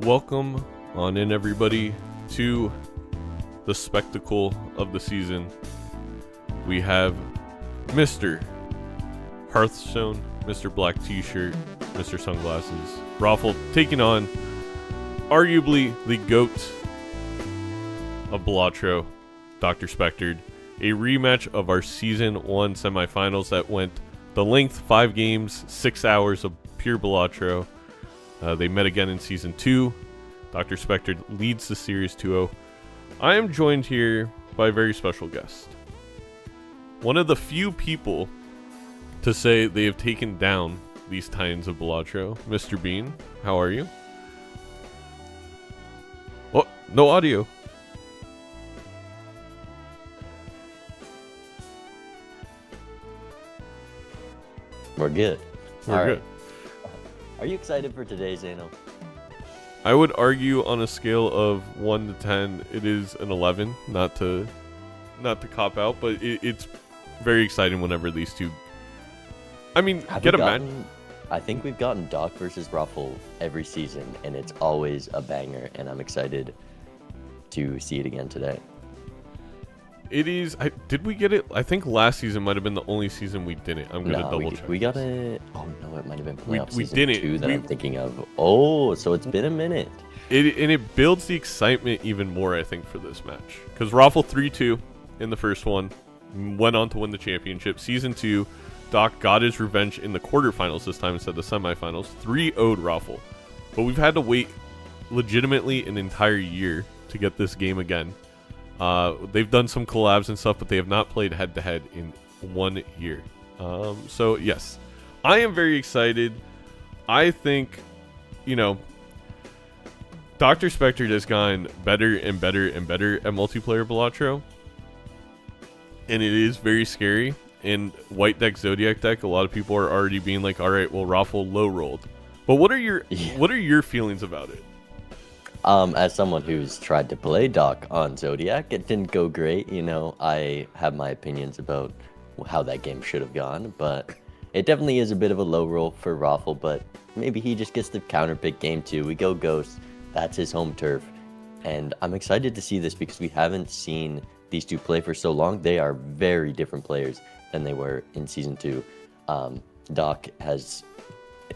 Welcome on in, everybody, to the spectacle of the season. We have Mr. Hearthstone, Mr. Black T-shirt, Mr. Sunglasses, Roffle taking on arguably the GOAT of Balatro, DrSpectred. A rematch of our Season 1 semifinals that went the length 5 games, 6 hours of pure Balatro. They met again in Season 2. DrSpectred leads the series 2-0. I am joined here by a very special guest. One of the few people to say they have taken down these Titans of Balatro. Mr. Bean, how are you? Oh, no audio. We're good. We're good. Are you excited for today, Zano? I would argue on a scale of 1 to 10, it is an 11. Not to cop out, but it's very exciting whenever these two. I mean, get a match. I think we've gotten Doc versus Roffle every season, and it's always a banger. And I'm excited to see it again today. It is. Did we get it? I think last season might have been the only season we didn't. I'm gonna double check. We got it. Oh no, it might have been playoff we season didn't. 2 that I'm thinking of. Oh, so it's been a minute. It builds the excitement even more, I think, for this match, because Roffle 3-2 in the first one, went on to win the championship. Season 2, Doc got his revenge in the quarterfinals this time instead of the semifinals. 3-0'd Roffle, but we've had to wait legitimately an entire year to get this game again. They've done some collabs and stuff, but they have not played head-to-head in 1 year. So, yes, I am very excited. I think, DrSpectred has gone better and better and better at multiplayer Balatro. And it is very scary. In white deck, Zodiac deck, a lot of people are already being like, all right, well, Roffle low rolled. But what are your feelings about it? As someone who's tried to play Doc on Zodiac, it didn't go great. I have my opinions about how that game should have gone, but it definitely is a bit of a low roll for Roffle, but maybe he just gets the counter pick game 2. We go Ghost. That's his home turf. And I'm excited to see this because we haven't seen these two play for so long. They are very different players than they were in Season 2. Doc has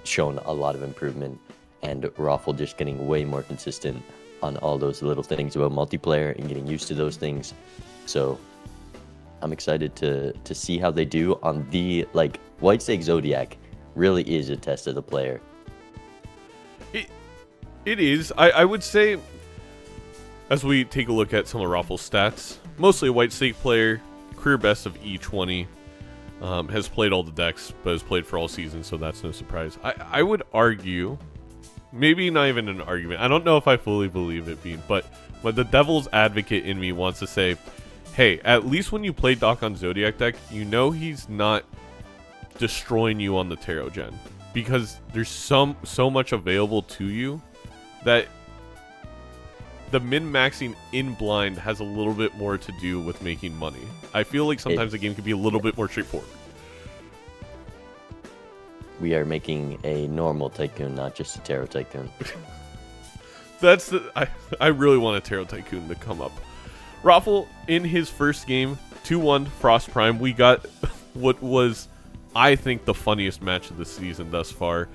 shown a lot of improvement, and Roffle just getting way more consistent on all those little things about multiplayer and getting used to those things. So I'm excited to see how they do on the, White Stake Zodiac really is a test of the player. It is. I would say, as we take a look at some of Roffle's stats, mostly a White Stake player, career best of E20, has played all the decks, but has played for all seasons, so that's no surprise. I would argue, maybe not even an argument, I don't know if I fully believe it being, but the devil's advocate in me wants to say, hey, at least when you play Doc on Zodiac deck, he's not destroying you on the Tarot Gen, because there's so much available to you that the min-maxing in blind has a little bit more to do with making money. I feel like sometimes the game can be a little bit more straightforward. We are making a normal tycoon, not just a tarot tycoon. I really want a tarot tycoon to come up. Roffle, in his first game, 2-1 Frost Prime, we got what was, I think, the funniest match of the season thus far.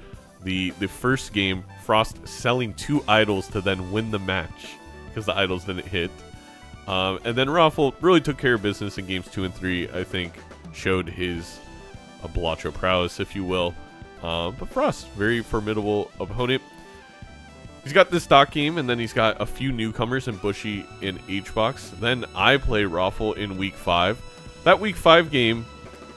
The first game, Frost selling 2 idols to then win the match because the idols didn't hit. And then Roffle really took care of business in games 2 and 3. I think showed his Balatro prowess, if you will. But Frost, very formidable opponent. He's got this Doc game, and then he's got a few newcomers in Bushy in H-Box. Then I play Roffle in Week 5. That Week 5 game,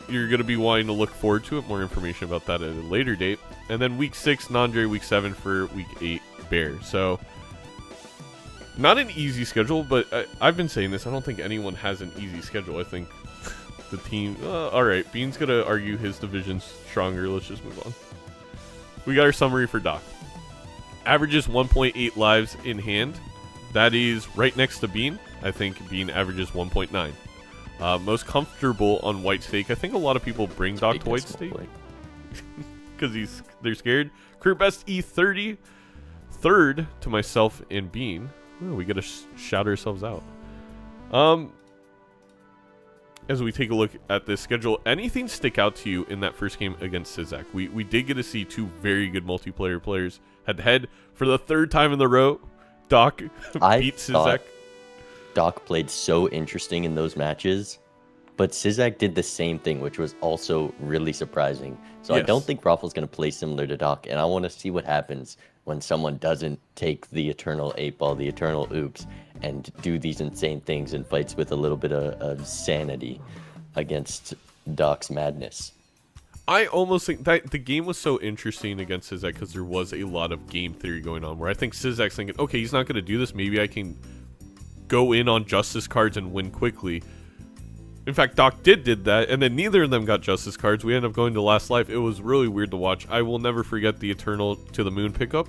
you're going to be wanting to look forward to it. More information about that at a later date. And then Week 6, Nandre, Week 7 for Week 8, Bear. So, not an easy schedule, but I've been saying this. I don't think anyone has an easy schedule. I think the team... Alright, Bean's going to argue his division's stronger. Let's just move on. We got our summary for Doc. Averages 1.8 lives in hand. That is right next to Bean. I think Bean averages 1.9. Most comfortable on White Stake. I think a lot of people bring Doc to White Stake. Because they're scared. Career best E30, third to myself and Bean. Ooh, we got to shout ourselves out. As we take a look at this schedule, anything stick out to you in that first game against Sizak? We did get to see two very good multiplayer players head-to-head for the third time in the row. Doc beat Sizak. Doc played so interesting in those matches, but Sizak did the same thing, which was also really surprising. So yes. I don't think Roffle's going to play similar to Doc, and I want to see what happens when someone doesn't take the eternal 8-ball, the eternal oops, and do these insane things in fights with a little bit of sanity against Doc's madness. I almost think that the game was so interesting against Sizak because there was a lot of game theory going on where I think Sizak's thinking, okay, he's not going to do this. Maybe I can go in on justice cards and win quickly. In fact, Doc did that, and then neither of them got justice cards. We ended up going to last life. It was really weird to watch. I will never forget the Eternal to the Moon pickup.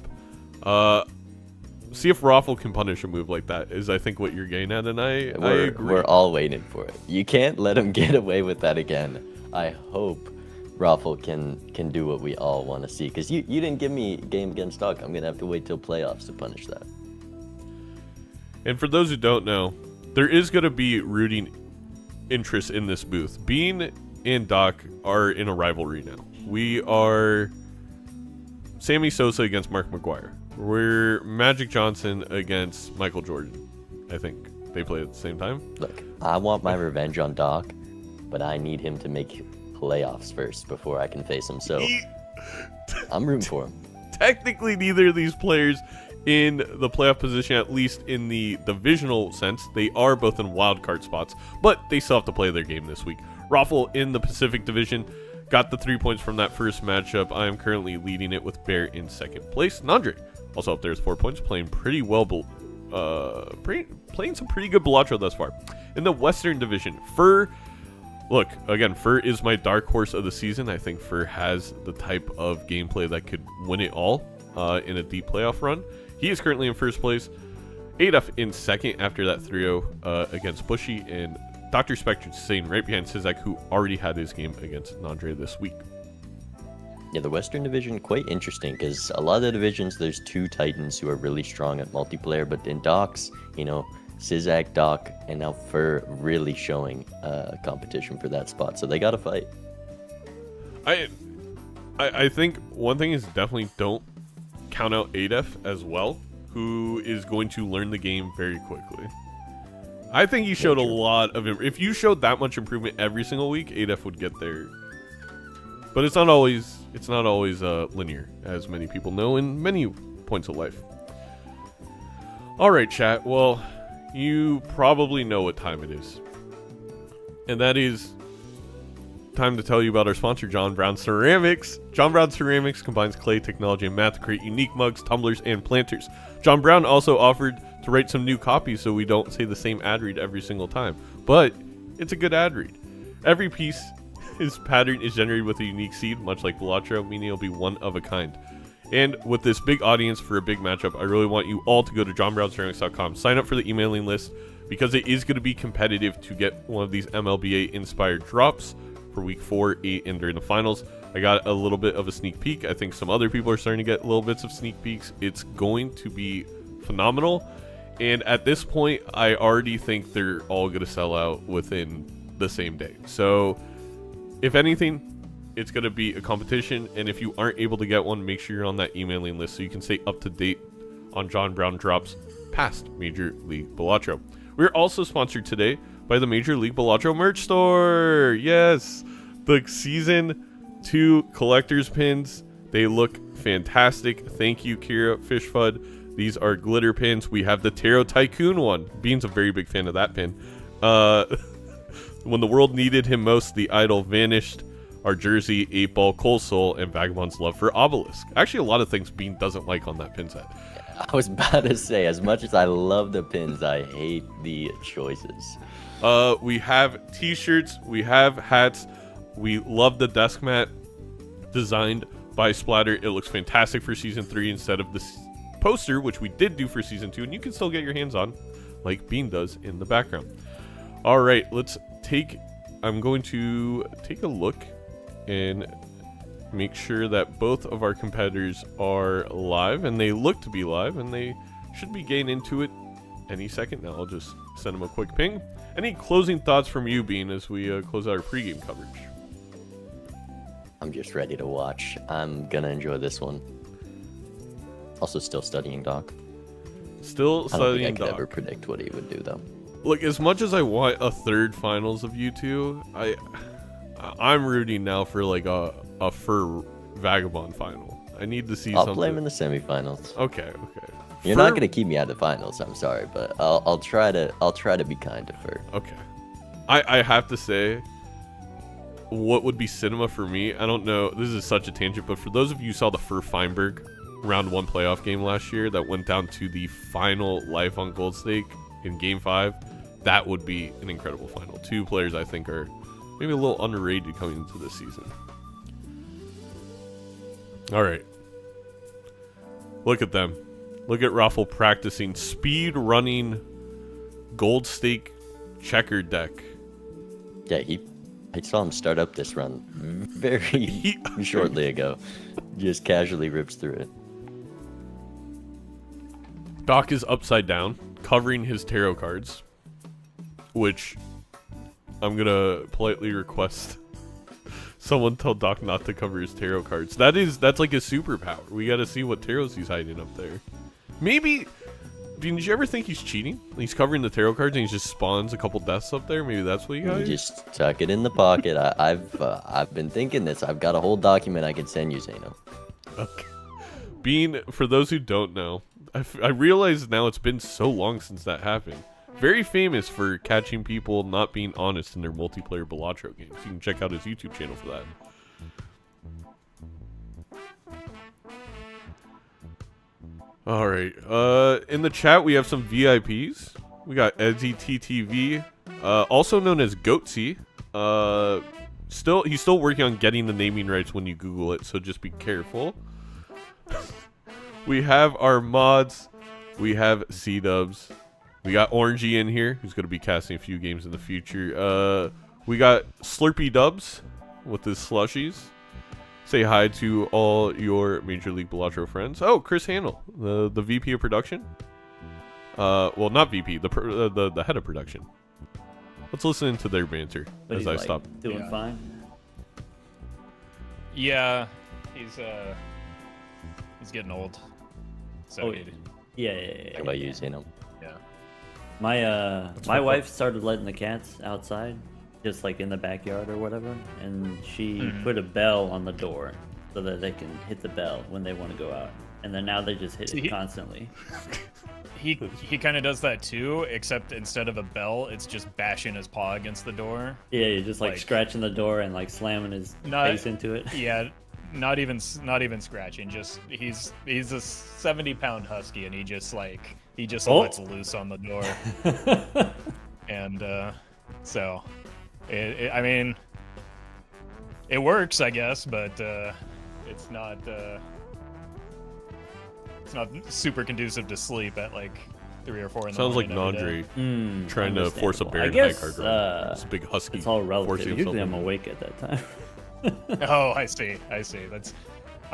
See if Roffle can punish a move like that, is I think what you're getting at, and I agree. We're all waiting for it. You can't let him get away with that again. I hope Roffle can do what we all want to see, because you didn't give me a game against Doc. I'm going to have to wait till playoffs to punish that. And for those who don't know, there is going to be rooting interest in this booth. Bean and Doc are in a rivalry now. We are Sammy Sosa against Mark McGuire. We're Magic Johnson against Michael Jordan. I think they play at the same time. Look, I want my revenge on Doc, but I need him to make playoffs first before I can face him. So I'm rooting for him. Technically, neither of these players in the playoff position, at least in the divisional sense. They are both in wildcard spots, but they still have to play their game this week. Roffle in the Pacific Division got the 3 points from that first matchup. I am currently leading it with Bear in second place. Nandre also up there with 4 points, playing pretty well, playing some pretty good Balatro thus far. In the Western Division, Fur, look, again, Fur is my dark horse of the season. I think Fur has the type of gameplay that could win it all in a deep playoff run. He is currently in first place. ADF in second after that 3-0 against Bushy. And DrSpectred staying right behind Sizak, who already had his game against Nandre this week. Yeah, the Western Division, quite interesting, because a lot of the divisions, there's two Titans who are really strong at multiplayer. But in Docs, Sizak, Doc, and now Fur really showing competition for that spot. So they got to fight. I think one thing is definitely don't count out ADF as well, who is going to learn the game very quickly. I think he showed a lot of it. If you showed that much improvement every single week, ADF would get there. But it's not always linear, as many people know in many points of life. All right, chat. Well, you probably know what time it is, and that is time to tell you about our sponsor, John Brown Ceramics. John Brown Ceramics combines clay, technology, and math to create unique mugs, tumblers, and planters. John Brown also offered to write some new copies so we don't say the same ad read every single time. But it's a good ad read. Every piece, his pattern is generated with a unique seed, much like Balatro, meaning it'll be one of a kind. And with this big audience for a big matchup, I really want you all to go to johnbrownceramics.com, sign up for the emailing list, because it is going to be competitive to get one of these MLBA inspired drops for week 4, 8, and during the finals. I got a little bit of a sneak peek. I think some other people are starting to get little bits of sneak peeks. It's going to be phenomenal. And at this point, I already think they're all going to sell out within the same day. So if anything, it's going to be a competition. And if you aren't able to get one, make sure you're on that emailing list so you can stay up to date on John Brown drops past Major League Balatro. We're also sponsored today by the Major League Balatro merch store. Yes, the Season 2 collector's pins. They look fantastic. Thank you, Kira Fishfud. These are glitter pins. We have the Tarot Tycoon one. Bean's a very big fan of that pin. When the world needed him most, the idol vanished. Our jersey, 8-ball, Coal Soul, and Vagabond's love for Obelisk. Actually, a lot of things Bean doesn't like on that pin set. I was about to say, as much as I love the pins, I hate the choices. We have t-shirts, we have hats. We love the desk mat designed by Splatter. It looks fantastic for Season 3 instead of this poster, which we did do for Season 2, and you can still get your hands on, like Bean does in the background. All right, I'm going to take a look and make sure that both of our competitors are live, and they look to be live, and they should be getting into it any second now. I'll just send them a quick ping. Any closing thoughts from you, Bean, as we close out our pregame coverage? I'm just ready to watch. I'm gonna enjoy this one. Also, still studying Doc. Still I don't studying think I could Doc. ever predict what he would do, though. Look, as much as I want a third finals of you two, I'm rooting now for like a Fur Vagabond final. I need to see I'll something. play him in the semifinals. Okay. You're not gonna keep me out of the finals. I'm sorry, but I'll try to be kind to Fur. Okay. I have to say, what would be cinema for me? I don't know. This is such a tangent, but for those of you who saw the Fur Feinberg round 1 playoff game last year that went down to the final life on Gold Stake in Game 5, that would be an incredible final. 2 players I think are maybe a little underrated coming into this season. All right. Look at them. Look at Roffle practicing speed running Gold Stake checker deck. Yeah, I saw him start up this run very shortly ago. Just casually rips through it. Doc is upside down, covering his tarot cards, which I'm gonna politely request someone tell Doc not to cover his tarot cards. That's like a superpower. We gotta see what tarots he's hiding up there. Maybe, did you ever think he's cheating? He's covering the tarot cards and he just spawns a couple deaths up there. Maybe that's what you got. Just tuck it in the pocket. I've been thinking this. I've got a whole document I can send you, Zeno. Okay. Bean, for those who don't know, I realize now it's been so long since that happened. Very famous for catching people not being honest in their multiplayer Balatro games. You can check out his YouTube channel for that. All right. In the chat, we have some VIPs. We got EdzyTTV, also known as Goatsy. He's still working on getting the naming rights when you Google it, so just be careful. We have our mods. We have C-Dubs. We got Orangey in here, who's going to be casting a few games in the future. We got Slurpy Dubs with his slushies. Say hi to all your Major League Balatro friends. Oh, Chris Handel, the VP of production. Well, not VP, the head of production. Let's listen to their banter But as he's I like, stop. doing fine. Yeah, he's getting old. So Oh, yeah. How about you, Zeno? yeah. My wife started letting the cats outside, just like in the backyard or whatever, and she put a bell on the door so that they can hit the bell when they want to go out. And then now they just hit it constantly. He kind of does that too, except instead of a bell, it's just bashing his paw against the door. Yeah, you're just like Like- scratching the door and like slamming his face into it. Yeah, not even scratching. Just he's a 70-pound husky, and he just lets loose on the door. And so, I mean, it works, I guess, but it's not super conducive to sleep at like 3 or 4 in the Sounds like morning. every day. Nandre trying to force a Understandable. bear I in high guess, card run. It's a big husky. It's all relative. forcing Usually himself I'm in. awake at that time. Oh, I see. That's.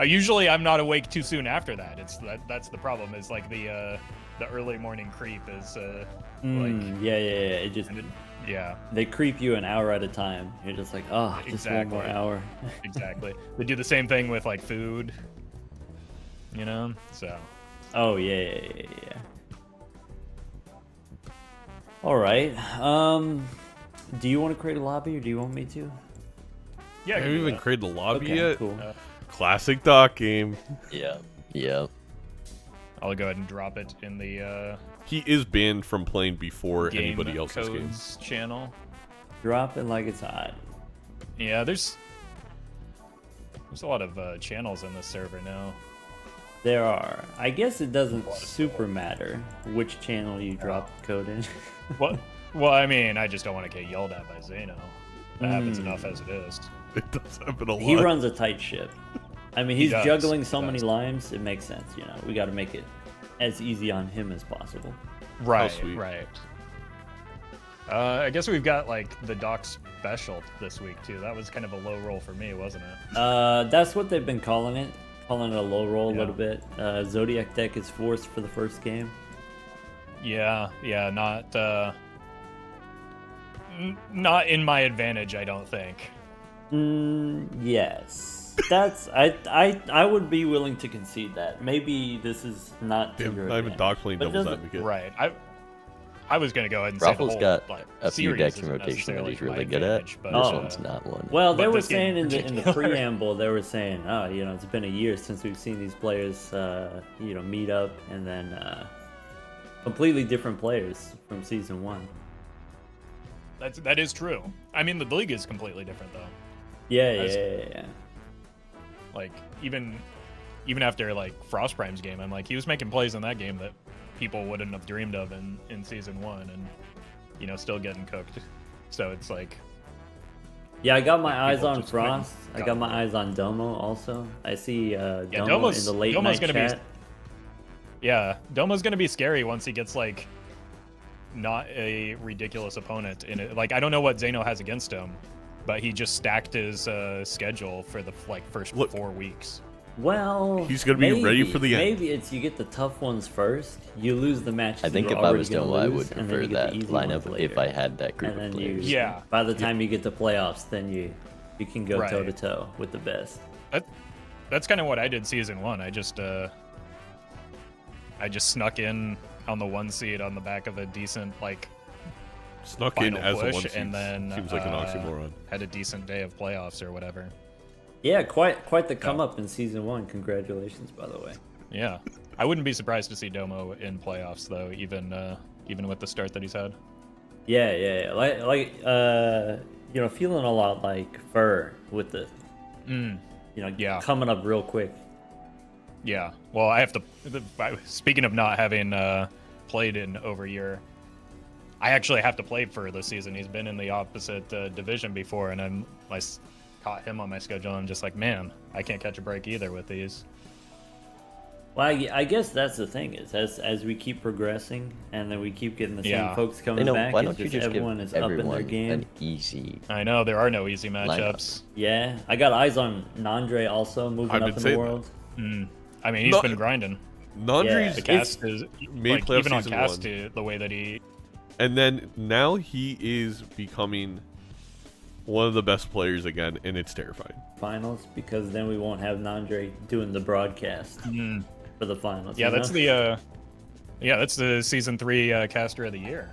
Usually I'm not awake too soon after that. That's the problem. Is like the early morning creep is Yeah. It just yeah, they creep you an hour at a time. You're just like, oh, just one more Exactly. hour. exactly. They do the same thing with like food. You know, so. Oh yeah. All right. Do you want to create a lobby or do you want me to? Yeah, I haven't even created the lobby Okay, yet. cool. Classic Doc game. Yeah. I'll go ahead and drop it in the He is banned from playing before game anybody else's codes games. channel. Drop it like it's hot. Yeah, there's a lot of channels in this server now. There are. I guess it doesn't super matter which channel you drop the code in. What? Well, I mean, I just don't want to get yelled at by Zeno. That happens enough as it is. It does happen a lot. He runs a tight ship. I mean, he's does, juggling he so many does. limes, it makes sense, you know. We got to make it as easy on him as possible. Right, sweet. right. I guess we've got like the Doc special this week too. That was kind of a low roll for me, wasn't it? That's what they've been calling it a low roll a Yeah. little bit. Zodiac deck is forced for the first game. Yeah, not in my advantage, I don't think. Yes, that's I would be willing to concede that. Maybe this is not to Damn, your not even advantage, Doc playing but it devil's doesn't- advocate. Right. I was gonna go ahead and say the Raffle's whole, got like, a few series decks in isn't rotation that necessarily he's my really good at. advantage, but, This Oh. one's not one. Well, they But were this game saying in in the particular. preamble, they were saying, oh, it's been a year since we've seen these players, meet up, and then completely different players from season 1. that is true. I mean, the league is completely different though. Yeah. Like even after like Frost Prime's game, I'm like, he was making plays in that game that people wouldn't have dreamed of in season 1, and still getting cooked. So it's like, Yeah, I got my Like, eyes people on just couldn't Frost. I got got my it. eyes on Domo also. I see Domo in Domo's- the late Domo's night gonna be- chat. yeah, Domo's gonna be scary once he gets like not a ridiculous opponent in it. Like, I don't know what Zeno has against him, but he just stacked his schedule for the first Look. 4 weeks. Well, He's gonna be ready for the end. Maybe it's you get the tough ones first. You lose the matches. I think you're if I already was gonna Domo, I lose, would and then prefer you get that the easy ones lineup if later. I had that group And of then players. Yeah. by the time you get to playoffs, then you can go Right. toe to toe with the best. That's kind of what I did season 1. I just snuck in on the 1 seed on the back of a decent like Snuck in final as a push, one seed. and then Seems like an oxymoron. had a decent day of playoffs or whatever. Yeah, quite the come up in season 1. Congratulations, by the way. Yeah, I wouldn't be surprised to see Domo in playoffs though, even with the start that he's had. Yeah. Like feeling a lot like Fur with the Yeah. coming up real quick. Yeah. Well, I have to. Speaking of not having played in over a year, I actually have to play for this season. He's been in the opposite division before, and I caught him on my schedule. And I'm just like, man, I can't catch a break either with these. Well, I guess that's the thing is as we keep progressing and then we keep getting the same Yeah. folks coming back, Why it's don't you just just give everyone is up in their everyone game. an easy? I know there are no easy matchups. Yeah, I got eyes on Nandre also moving I've up been in the saying world. I mean, he's No- been grinding. Nandri's The Yeah. cast is made like, playoff even on season cast, one. the way that he. And then now he is becoming one of the best players again, and it's terrifying. Finals because then we won't have Nandre doing the broadcast for the finals. Yeah, you that's know? that's the season 3 caster of the year.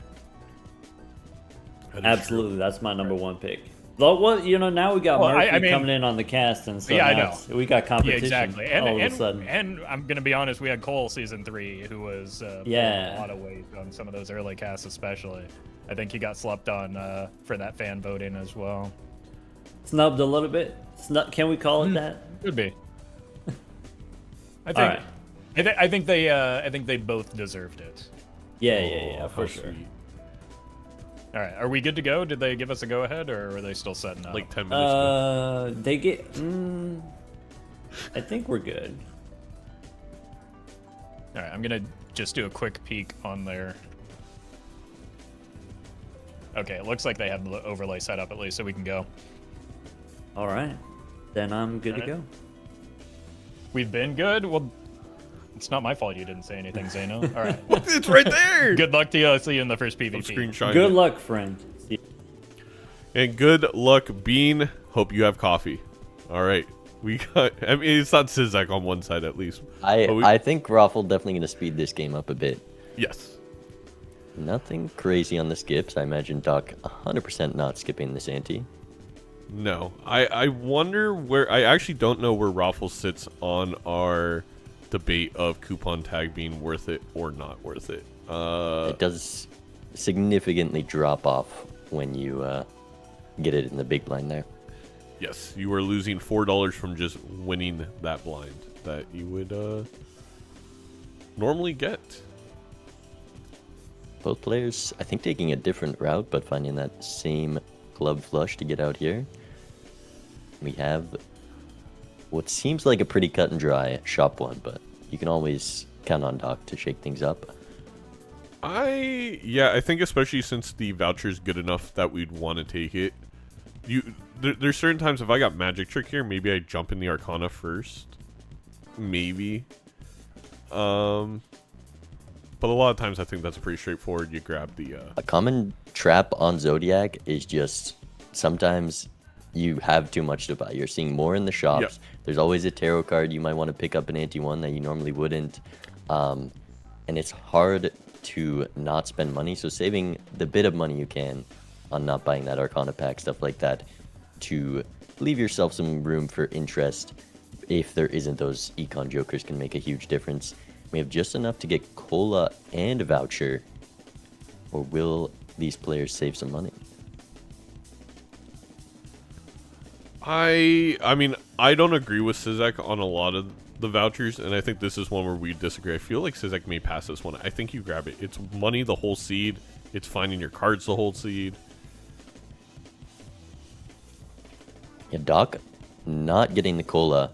That is Absolutely, that's my number 1 pick. Well, now we got Well, Murphy I mean- coming in on the cast, and so Yeah, I now know. we got Yeah, competition exactly. all of a sudden. And I'm gonna be honest, we had Cole season 3, who was pulling Yeah. a lot of weight on some of those early casts, especially. I think he got slept on for that fan voting as well. Snubbed a little bit. Can we call it that? Could be. I think. Alright. I think they both deserved it. Yeah, Oh, for how sure. sweet. All right, are we good to go? Did they give us a go ahead, or are they still setting up? Like 10 minutes ago. They get. I think we're good. All right, I'm gonna just do a quick peek on their. Okay, it looks like they have the overlay set up at least, so we can go. All right, then I'm good to Alright. go. We've been good. Well, it's not my fault you didn't say anything, Zeno. All right. It's right there. Good luck to you. I'll see you in the first PvP. Screenshot. Good luck, friend. See- And good luck, Bean. Hope you have coffee. All right. We got. I mean, it's not Sizak on one side at least. But we- I think Roffle definitely going to speed this game up a bit. Yes. Nothing crazy on the skips. I imagine Doc 100% not skipping this ante. No. I wonder where. I actually don't know where Roffle sits on our debate of coupon tag being worth it or not worth it. It does significantly drop off when you get it in the big blind there. Yes, you are losing $4 from just winning that blind that you would normally get. Both players, I think, taking a different route, but finding that same club flush to get out here. We have what seems like a pretty cut and dry shop one, but you can always count on Doc to shake things up. I think especially since the voucher is good enough that we'd want to take it. There's certain times if I got magic trick here, maybe I jump in the Arcana first. Maybe. But a lot of times I think that's pretty straightforward. You grab the... A common trap on Zodiac is just sometimes you have too much to buy. You're seeing more in the shops. Yep. There's always a tarot card. You might want to pick up an ante-1 that you normally wouldn't. And it's hard to not spend money. So saving the bit of money you can on not buying that Arcana pack, stuff like that, to leave yourself some room for interest if there isn't those econ jokers can make a huge difference. We have just enough to get cola and a voucher, or will these players save some money? I mean, I don't agree with Sizek on a lot of the vouchers, and I think this is one where we disagree. I feel like Sizek may pass this one. I think you grab it. It's money the whole seed. It's finding your cards the whole seed. Yeah, Doc not getting the cola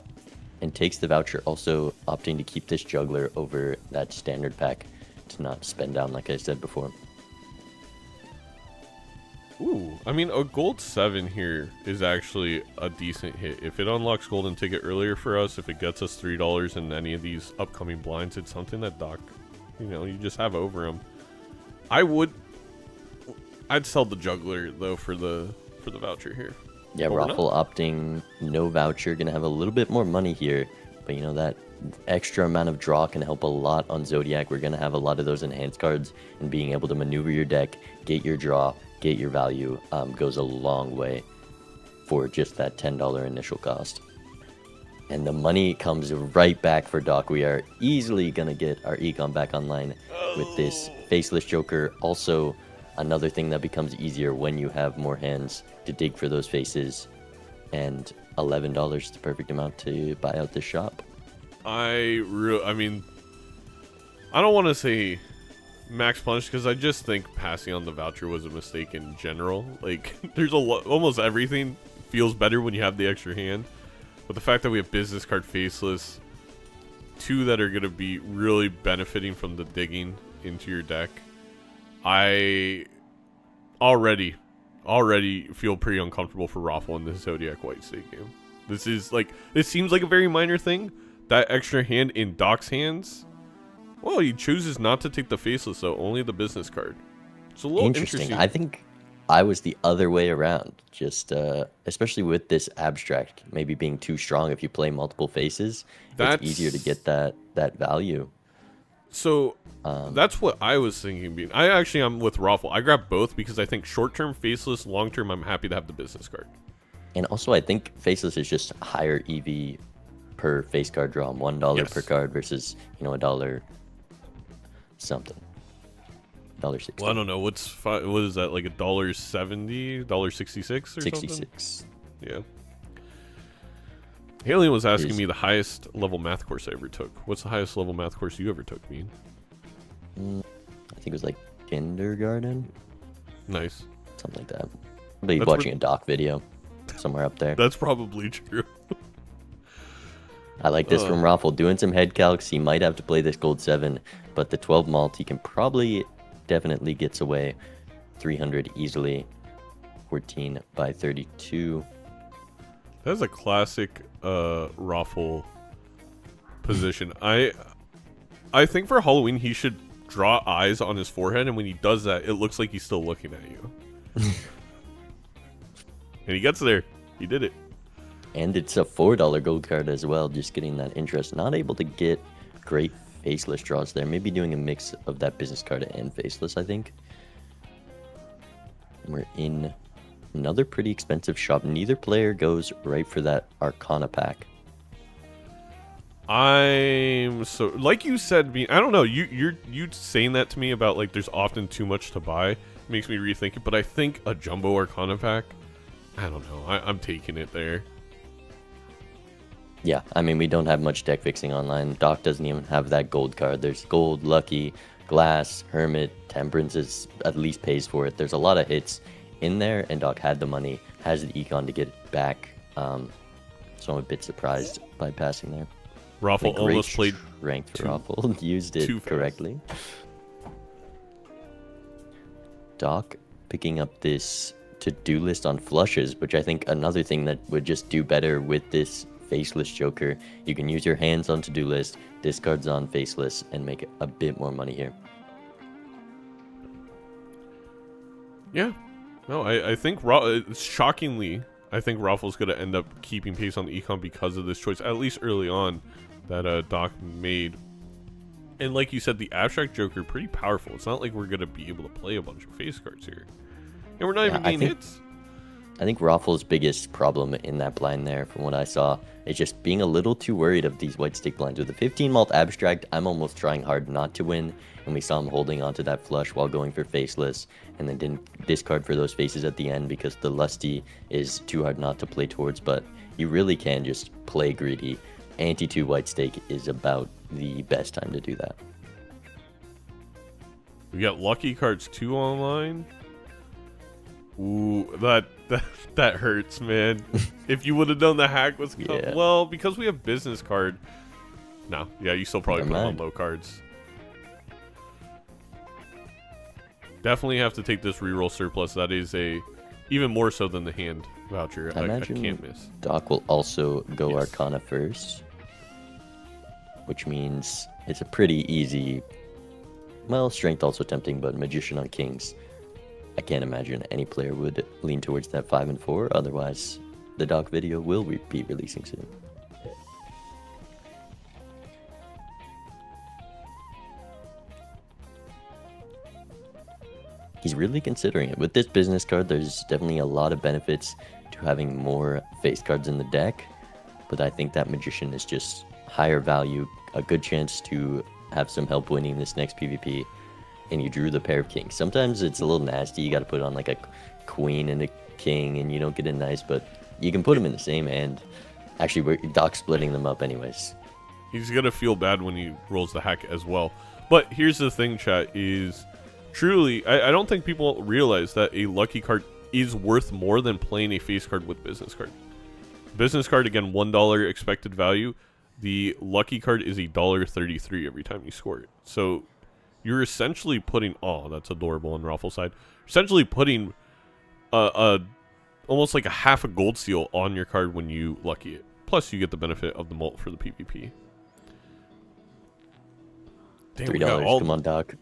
and takes the voucher, also opting to keep this juggler over that standard pack to not spend down like I said before. Ooh, I mean, a gold 7 here is actually a decent hit. If it unlocks golden ticket earlier for us, if it gets us $3 in any of these upcoming blinds, it's something that Doc, you just have over him. I'd sell the juggler though for the voucher here. Yeah, Roffle opting no voucher, gonna have a little bit more money here, but that extra amount of draw can help a lot on Zodiac. We're gonna have a lot of those enhanced cards, and being able to maneuver your deck, get your draw, get your value, goes a long way for just that $10 initial cost. And the money comes right back for Doc. We are easily gonna get our econ back online with this Faceless Joker. Also, another thing that becomes easier when you have more hands to dig for those faces, and $11 is the perfect amount to buy out this shop. I mean, I don't want to say max punish because I just think passing on the voucher was a mistake in general. Like, there's almost everything feels better when you have the extra hand, but the fact that we have business card Faceless, 2 that are going to be really benefiting from the digging into your deck, I already feel pretty uncomfortable for Roffle in this Zodiac White State game. This seems like a very minor thing. That extra hand in Doc's hands. Well, he chooses not to take the Faceless though, only the business card. It's a little interesting. I think I was the other way around. Just especially with this abstract maybe being too strong. If you play multiple faces, it's easier to get that value. So that's what I was thinking. I'm with Roffle. I grab both because I think short-term Faceless, long-term I'm happy to have the business card. And also I think Faceless is just higher EV per face card draw, $1 per card versus $1 something, $1.60. Well, I don't know what is that, like $1.70, $1.66 or 66. something? Yeah. Haley was asking me the highest level math course I ever took. What's the highest level math course you ever took, Mean? I think it was like kindergarten. Nice. Something like that. Probably watching a doc video somewhere up there. That's probably true. I like this from Roffle. Doing some head calcs. He might have to play this gold 7, but the 12 malt, he can definitely gets away 300 easily. 14 by 32. That's a classic Roffle position. I think for Halloween he should draw eyes on his forehead, and when he does that, it looks like he's still looking at you. And he gets there. He did it. And it's a $4 gold card as well, just getting that interest. Not able to get great Faceless draws there. Maybe doing a mix of that business card and Faceless, I think. We're in another pretty expensive shop. Neither player goes right for that Arcana pack. I'm so, like you said, I don't know, you saying that to me about like there's often too much to buy makes me rethink it, but I think a jumbo Arcana pack, I don't know, I'm taking it there. Yeah, I mean, we don't have much deck fixing online. Doc doesn't even have that gold card. There's gold, lucky, glass, hermit, temperance is at least pays for it. There's a lot of hits in there, and Doc had the money, has the econ to get it back. So I'm a bit surprised by passing there. Roffle almost played ranked for Roffle. Used it correctly. Doc picking up this to-do list on flushes, which I think another thing that would just do better with this faceless Joker. You can use your hands on to-do list, discards on faceless, and make a bit more money here. Yeah. No, I think shockingly, I think Roffle's going to end up keeping pace on the econ because of this choice, at least early on, that Doc made. And like you said, the abstract Joker, pretty powerful. It's not like we're going to be able to play a bunch of face cards here. And we're not even getting hits. I think Roffle's biggest problem in that blind there, from what I saw, is just being a little too worried of these white stick blinds. With the 15 malt abstract, I'm almost trying hard not to win, and we saw him holding onto that flush while going for faceless, and then didn't discard for those faces at the end because the lusty is too hard not to play towards, but you really can just play greedy. Ante-2 white stake is about the best time to do that. We got lucky cards 2 online. Ooh, that hurts, man. If you would have known the hack was coming. Yeah. Well, because we have business card. No, yeah, you still probably put them on low cards. Definitely have to take this reroll surplus. That is even more so than the hand voucher. I I imagine can't miss. Doc will also go Yes. Arcana first, which means it's a pretty easy. Well, strength also tempting, but magician on kings. I can't imagine any player would lean towards that 5 and 4. Otherwise, the Doc video will be releasing soon. He's really considering it. With this business card, there's definitely a lot of benefits to having more face cards in the deck, but I think that magician is just higher value, a good chance to have some help winning this next PvP. And you drew the pair of kings. Sometimes it's a little nasty. You got to put on like a queen and a king, and you don't get it nice, but you can put them in the same hand. Actually, we're Doc's splitting them up anyways. He's gonna feel bad when he rolls the hack as well. But here's the thing, chat, is truly, I don't think people realize that a lucky card is worth more than playing a face card with business card. Business card, again, $1 expected value. The lucky card is $1.33 every time you score it. So you're essentially putting, oh, that's adorable on Roffle side. Essentially putting almost like a half a gold seal on your card when you lucky it. Plus, you get the benefit of the mult for the PvP. Damn, $3, come on, Doc.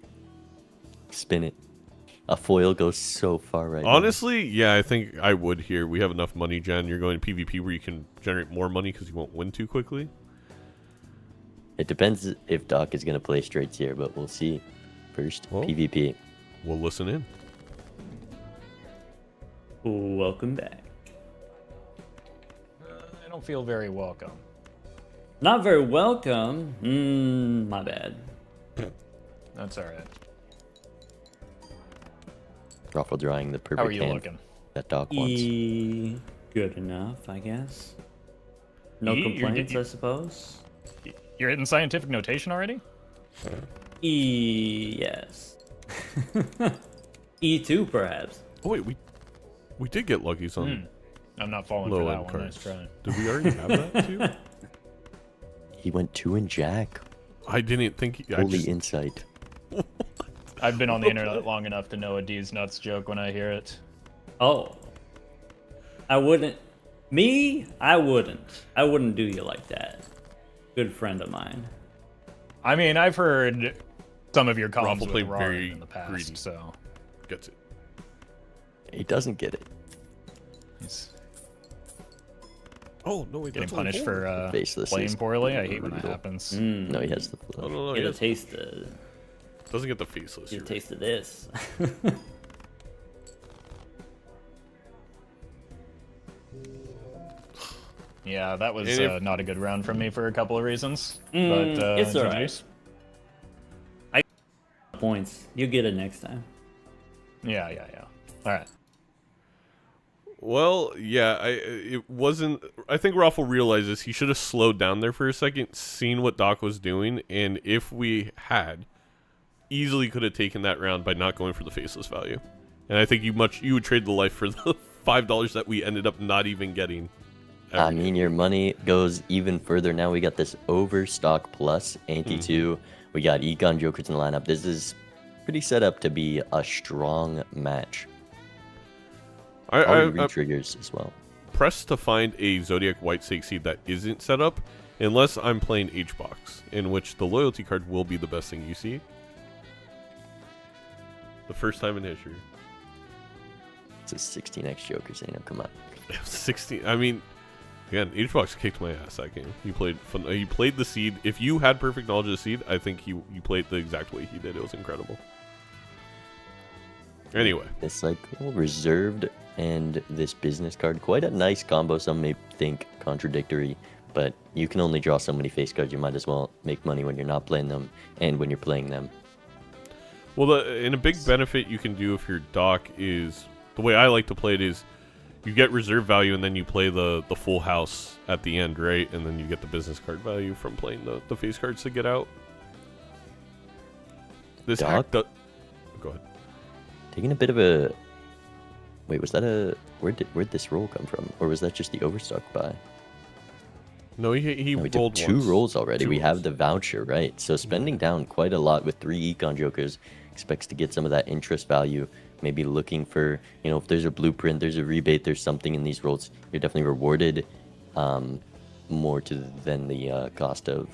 Spin it. A foil goes so far right Honestly, yeah, I think I would here. We have enough money, Jen. You're going to PvP where you can generate more money because you won't win too quickly. It depends if Doc is going to play straights here, but we'll see. First, Well, PvP. We'll listen in. Welcome back. I don't feel very welcome. Not very welcome. My bad. That's all right. Roffle drawing the perfect How are you hand looking? that Doc wants. Good enough, I guess. No You're- complaints, I suppose. You're hitting scientific notation already? Yes. E2, perhaps. Oh wait, we did get luckies on I'm not falling low for that end one. cards. Nice try. Did we already have that too? He went 2 and Jack. I didn't think. Holy insight. I've been on the internet long enough to know a D's nuts joke when I hear it. Oh. I wouldn't. Me? I wouldn't. I wouldn't do you like that. Good friend of mine. I mean, I've heard some of your comments Roffle with played Ryan very in the past, greedy. so Gets it. He doesn't get it. he's Oh no, wait, getting that's only punished four. for Faceless playing is poorly. I hate when that brutal. happens. No, he has the Oh flush. no, no, Get a yes. taste of. Doesn't get the faceless. Get a You're taste of this. Yeah, that was And if- not a good round from me for a couple of reasons. But it's alright. GG's. Points. You get it next time. Yeah. All right. Well, yeah, it wasn't. I think Roffle realizes he should have slowed down there for a second, seen what Doc was doing, and if we had, easily could have taken that round by not going for the faceless value. And I think you would trade the life for the $5 that we ended up not even getting. I mean, your money goes even further now. We got this Overstock plus Ante 2. We got Econ Jokers in the lineup. This is pretty set up to be a strong match. I Probably re-triggers as well. pressed to find a Zodiac White Stake Seed that isn't set up, unless I'm playing H-Box, in which the loyalty card will be the best thing you see. The first time in history. It's a 16x Joker, so come on. 16. I mean, again, H-Box kicked my ass that game. He played the seed. If you had perfect knowledge of the seed, I think you played the exact way he did. It was incredible. Anyway. This cycle, reserved and this business card. Quite a nice combo. Some may think contradictory, but you can only draw so many face cards. You might as well make money when you're not playing them and when you're playing them. Well, and a big benefit you can do if your dock is... The way I like to play it is you get reserve value and then you play the full house at the end, right? And then you get the business card value from playing the face cards to get out. This hack... Go ahead. Taking a bit of a... Wait, was that a... Where'd this roll come from? Or was that just the overstock buy? No, he no, we rolled did two once. rolls already. We rolls. have the voucher, right? So spending down quite a lot with 3 Econ Jokers. Expects to get some of that interest value. Maybe looking for, if there's a blueprint, there's a rebate, there's something in these rolls. You're definitely rewarded more than the cost of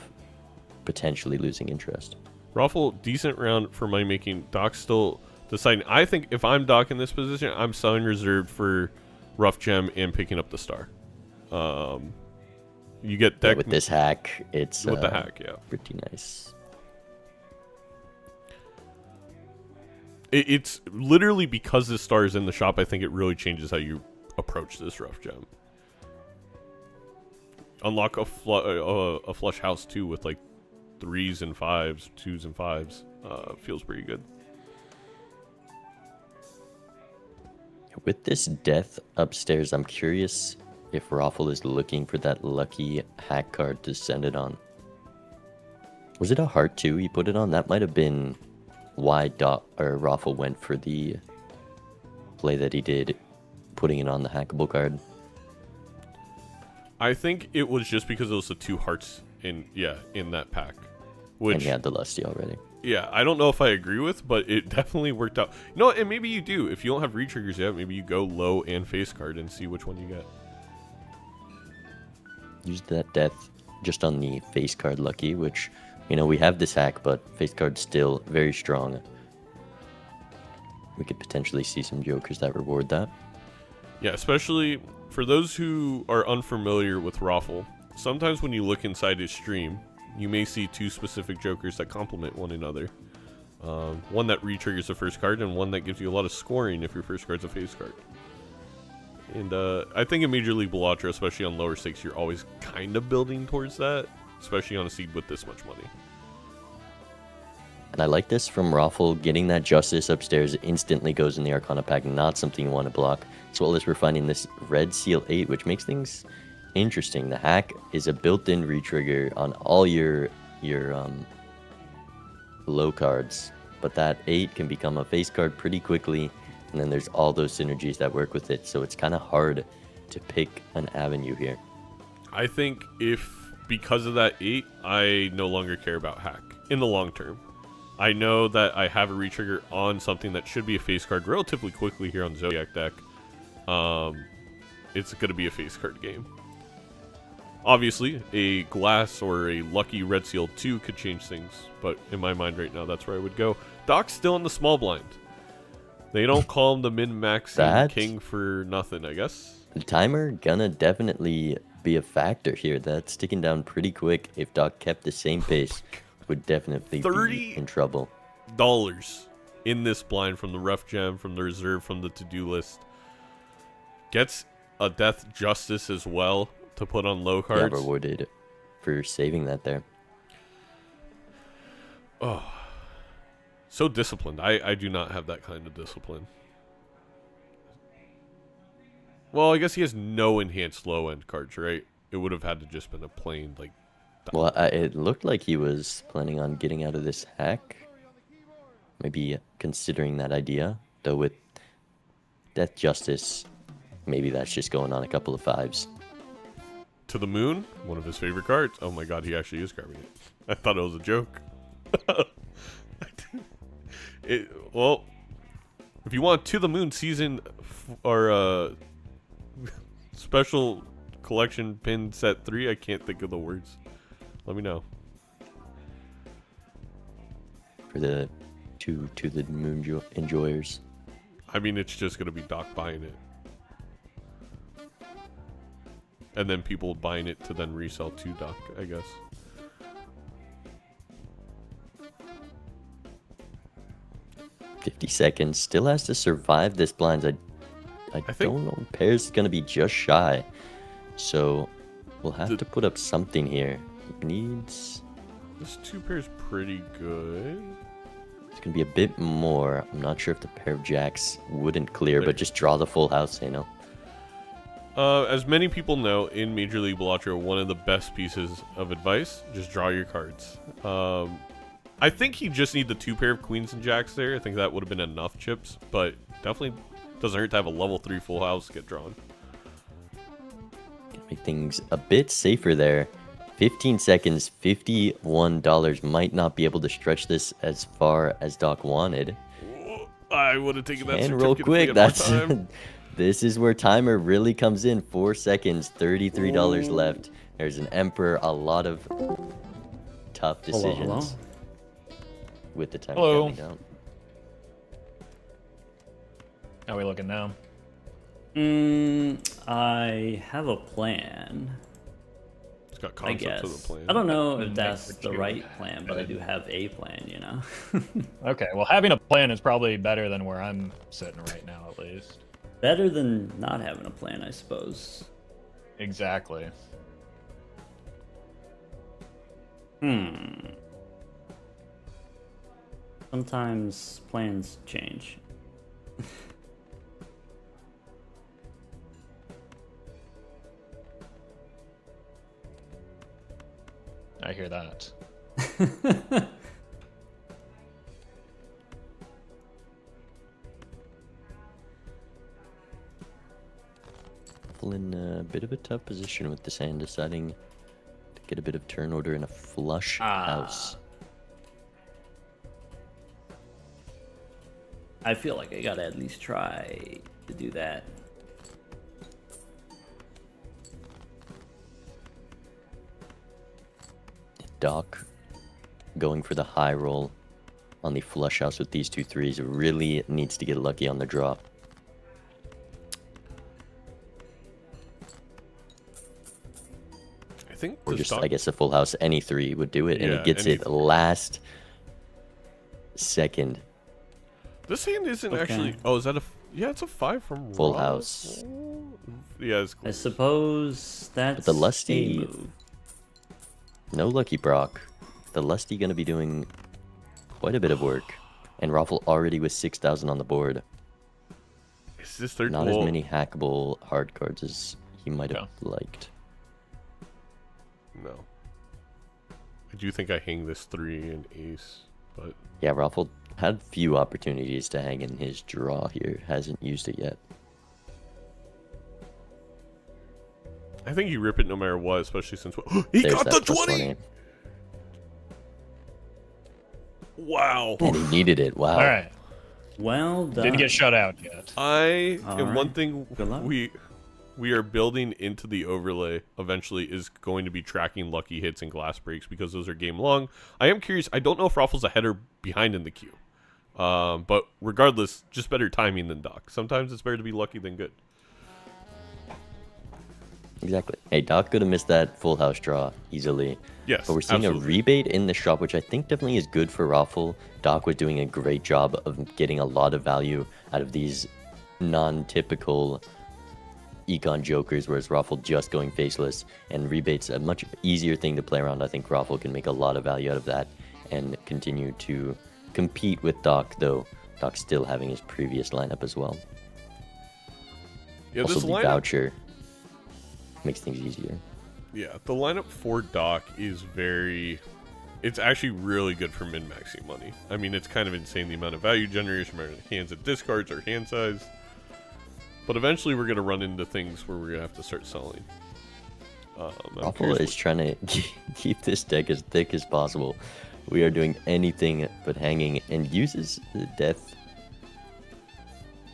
potentially losing interest. Roffle, decent round for money making. Doc's still deciding. I think if I'm Doc in this position, I'm selling reserved for Rough Gem and picking up the star. You get deck with this hack, it's with the hack, yeah, pretty nice. It's literally because this star is in the shop. I think it really changes how you approach this Rough Gem. Unlock a flush house too with like 3s and 5s, 2s and 5s. Feels pretty good. With this death upstairs, I'm curious if Roffle is looking for that lucky hack card to send it on. Was it a heart 2 he put it on? That might have been why Roffle went for the play that he did, putting it on the hackable card. I think it was just because it was the 2 hearts in that pack. Which, and he had the Lusty already. Yeah, I don't know if I agree with, but it definitely worked out. And maybe you do. If you don't have re-triggers yet, maybe you go low and face card and see which one you get. Use that death just on the face card lucky, which, we have this hack, but face card's still very strong. We could potentially see some jokers that reward that. Yeah, especially for those who are unfamiliar with Roffle. Sometimes when you look inside his stream, you may see 2 specific jokers that complement one another. One that re-triggers the first card, and one that gives you a lot of scoring if your first card's a face card. And I think in Major League Balatro, especially on lower stakes, you're always kind of building towards that, especially on a seed with this much money. And I like this from Roffle. Getting that Justice upstairs instantly goes in the Arcana pack, not something you want to block. As well as we're finding this Red Seal 8, which makes things interesting. The hack is a built-in re-trigger on all your low cards, but that 8 can become a face card pretty quickly, and then there's all those synergies that work with it, so it's kind of hard to pick an avenue here. I think because of that 8, I no longer care about hack in the long term. I know that I have a re-trigger on something that should be a face card relatively quickly here on the Zodiac deck. It's going to be a face card game. Obviously, a glass or a lucky Red Seal 2 could change things, but in my mind right now, that's where I would go. Doc's still in the small blind. They don't call him the min-maxing king for nothing, I guess. The timer gonna definitely be a factor here. That's ticking down pretty quick. If Doc kept the same pace, would definitely be in trouble. $30 in this blind from the Rough Gem, from the reserve, from the to-do list. Gets a Death Justice as well to put on low cards. Yeah, rewarded for saving that there. Oh, so disciplined. I do not have that kind of discipline. Well, I guess he has no enhanced low end cards, right? It would have had to just been a plain like. Well, it looked like he was planning on getting out of this hack. Maybe considering that idea, though with Death Justice, maybe that's just going on a couple of 5s. To the Moon, one of his favorite cards. Oh my god, he actually is grabbing it. I thought it was a joke. Well, if you want To the Moon season or special collection pin set 3, I can't think of the words. Let me know. For the To the Moon enjoyers. I mean, it's just gonna be Doc buying it, and then people buying it to then resell to Doc, I guess. $50 still has to survive this blinds. I don't know. Pair's gonna be just shy, so we'll have to put up something here. It needs. This 2 pair is pretty good. It's gonna be a bit more. I'm not sure if the pair of jacks wouldn't clear, but just draw the full house, you know. As many people know, in Major League Balatro, one of the best pieces of advice: just draw your cards. I think he just need the 2 pair of queens and jacks there. I think that would have been enough chips, but definitely doesn't hurt to have a level 3 full house get drawn. Make things a bit safer there. 15 seconds, $51. Might not be able to stretch this as far as Doc wanted. I would have taken that And certificate real if we quick, had more that's time. this is where timer really comes in. 4 seconds, $33 left. There's an Emperor, a lot of tough decisions. Hello? With the time Hello. counting down. How are we looking now? I have a plan. It's got I concept guess. to the plan. I don't know if Make that's what the you right plan, but I do have a plan, you know. Okay, well, having a plan is probably better than where I'm sitting right now, at least. Better than not having a plan, I suppose. Exactly. Sometimes plans change. I hear that. In a bit of a tough position with this hand, deciding to get a bit of turn order in a flush house. I feel like I gotta at least try to do that. Doc going for the high roll on the flush house with these 2 threes. Really needs to get lucky on the draw. I think Or the just, stock- I guess, a full house. Any 3 would do it, and Yeah, he gets any it last second. This hand isn't Okay. actually. Oh, is that a? Yeah, it's a 5 from Full Ross. house. Yeah, it's I cool. suppose that's the lusty- a move. No lucky Brock. The Lusty going to be doing quite a bit of work. And Roffle already with 6,000 on the board. Is this third? Not well, as many hackable hard cards as he might have No. liked. No. I do think I hang this 3 and ace, but Yeah, Roffle had few opportunities to hang in his draw here. Hasn't used it yet. I think you rip it no matter what, especially since he There's got that the plus 20. Wow. And he needed it. Wow. All right. Well done. Didn't get shut out yet. And one Alright. thing Good luck. we are building into the overlay eventually is going to be tracking lucky hits and glass breaks because those are game long. I am curious. I don't know if Ruffle's ahead or behind in the queue. But regardless, just better timing than Doc. Sometimes it's better to be lucky than good. Exactly. Hey, Doc could have missed that full house draw easily. Yes, But we're seeing absolutely. a rebate in the shop, which I think definitely is good for Roffle. Doc was doing a great job of getting a lot of value out of these non-typical econ jokers, whereas Roffle just going faceless. And rebates a much easier thing to play around. I think Roffle can make a lot of value out of that and continue to compete with Doc, though Doc still having his previous lineup as well. Yeah, Also, this the lineup. voucher makes things easier. Yeah, the lineup for Doc is very. It's actually really good for min-maxing money. I mean, it's kind of insane the amount of value generation, amount of hands and discards or hand size. But eventually, we're gonna run into things where we're gonna have to start selling. I'm Roffle curious is trying to keep this deck as thick as possible. We are doing anything but hanging and uses death.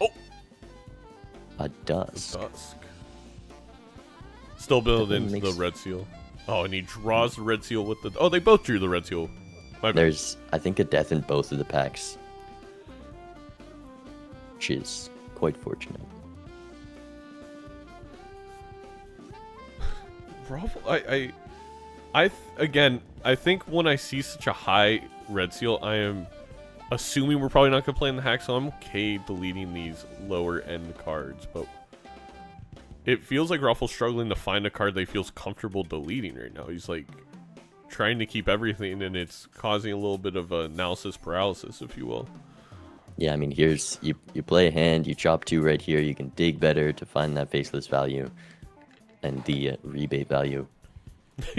Oh! A dusk. Dusk. Still build That into the makes- red seal. Oh, and he draws the red seal with the... Oh, they both drew the red seal. My bad. There's, I think, a death in both of the packs. Which is quite fortunate. Roffle, again, I think when I see such a high red seal, I am assuming we're probably not going to play in the hack, so I'm okay deleting these lower end cards, but it feels like Roffle's struggling to find a card that he feels comfortable deleting right now. He's like trying to keep everything, and it's causing a little bit of analysis paralysis, if you will. Yeah, I mean, here's you play a hand, you chop 2 right here, you can dig better to find that faceless value and the rebate value.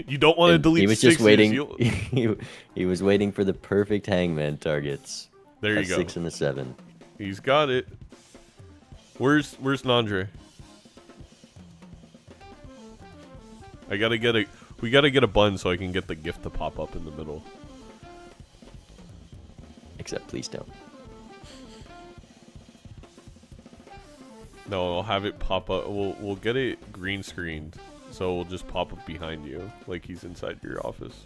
You don't want to And delete he was 6 just waiting. You- He was waiting for the perfect hangman targets. There you A go. 6 and a 7. He's got it. Where's Nandre? We gotta get a bun so I can get the gift to pop up in the middle. Except please don't. No, I'll have it pop up. We'll get it green screened, so we'll just pop up behind you like he's inside your office.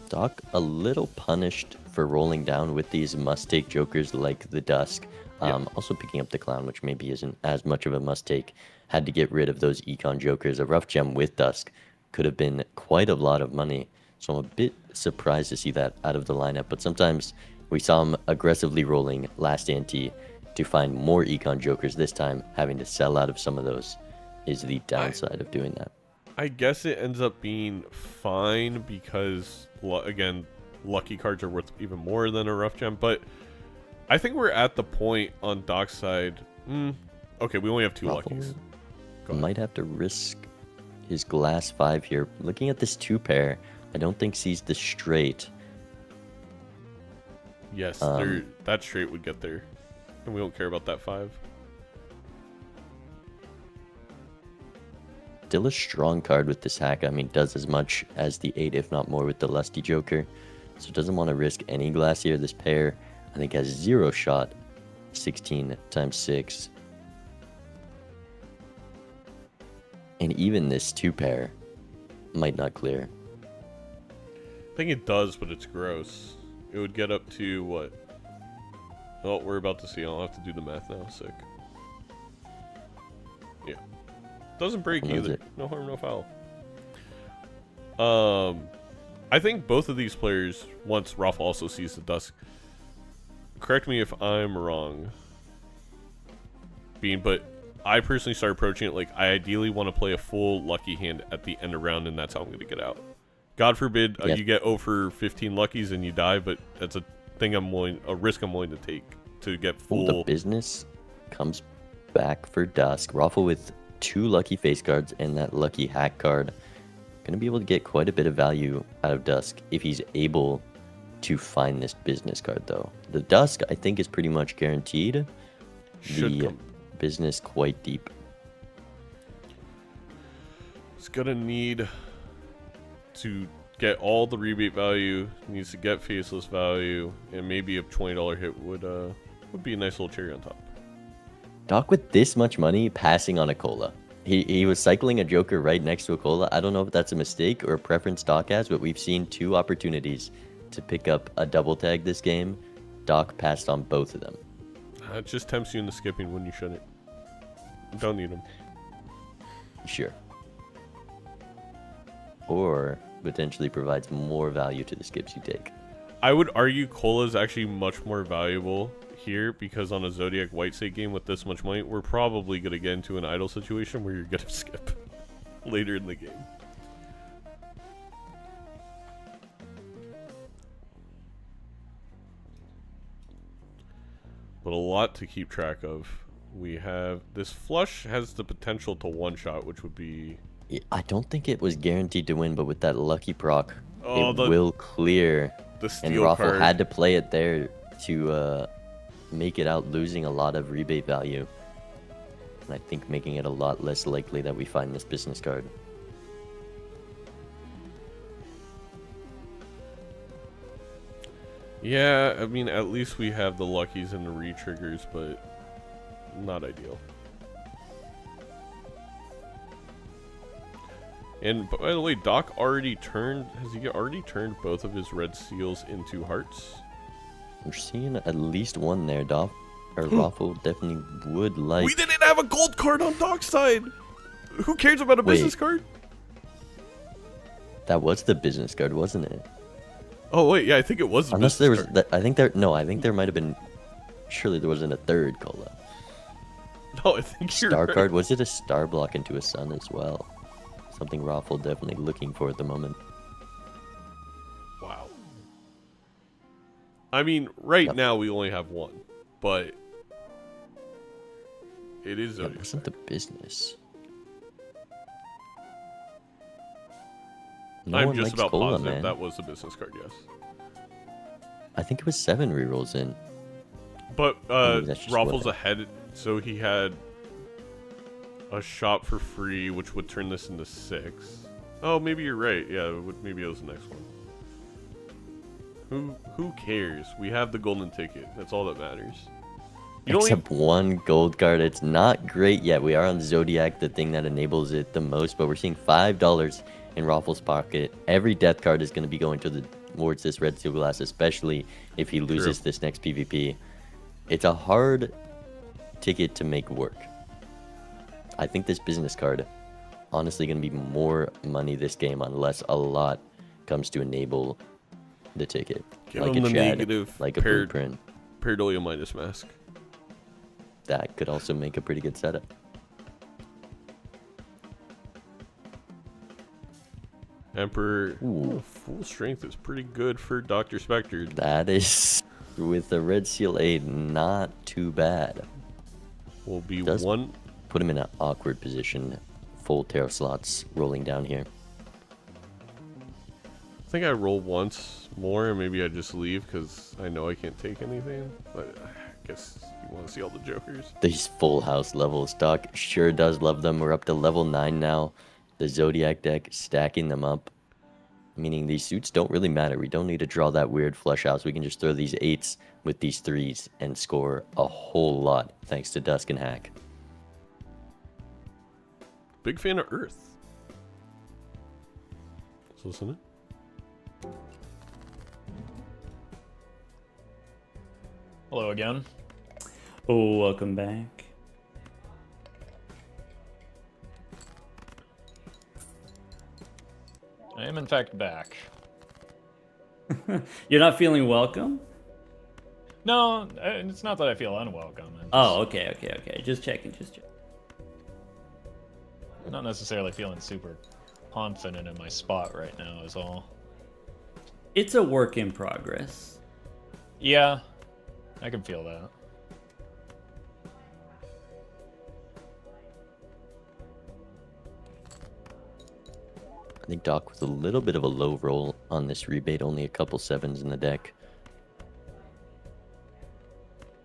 Doc, a little punished for rolling down with these must-take jokers like the Dusk. Also picking up the Clown, which maybe isn't as much of a must-take. Had to get rid of those Econ jokers. A rough gem with Dusk could have been quite a lot of money. So I'm a bit surprised to see that out of the lineup. But sometimes we saw him aggressively rolling last ante to find more Econ jokers. This time, having to sell out of some of those is the downside of doing that. I guess it ends up being fine because, again, lucky cards are worth even more than a rough gem. But I think we're at the point on Doc's side. Okay, we only have 2 Roffle luckies. Go ahead. might have to risk his glass 5 here. Looking at this 2 pair, I don't think sees the straight. Yes, that straight would get there. And we don't care about that 5. Still a strong card with this hack. I mean, does as much as the 8, if not more, with the Lusty Joker. So doesn't want to risk any glass here. This pair, I think, has 0 shot. 16 times 6. And even this 2 pair might not clear. I think it does, but it's gross. It would get up to what? Oh, we're about to see. I'll have to do the math now. Sick. Yeah. Doesn't break Knows either. it. No harm, no foul. I think both of these players, once Roffle also sees the Dusk, correct me if I'm wrong, but I personally start approaching it like I ideally want to play a full lucky hand at the end of round, and that's how I'm going to get out. God forbid Yep. you get over 15 luckies and you die, but that's a risk I'm willing to take to get full. The business comes back for Dusk. Roffle with 2 lucky face cards and that lucky hack card. Gonna be able to get quite a bit of value out of Dusk if he's able to find this business card, though. The Dusk, I think, is pretty much guaranteed. Should The come. business quite deep. It's gonna need to get all the rebate value, needs to get faceless value, and maybe a $20 hit would be a nice little cherry on top. Doc with this much money passing on a cola. He was cycling a Joker right next to a cola. I don't know if that's a mistake or a preference Doc has, but we've seen 2 opportunities to pick up a double tag this game. Doc passed on both of them. It just tempts you into skipping when you shouldn't. You don't need them. Sure. Or potentially provides more value to the skips you take. I would argue Cola is actually much more valuable here because on a Zodiac White State game with this much money, we're probably going to get into an idle situation where you're going to skip later in the game. But a lot to keep track of. We have this flush has the potential to one-shot, which would be... I don't think it was guaranteed to win, but with that lucky proc, Oh, it the- will clear. the And steal Roffle card. had to play it there to make it out, losing a lot of rebate value. And I think making it a lot less likely that we find this business card. Yeah, I mean, at least we have the luckies and the re-triggers, but not ideal. And by the way, Doc already turned, has he already turned both of his red seals into hearts? I'm seeing at least one there, Doc. Or Roffle definitely would like. We didn't have a gold card on Doc's side! Who cares about a business card? That was the business card, wasn't it? Oh wait, yeah, I think it was the Unless there business was, card. I think there might have been. Surely there wasn't a third cola. No, I think you're Star right. card, was it a star block into a sun as well? Something Roffle definitely looking for at the moment. Wow. I mean, right Yep. now we only have one, but it is Yeah, Zodiac. wasn't the business? No I'm one just likes about cola, positive man. that was a business card, yes. I think it was 7 rerolls in. But Maybe that's just Raffle's what- ahead, so he had a shop for free, which would turn this into 6. Oh, maybe you're right. Yeah, maybe it was the next one. Who cares? We have the golden ticket. That's all that matters. You don't Except one gold card. It's not great yet. We are on Zodiac, the thing that enables it the most, but we're seeing $5 in Raffle's pocket. Every death card is going to be going towards this red seal glass, especially if he loses this next PvP. It's a hard ticket to make work. I think this business card honestly going to be more money this game unless a lot comes to enable the ticket. Give like him a the Chad, negative like a blueprint. Pareidolia minus mask. That could also make a pretty good setup. Emperor. Ooh. Full strength is pretty good for DrSpectred. That is, with the red seal 8, not too bad. Will be Does- one. Put him in an awkward position. Full tarot slots rolling down here. I think I roll once more, and maybe I just leave because I know I can't take anything. But I guess you want to see all the jokers. These full house levels, Doc sure does love them. We're up to level 9 now. The Zodiac deck stacking them up. Meaning these suits don't really matter. We don't need to draw that weird flush house. We can just throw these 8s with these 3s and score a whole lot thanks to Dusk and Hack. Big fan of Earth. Let's listen. Hello again. Oh, welcome back. I am in fact back. You're not feeling welcome? No, it's not that I feel unwelcome. Oh, okay. Just checking. Not necessarily feeling super confident in my spot right now is all. It's a work in progress. Yeah, I can feel that. I think Doc with a little bit of a low roll on this rebate, only a couple 7s in the deck.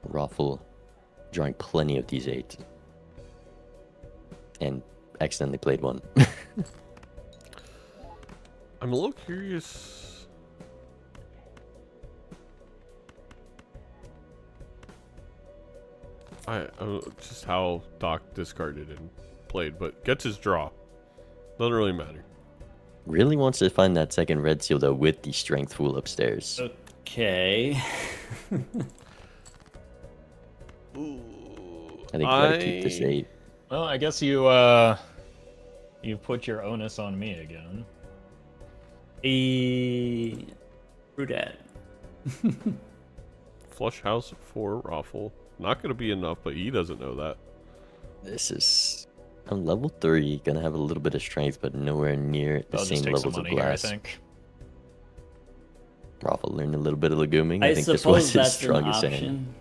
Roffle drawing plenty of these 8s. And accidentally played one. I'm a little curious. Just how Doc discarded and played, but gets his draw. Doesn't really matter. Really wants to find that second red seal though with the strength fool upstairs. Okay. I think you gotta keep this 8. Well, I guess you put your onus on me again. True dat. Flush house for Roffle. Not gonna be enough, but he doesn't know that. This is... I'm level 3, gonna have a little bit of strength, but nowhere near the I'll same just take some levels of money here, I glass. think. Roffle learned a little bit of leguming. I I think this suppose was his that's an strongest hand. option.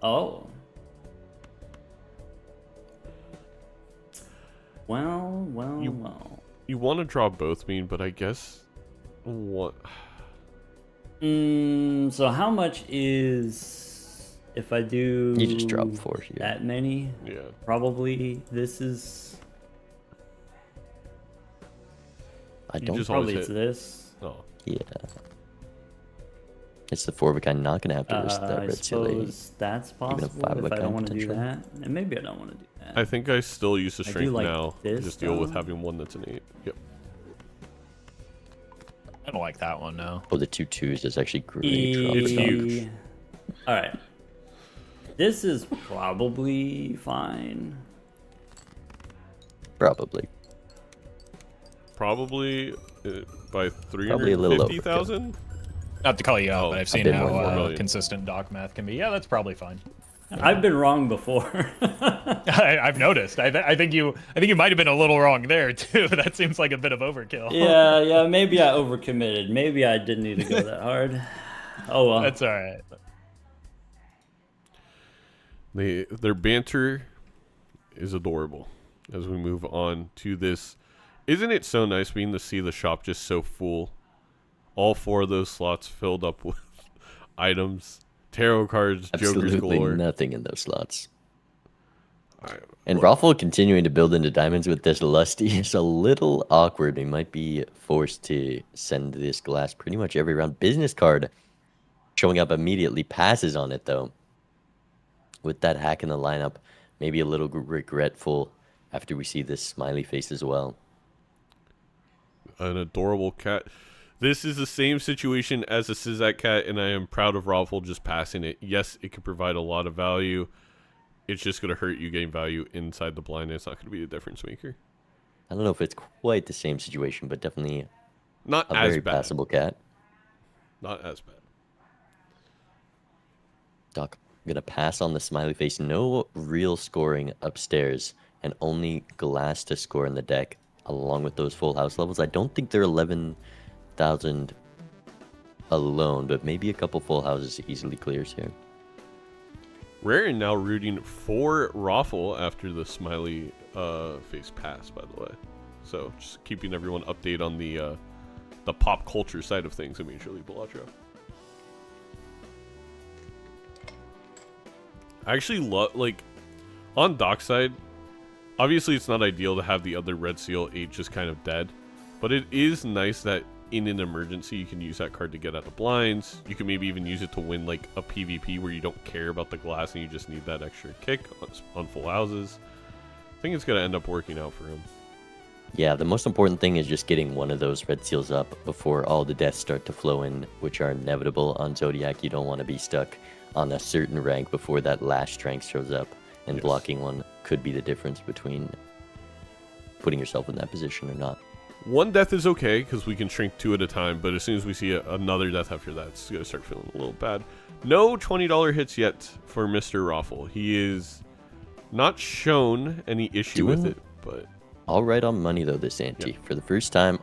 Oh. Well. You want to draw both mean, but I guess what? So how much is if I do? You just drop 4 here. That many? Yeah. Probably. This is I You don't... just always probably it's hit. this. Oh, Yeah. It's the 4 of a kind not gonna have to risk that I red seal 8. suppose that's possible 5 of a if I don't kind want to do potentially. that. And maybe I don't want to do that. I think I still use the I do strength like now. this, Just deal with though. having one that's an 8. Yep. I don't like that one, no. Oh, the 2 2s is actually great. It's drop down. huge. All right. This is probably fine. Probably. Probably by Probably a little 350,000. Not to call you out, Oh, but a I've seen bit how more, 4 million. consistent doc math can be. Yeah, that's probably fine. I've been wrong before. I've noticed. I think you might have been a little wrong there too. That seems like a bit of overkill. yeah, maybe I overcommitted. Maybe I didn't need to go that hard. Oh well. That's all right. Their banter is adorable as we move on to this. Isn't it so nice being to see the shop just so full? All 4 of those slots filled up with items, tarot cards, jokers Absolutely galore. nothing in those slots. Alright, And Roffle continuing to build into diamonds with this Lusty is a little awkward. We might be forced to send this glass pretty much every round. Business card showing up immediately, passes on it though. With that hack in the lineup, maybe a little regretful after we see this smiley face as well. An adorable cat. This is the same situation as a Sizak cat, and I am proud of Roffle just passing it. Yes, it could provide a lot of value. It's just going to hurt you gain value inside the blind. It's not going to be a difference maker. I don't know if it's quite the same situation, but definitely Not a as very bad. passable cat. Not as bad. Doc, I'm going to pass on the smiley face. No real scoring upstairs, and only glass to score in the deck, along with those full house levels. I don't think they're 11,000 alone, but maybe a couple full houses easily clears here. Rarian now rooting for Roffle after the smiley face pass, by the way. So just keeping everyone updated on the pop culture side of things in Major League Balatro. I actually love, like, on Doc's side, obviously it's not ideal to have the other Red Seal 8 just kind of dead, but it is nice that in an emergency you can use that card to get at the blinds. You can maybe even use it to win like a PvP where you don't care about the glass and you just need that extra kick on full houses. I think it's going to end up working out for him. Yeah, the most important thing is just getting one of those red seals up before all the deaths start to flow in, which are inevitable on Zodiac. You don't want to be stuck on a certain rank before that last strength shows up, and Yes. blocking one could be the difference between putting yourself in that position or not. One death is okay because we can shrink 2 at a time, but as soon as we see another death after that, it's going to start feeling a little bad. No $20 hits yet for Mr. Roffle. He is not shown any issue with Doing it, but All right on money though, this ante. For the first time,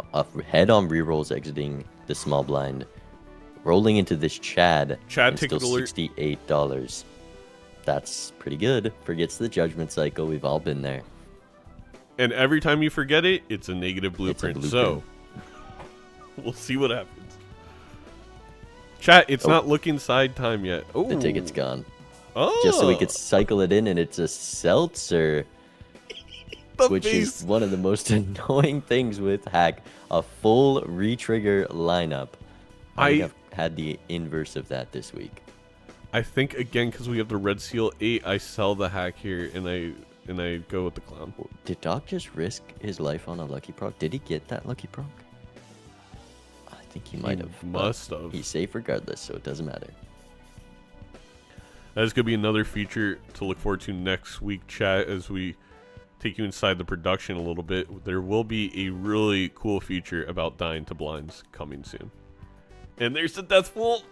head-on rerolls exiting the small blind, rolling into this Chad, Chad and still ticket alert. $68. That's pretty good. Forgets the judgment cycle. We've all been there. and every time you forget it, it's a negative blueprint. So we'll see what happens. Chat, it's Oh. not looking side time yet. Oh, The ticket's gone. Oh, Just so we could cycle it in, and it's a seltzer, the which face. is one of the most annoying things with hack. A full retrigger lineup. I I have had the inverse of that this week. I think again because we have the Red Seal 8, I sell the hack here and I go with the clown. Did Doc just risk his life on a lucky proc? Did he get that lucky proc? I think he might have. but Must have. He's safe regardless, so it doesn't matter. That is going to be another feature to look forward to next week, chat, as we take you inside the production a little bit. There will be a really cool feature about dying to blinds coming soon. And there's the death pool.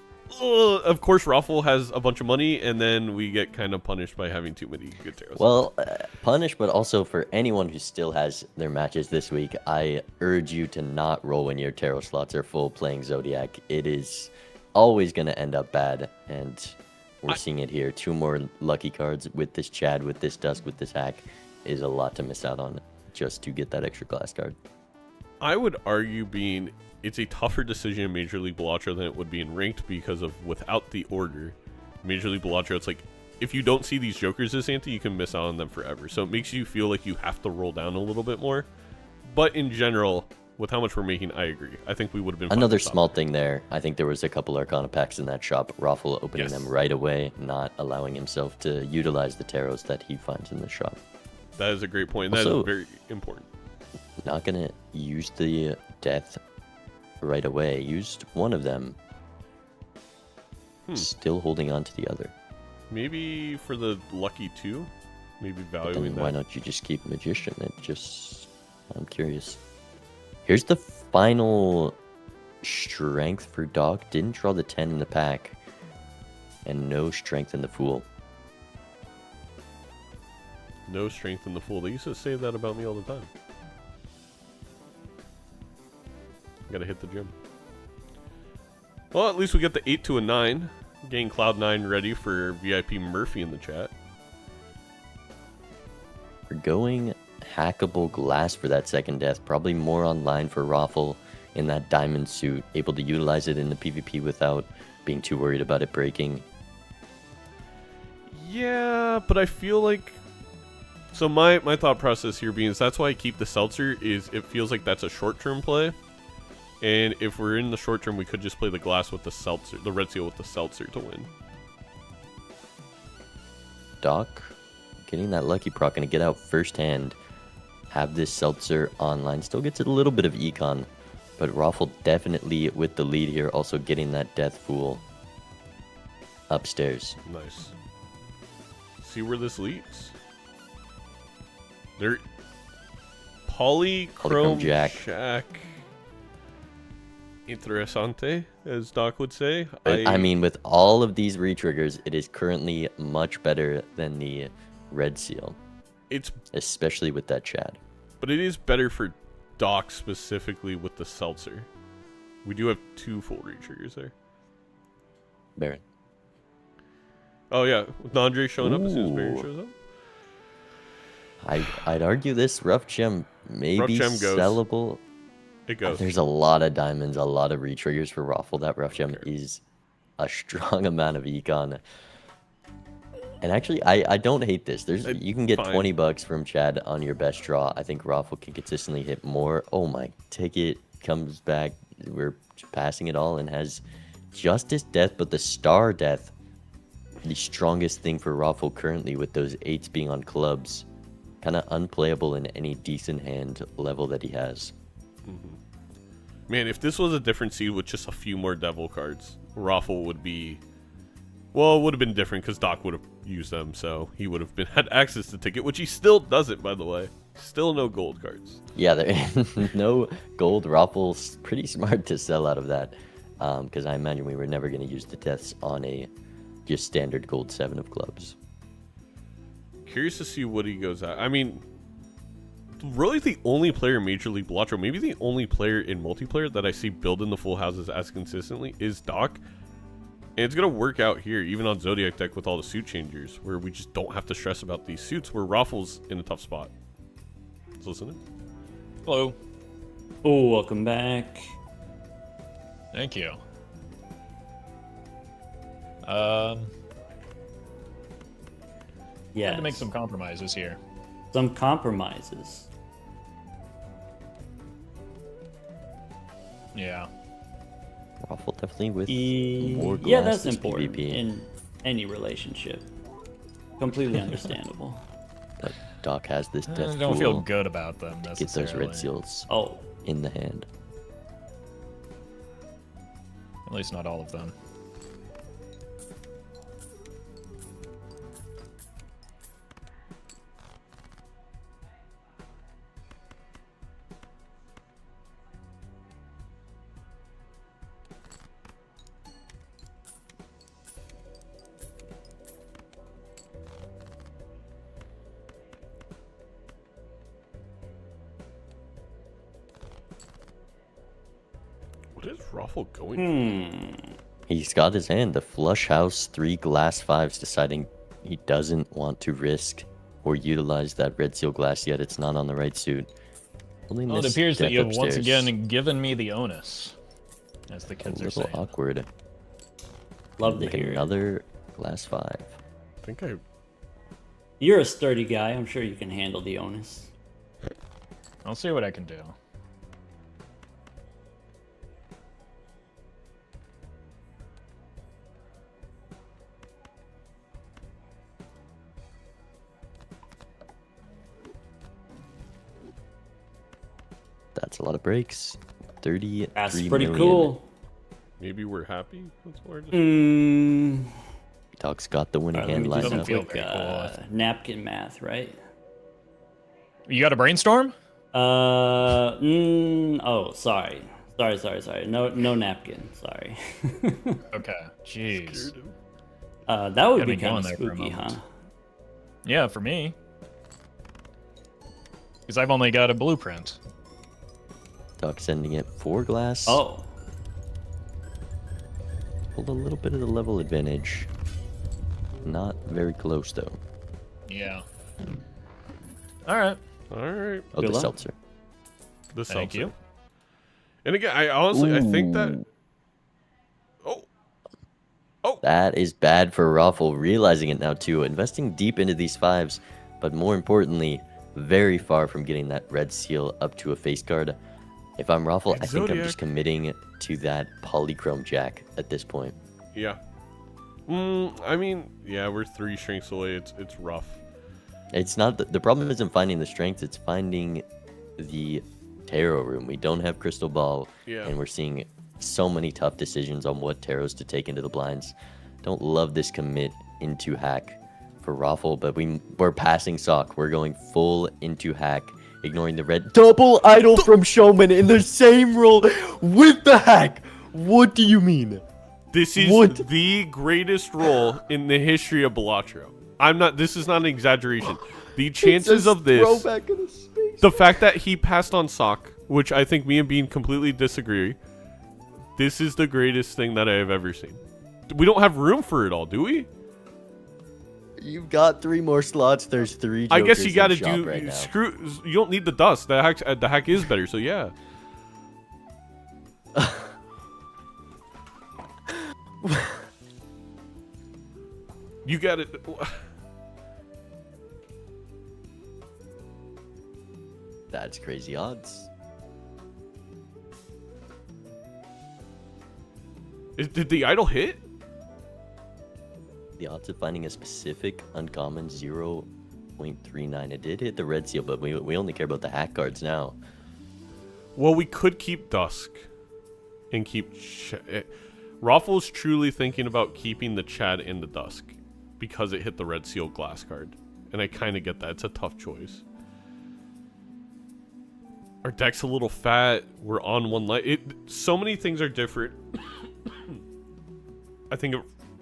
Ugh. Of course, Roffle has a bunch of money, and then we get kind of punished by having too many good taros. Well, punish, but also for anyone who still has their matches this week, I urge you to not roll when your tarot slots are full playing Zodiac. It is always going to end up bad, and we're seeing it here. 2 more lucky cards with this Chad, with this Dusk, with this hack is a lot to miss out on just to get that extra glass card. I would argue it's a tougher decision in Major League Balatro than it would be in Ranked because of without the order. Major League Balatro, it's like, if you don't see these jokers this ante, you can miss out on them forever. So it makes you feel like you have to roll down a little bit more. But in general, with how much we're making, I agree. I think we would have been fine Another to stop small it. thing there. I think there was a couple Arcana packs in that shop. Roffle opening Yes. them right away, not allowing himself to utilize the tarots that he finds in the shop. That is a great point. That Also- is very important. Not gonna use the death right away. Used one of them. Still holding on to the other. Maybe for the lucky 2, maybe But valuing then that. why don't you just keep Magician? I'm curious. Here's the final strength for Doc. Didn't draw the 10 in the pack. And no strength in the Fool. No strength in the Fool. They used to say that about me all the time. Gotta hit the gym. Well, at least we get the 8 to a 9. Getting Cloud9 ready for VIP Murphy in the chat. We're going hackable glass for that second death. Probably more online for Roffle in that diamond suit. Able to utilize it in the PvP without being too worried about it breaking. Yeah, but I feel like... So my thought process here being is that's why I keep the Seltzer is it feels like that's a short-term play. And if we're in the short term, we could just play the glass with the Seltzer, the Red Seal with the Seltzer to win. Doc, getting that lucky proc, gonna get out firsthand. Have this Seltzer online. Still gets a little bit of econ, but Roffle definitely with the lead here. Also getting that Death Fool upstairs. Nice. See where this leads. There. Polychrome Jack. Shack. Interessante, as Doc would say. But, I mean, with all of these retriggers, it is currently much better than the Red Seal, It's, especially with that Chad. but it is better for Doc specifically with the Seltzer. We do have 2 full retriggers there. Baron. Oh yeah, with Nandre showing up as soon as Baron Ooh. shows up. I'd argue this rough gem may Rough be gem goes. sellable. It goes. There's a lot of diamonds, a lot of retriggers for Roffle. That rough gem is a strong amount of econ. And actually, I don't hate this. You can get Fine. 20 bucks from Chad on your best draw. I think Roffle can consistently hit more. Oh my, ticket comes back. We're passing it all and has Justice Death, but the Star Death, the strongest thing for Roffle currently with those 8s being on clubs. Kind of unplayable in any decent hand level that he has. Man, if this was a different seed with just a few more devil cards, Roffle would be... Well, it would have been different because Doc would have used them, so he would have had access to ticket, which he still doesn't, by the way. Still no gold cards. Yeah, there no gold. Roffle's pretty smart to sell out of that, because I imagine we were never going to use the deaths on a just standard gold 7 of clubs. Curious to see what he goes at. I mean, really the only player in Major League Balatro, maybe the only player in multiplayer that I see building the full houses as consistently is Doc. And it's going to work out here, even on Zodiac deck with all the suit changers, where we just don't have to stress about these suits, where Roffle's in a tough spot. Let's listen in. Hello. Oh, welcome back. Thank you. Yeah. Had to make some compromises here. Some compromises. Yeah. Roffle definitely with more Yeah, glass that's this important PvP. in any relationship. Completely understandable. But Doc has this I death don't feel Fool good about them to get necessarily. those red seals Oh, in the hand. At least not all of them. What is Roffle going for? He's got his hand, the flush house, 3 glass 5s, deciding he doesn't want to risk or utilize that red seal glass yet. It's not on the right suit. Holding Well, it this appears that death you have once upstairs. again given me the onus, as the A kids are little saying. awkward. love to Like hear it. another glass 5. I think I... You're a sturdy guy. I'm sure you can handle the onus. I'll see what I can do. That's a lot of breaks. 33 That's pretty million. cool. Maybe we're happy. That's what Doc's got the winning Alright, let hand me do lined some up. feel quick very cool. napkin math, right? You got a brainstorm? Oh, sorry. No napkin. Sorry. Okay. Jeez. That would Got be me kind of going there for a spooky, huh? moment. Yeah, for me. Because I've only got a blueprint. Doc sending it 4 glass. Oh, Pulled a little bit of the level advantage. Not very close though. Yeah. All right. All right. Oh, Good the luck. seltzer. The Thank seltzer. you. And again, I honestly, I think that. Oh, That is bad for Roffle, realizing it now too. Investing deep into these 5s, but more importantly, very far from getting that red seal up to a face card. If I'm Roffle, I think I'm Zodiac. just committing to that polychrome jack at this point. yeah. I mean, yeah, we're 3 shrinks away. It's rough. It's not the problem isn't finding the strength, it's finding the tarot room. We don't have crystal ball, Yeah. and we're seeing so many tough decisions on what tarots to take into the blinds. Don't love this commit into hack for Roffle, but we're passing sock. We're going full into hack, ignoring the red double idol from Showman in the same roll with the hack. What do you mean? This is What? the greatest roll in the history of Balatro. This is not an exaggeration. The chances of this, Throwback in the space. the fact that he passed on sock, which I think me and Bean completely disagree. This is the greatest thing that I have ever seen. We don't have room for it all, do we? You've got 3 more slots. There's 3 I guess jokers you got to in shop do right now. screw. You don't need the dust. The hack is better. So yeah. You got it. That's crazy odds. Did the idol hit? The odds of finding a specific uncommon 0.39. It did hit the red seal, but we only care about the hack cards now. Well, we could keep Dusk and keep. Roffle's truly thinking about keeping the Chad in the Dusk because it hit the red seal glass card, and I kind of get that. It's a tough choice. Our deck's a little fat. We're on 1 light. So many things are different. I think.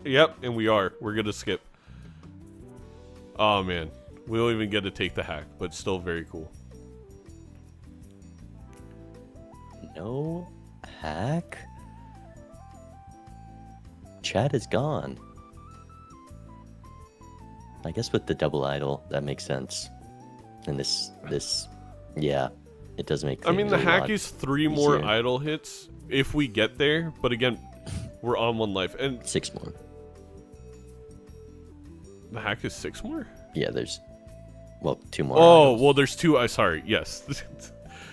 Yep, and we are. We're gonna skip. Oh man, we don't even get to take the hack, but still very cool. No hack. Chad is gone. I guess with the double idol, that makes sense. And this, yeah, it does make. I mean, the things a hack lot is 3 more easier. idle hits if we get there, but again, we're on 1 life, and 6 more. the hack is 6 more. Yeah, there's, well, 2 more. Oh, idols. well, there's 2. Sorry, yes.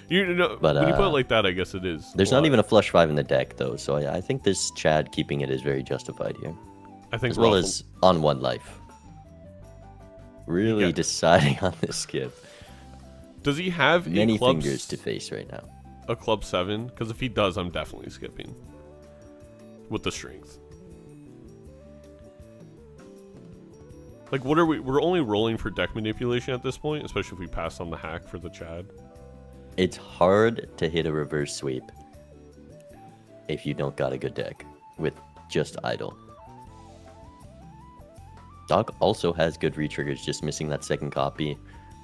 You know, But, when you put it like that, I guess it is. There's not even a flush 5 in the deck though, so I think this Chad keeping it is very justified here, I think as well Roffle- as on 1 life. Really Yeah. deciding on this skip. Does he have Many a club, fingers to face right now. a club 7? Because if he does, I'm definitely skipping with the strength. Like, what are we? We're only rolling for deck manipulation at this point, especially if we pass on the hack for the Chad. It's hard to hit a reverse sweep if you don't got a good deck with just idle. Doc also has good retriggers, just missing that second copy,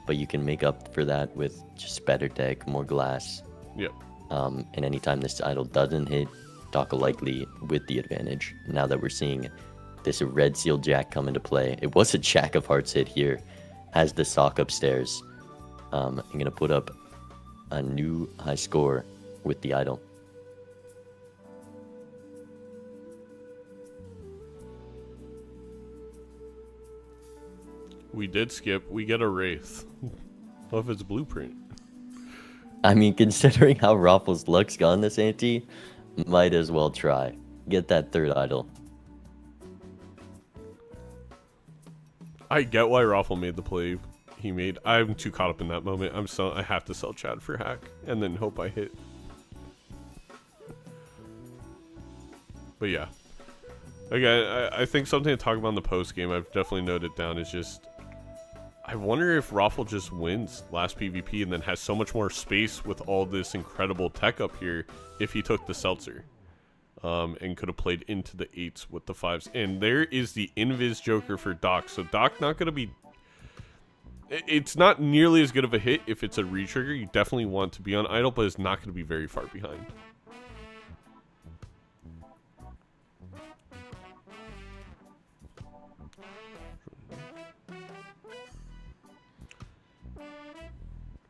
but you can make up for that with just better deck, more glass. Yep. And anytime this idol doesn't hit, Doc will likely with the advantage. Now that we're seeing this red seal jack come into play, it was a jack of hearts hit here, has the sock upstairs. I'm gonna put up a new high score with the idol. We did skip. We get a Wraith. Of its blueprint. I mean, considering how Roffle's luck's gone this ante, might as well try. Get that 3rd idol. I get why Roffle made the play. he made. I'm too caught up in that moment. I have to sell Chad for hack and then hope I hit. But yeah. Again, I think something to talk about in the post game, I've definitely noted down, is just I wonder if Roffle just wins last PvP and then has so much more space with all this incredible tech up here if he took the Seltzer. And could have played into the 8s with the 5s. And there is the Invis Joker for Doc. So Doc not going to be... It's not nearly as good of a hit if it's a retrigger. You definitely want to be on idle, but it's not going to be very far behind.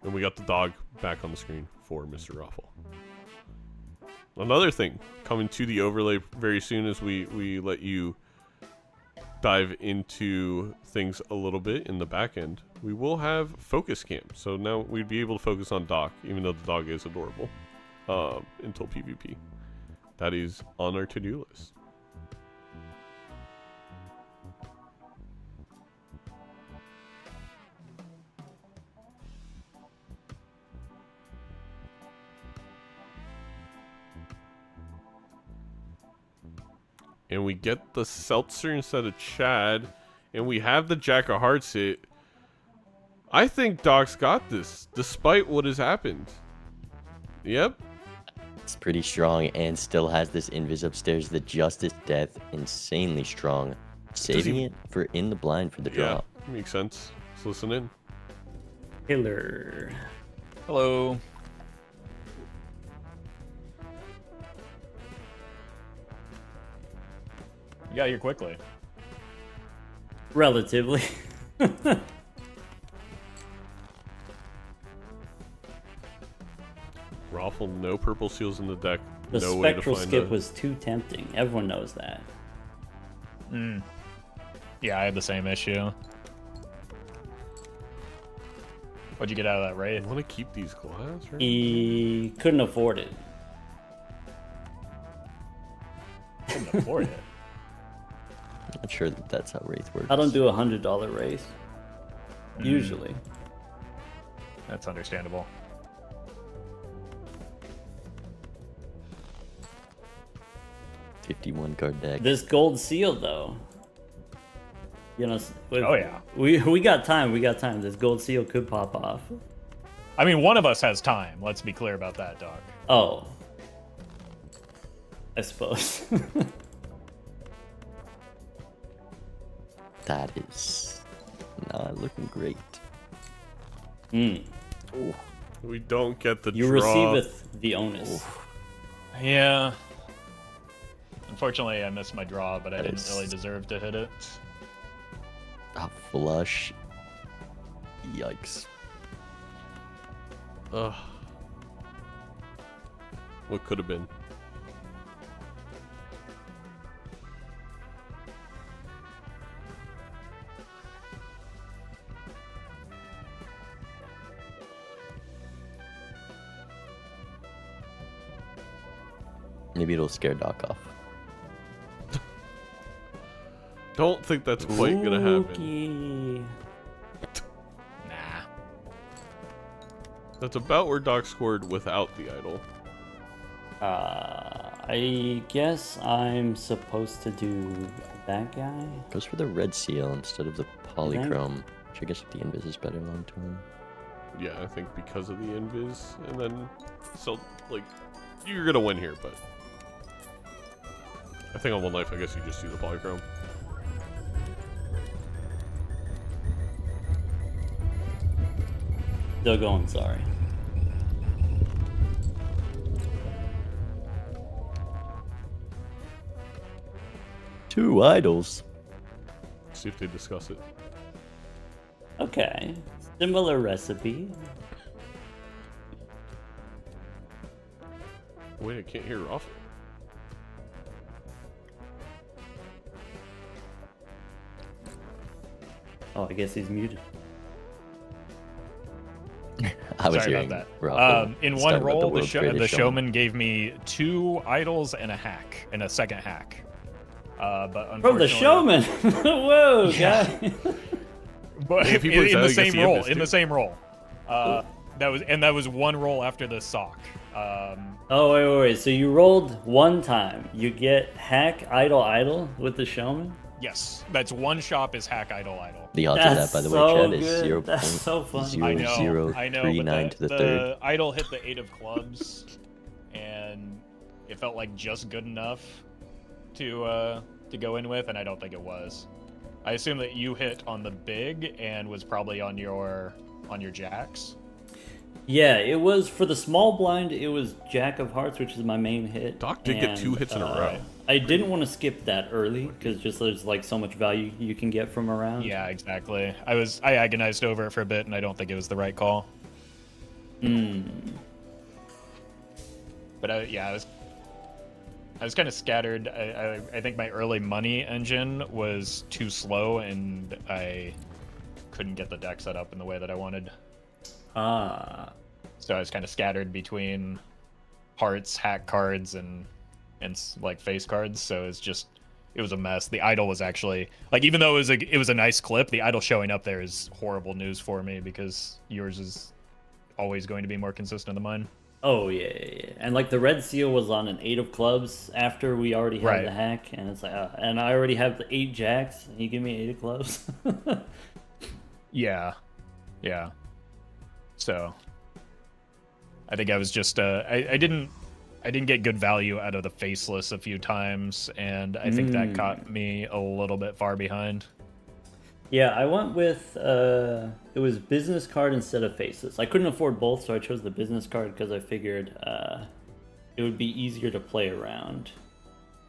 And we got the dog back on the screen for Mr. Roffle. Another thing coming to the overlay very soon as we let you dive into things a little bit in the back end. We will have focus cam. So now we'd be able to focus on Doc, even though the dog is adorable, until PvP. That is on our to-do list. And we get the Seltzer instead of Chad. And we have the Jack of Hearts hit. I think Doc's got this, despite what has happened. Yep. It's pretty strong and still has this invis upstairs. The Justice Death, insanely strong. Saving it for in the blind for the draw. Yeah, makes sense. Let's listen in. Killer. Hello. You got here quickly. Relatively. Roffle, no purple seals in the deck. The no way to spectral find skip was too tempting. Everyone knows that. Yeah, I had the same issue. What'd you get out of that I raid? want to keep these glass, right? He couldn't afford it. Couldn't afford it. Not sure that that's how Wraith works. I don't do $100 race. Usually. That's understandable. $51 card deck. This gold seal, though. You know, Oh, yeah. We got time. We got time. This gold seal could pop off. I mean, one of us has time. Let's be clear about that, Doc. Oh. I suppose. That is not looking great. Oh, we don't get the You draw. receiveth the onus. Yeah. Unfortunately, I missed my draw, but I That didn't is- really deserve to hit it. A flush. Yikes. Ugh. What could have been? Maybe it'll scare Doc off. Don't think that's quite gonna happen. Spooky. Nah. That's about where Doc scored without the idol. I guess I'm supposed to do that guy. Goes for the red seal instead of the polychrome. Which I guess the invis is better long term. Yeah, I think because of the invis, and then so like you're gonna win here, but I think on one life, I guess you just do the polychrome. Still going, sorry. Two idols. See if they discuss it. Okay. Similar recipe. Wait, I can't hear Roffle. Oh, I guess he's muted. I was Sorry hearing about that. Roffle In talk one about roll, the world's greatest showman gave me 2 idols and a hack, and a second hack. But From the unfortunately, showman! Whoa, Yeah. guy! But Hey, people in say, the I same guess you roll. missed In too. the same roll. That was one roll after the sock. Oh, wait. So you rolled one time. You get hack idle with the showman? Yes, that's one shop is hack idle. The odds of that, by the way, so Chad, is good. That's so funny. I know, 0.0039 but to the third. the idol hit the 8 of clubs, and it felt like just good enough to go in with, and I don't think it was. I assume that you hit on the big and was probably on your jacks. Yeah, it was for the small blind. It was Jack of Hearts, which is my main hit. Doc did get 2 hits in a row. I didn't want to skip that early because just there's like so much value you can get from around. Yeah, exactly. I agonized over it for a bit, and I don't think it was the right call. But I was kind of scattered. I think my early money engine was too slow, and I couldn't get the deck set up in the way that I wanted. So I was kind of scattered between hearts, hack cards, and like face cards. So it was a mess. The idol was actually like, even though it was a nice clip, the idol showing up there is horrible news for me because yours is always going to be more consistent than mine. Oh yeah. And like the red seal was on an 8 of clubs after we already had the hack, and it's like, and I already have the 8 jacks, and you give me 8 of clubs. Yeah. So I think I was just I didn't get good value out of the faceless a few times, and I think that caught me a little bit far behind. Yeah, I went with it was business card instead of faceless. I couldn't afford both, so I chose the business card because I figured it would be easier to play around.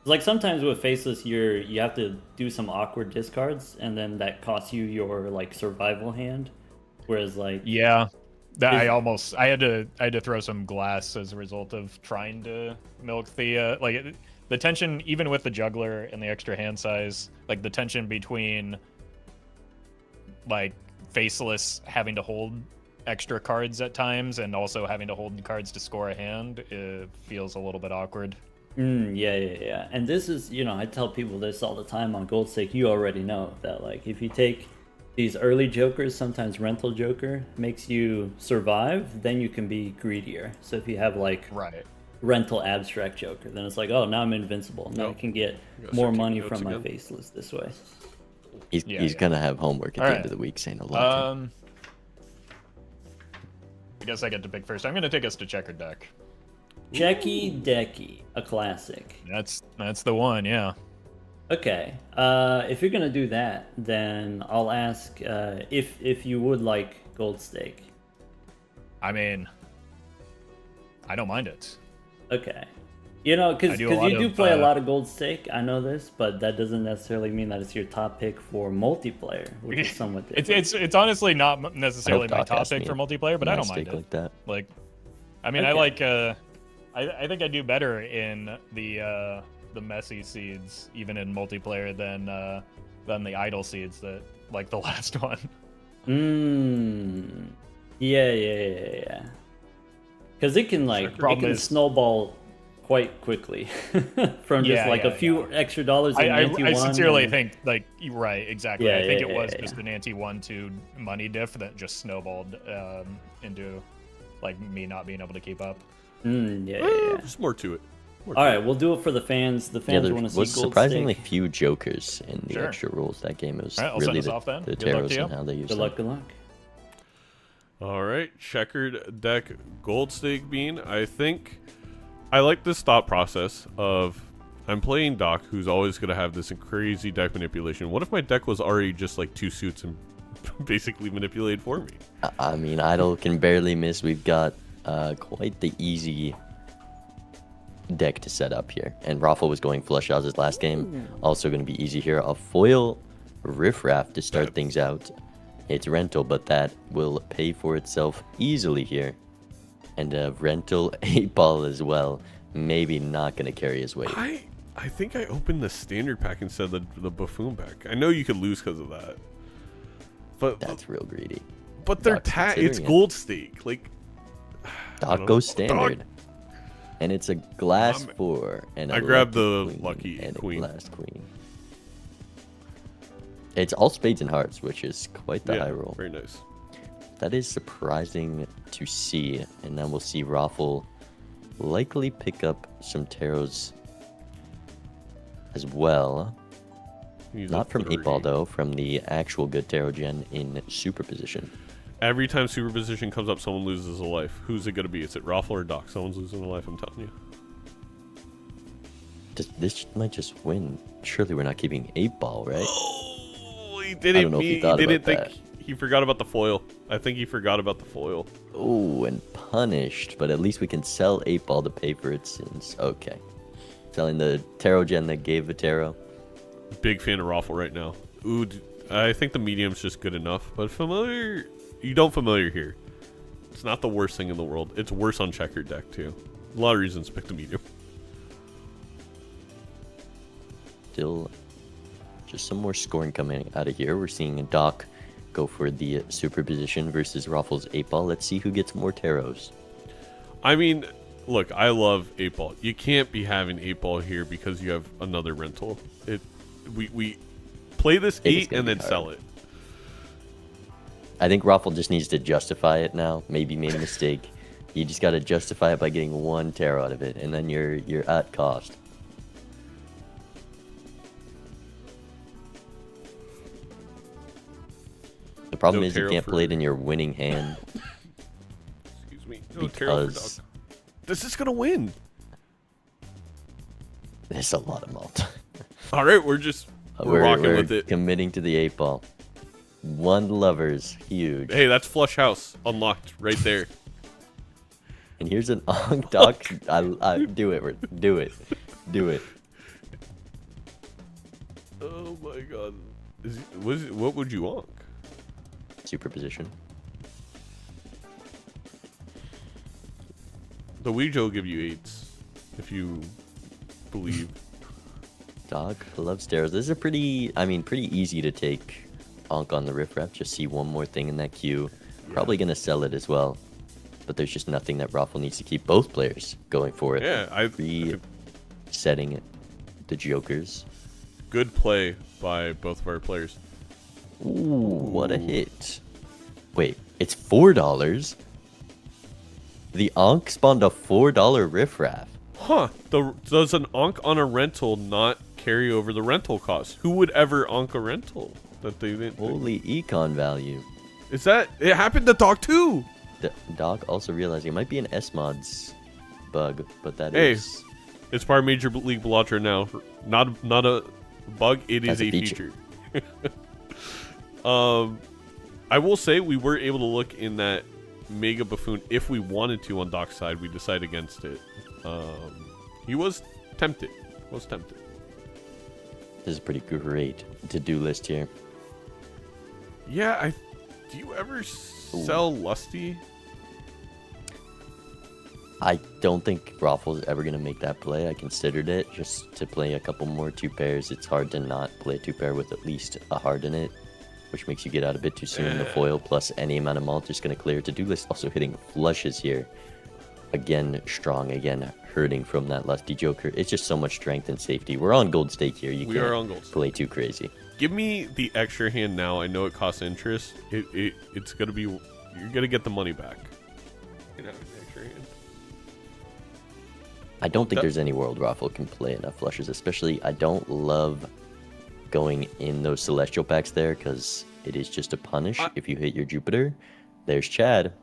Like sometimes with faceless, you have to do some awkward discards, and then that costs you your like survival hand. Whereas like I had to throw some glass as a result of trying to milk the the tension, even with the juggler and the extra hand size, like the tension between like faceless having to hold extra cards at times and also having to hold cards to score a hand, it feels a little bit awkward. Yeah. And this is, I tell people this all the time on Gold Stake. You already know that, like, if you take these early jokers, sometimes rental joker makes you survive, then you can be greedier. So if you have like rental abstract joker, then it's like, oh, now I'm invincible. Now I can get more money from my faceless this way. He's gonna have homework at the end of the week, saying a lot. I guess I get to pick first. I'm gonna take us to checkered deck. Checky Decky, a classic. That's the one, yeah. Okay, if you're gonna do that, then I'll ask if you would like Gold Stake. I mean, I don't mind it. Okay. Because you do play a lot of Gold Stake, I know this, but that doesn't necessarily mean that it's your top pick for multiplayer, which is somewhat different. It's honestly not necessarily my top pick for multiplayer, but I don't mind it. Like that. Like, I mean, okay. I think I do better in the messy seeds, even in multiplayer, than the idle seeds that like the last one. Yeah. Because it can snowball quite quickly from just a few extra dollars. I sincerely think you're right, exactly. Yeah, I think it was just an ante 1-2 money diff that just snowballed into like me not being able to keep up. There's more to it. All right, we'll do it for the fans. The fans want to see Gold Stake. Surprisingly few jokers in the extra rules that game. It was really the taros and how they use them. Good luck. All right, checkered deck, Gold Stake Bean. I think I like this thought process of I'm playing Doc, who's always going to have this crazy deck manipulation. What if my deck was already just like 2 suits and basically manipulated for me? I mean, Idol can barely miss. We've got quite the easy deck to set up here. And Roffle was going flush out his last game. Also going to be easy here. A foil riffraff to start things out. It's rental, but that will pay for itself easily here. And a rental 8-ball as well. Maybe not going to carry his weight. I think I opened the standard pack instead of the buffoon pack. I know you could lose because of that. But that's real greedy. But they're it's Gold Stake. Like, Doc goes standard. And it's a glass 4 and I grabbed the queen lucky and queen. A glass queen. It's all spades and hearts, which is quite the Yeah, high roll. very nice. That is surprising to see. And then we'll see Roffle likely pick up some taros as well. He's Not a from 8 Ball, 3. though, from the actual good tarot gen in superposition. Every time superposition comes up, someone loses a life. Who's it going to be? Is it Roffle or Doc? Someone's losing a life, I'm telling you. This might just win. Surely we're not keeping 8 Ball, right? Oh, he I didn't don't know if he mean, thought he didn't about think, he forgot about the foil. I think he forgot about the foil. Oh, and punished. But at least we can sell 8 Ball to pay for its sins. Okay. Selling the tarot gen that gave the tarot. Big fan of Roffle right now. Ooh, I think the medium's just good enough. But familiar, you don't familiar here. It's not the worst thing in the world. It's worse on checkered deck, too. A lot of reasons to pick the medium. Still just some more scoring coming out of here. We're seeing Doc go for the superposition versus Roffle's 8 Ball. Let's see who gets more taros. I mean, look, I love 8 Ball. You can't be having 8 Ball here because you have another rental. We play this It is 8 gonna and be then hard. sell it. I think Roffle just needs to justify it now. Maybe made a mistake. You just got to justify it by getting 1 tarot out of it, and then you're at cost. The problem No is you tarot can't for- play it in your winning hand. Excuse me. No tarot for Because- Doc. This is gonna win. There's a lot of malt. All right, we're rocking we're with it. committing to the 8 Ball. 1 lovers, huge. Hey, that's Flush House unlocked right there. And here's an Onk Doc. I do it. Do it. Do it. Oh my god. What would you want? Superposition. The Ouija will give you 8s if you believe. Dog loves stairs. This is a pretty easy to take Onk on the riffraff. Just see one more thing in that queue. Probably gonna sell it as well. But there's just nothing that Roffle needs to keep both players going for it. Yeah, Resetting it. The jokers. good play by both of our players. Ooh, what a hit. Wait, it's $4? The Onk spawned a $4 riffraff. Huh. Does an onk on a rental not carry over the rental cost? Who would ever onk a rental that they didn't? Holy econ value. Is that it? Happened to Doc too. The Doc also realizing it might be an S-mods bug, but that Hey. is It's part of Major League Balatro now. Not a bug. It is That's a a feature. feature. I will say we were able to look in that Mega Buffoon if we wanted to on Doc's side. We decided against it. He was tempted. this is a pretty great to-do list here. Yeah. Do you ever sell Lusty? I don't think Roffle's ever going to make that play. I considered it just to play a couple more 2-pairs. It's hard to not play a 2-pair with at least a heart in it, which makes you get out a bit too soon. The foil plus any amount of malt is going to clear to-do list. Also hitting flushes here. Again, strong. Again, hurting from that Lusty Joker. It's just so much strength and safety. We're on gold stake here. You We can't are on gold stake. play too crazy. Give me the extra hand now. I know it costs interest. It's gonna be. You're gonna get the money back. You know, the extra hand. I don't think That- there's any world Roffle can play enough flushes. Especially, I don't love going in those Celestial packs there because it is just a punish if you hit your Jupiter. There's Chad.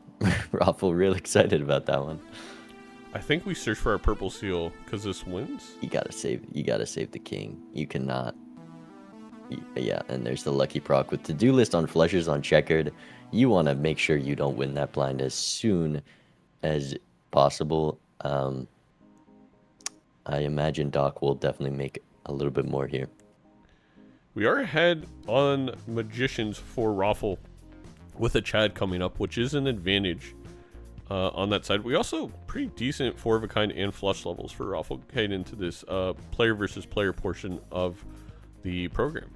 Roffle real excited about that one. I think we search for our purple seal because this wins. You gotta save the king. You cannot. Yeah, and there's the lucky proc with to-do list on flushes on checkered. You want to make sure you don't win that blind as soon as possible. I imagine Doc will definitely make a little bit more here. We are ahead on Magicians for Roffle with a Chad coming up, which is an advantage on that side. We also pretty decent 4 of a kind and flush levels for Roffle heading into this player versus player portion of the program.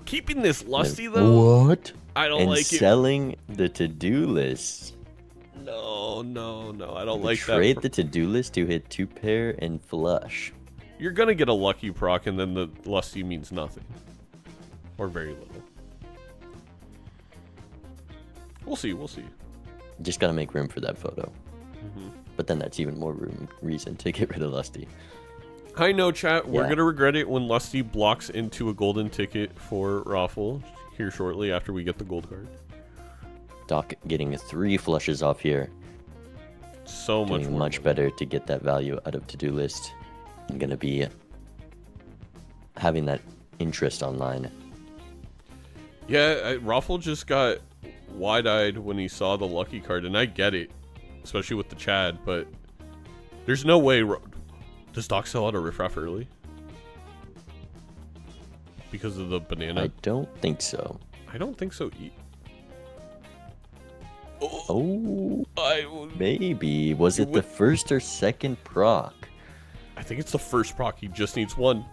Keeping this Lusty though, What? I don't And like it. selling the to-do list. No, I don't like that. Trade the to-do list to hit 2-pair and flush. You're gonna get a lucky proc, and then the Lusty means nothing. or very little. We'll see. We'll see. Just gotta make room for that photo. Mm-hmm. But then that's even more reason to get rid of Lusty. I know, chat. We're Yeah. gonna regret it when Lusty blocks into a golden ticket for Roffle here shortly after we get the gold card. Doc getting 3 flushes off here. So much Doing more much money. better to get that value out of to-do list. I'm gonna be having that interest online. Yeah, Roffle just got wide-eyed when he saw the lucky card, and I get it, especially with the Chad, but there's no way. Does Doc sell out a riffraff early? Because of the banana? I don't think so. I don't think so. Oh, I maybe. Was it the first or second proc? think it's the first proc. He just needs one.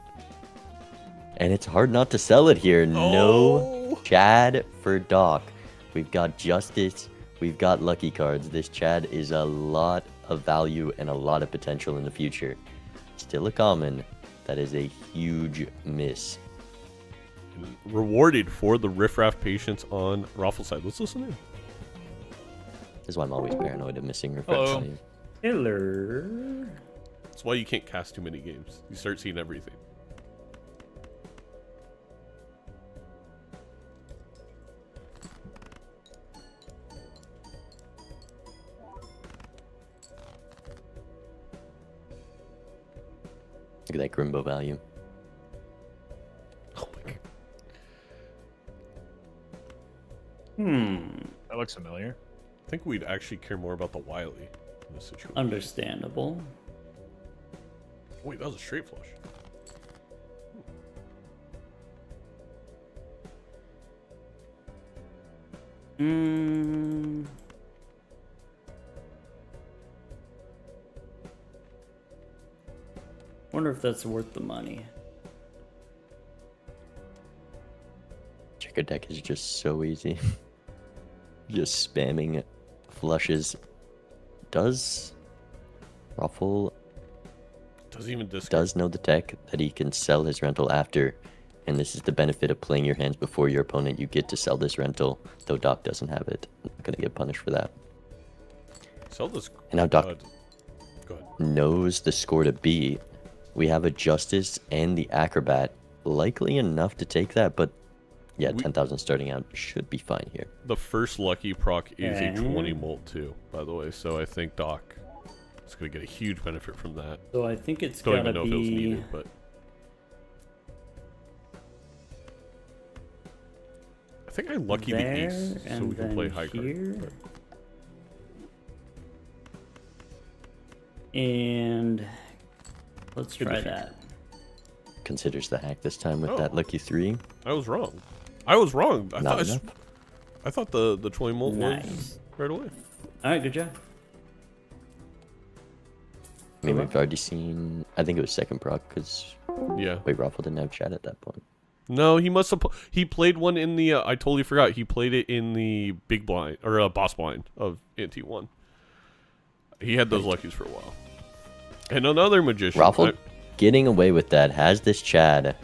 And it's hard not to sell it here. No Oh. Chad for Doc. We've got Justice. We've got lucky cards. This Chad is a lot of value and a lot of potential in the future. Still a common. That is a huge miss. Rewarded for the riffraff patience on Roffle's side. Let's listen in. This is why I'm always paranoid of missing Hello. refresh. Killer. That's why you can't cast too many games. You start seeing everything. Look at that Grimbo value. Oh my god. That looks familiar. I think we'd actually care more about the Wily in this situation. Understandable. Wait, that was a straight flush. Hmm. Wonder if that's worth the money. Checker deck is just so easy. Just spamming flushes. Does Roffle Doesn't even discard. does know the tech that he can sell his rental after, and this is the benefit of playing your hands before your opponent. You get to sell this rental, though Doc doesn't have it. Not gonna get punished for that. Sell this. And now Doc Go ahead. knows the score to beat. We have a Justice and the Acrobat, likely enough to take that, but yeah, 10,000 starting out should be fine here. The first lucky proc is a Okay. 20 molt too, by the way. So I think Doc is going to get a huge benefit from that. So I think it's Don't gotta even know if it was be needed, but I think I lucky the there ace so and we can play then high here. card. And let's Good try defeat. that. Considers the hack this time with Oh. that lucky 3. I was wrong. I was wrong. Not enough. I thought the 20 molt Nice. was right away. All right, good job. I mean, Okay. we've already seen. I think it was second proc because Yeah. wait, Roffle didn't have chat at that point. No, he must have. He played one in the. I totally forgot. He played it in the big blind or boss blind of Ante 1. He had those luckies for a while. And another magician. Roffle getting away with that has this Chad.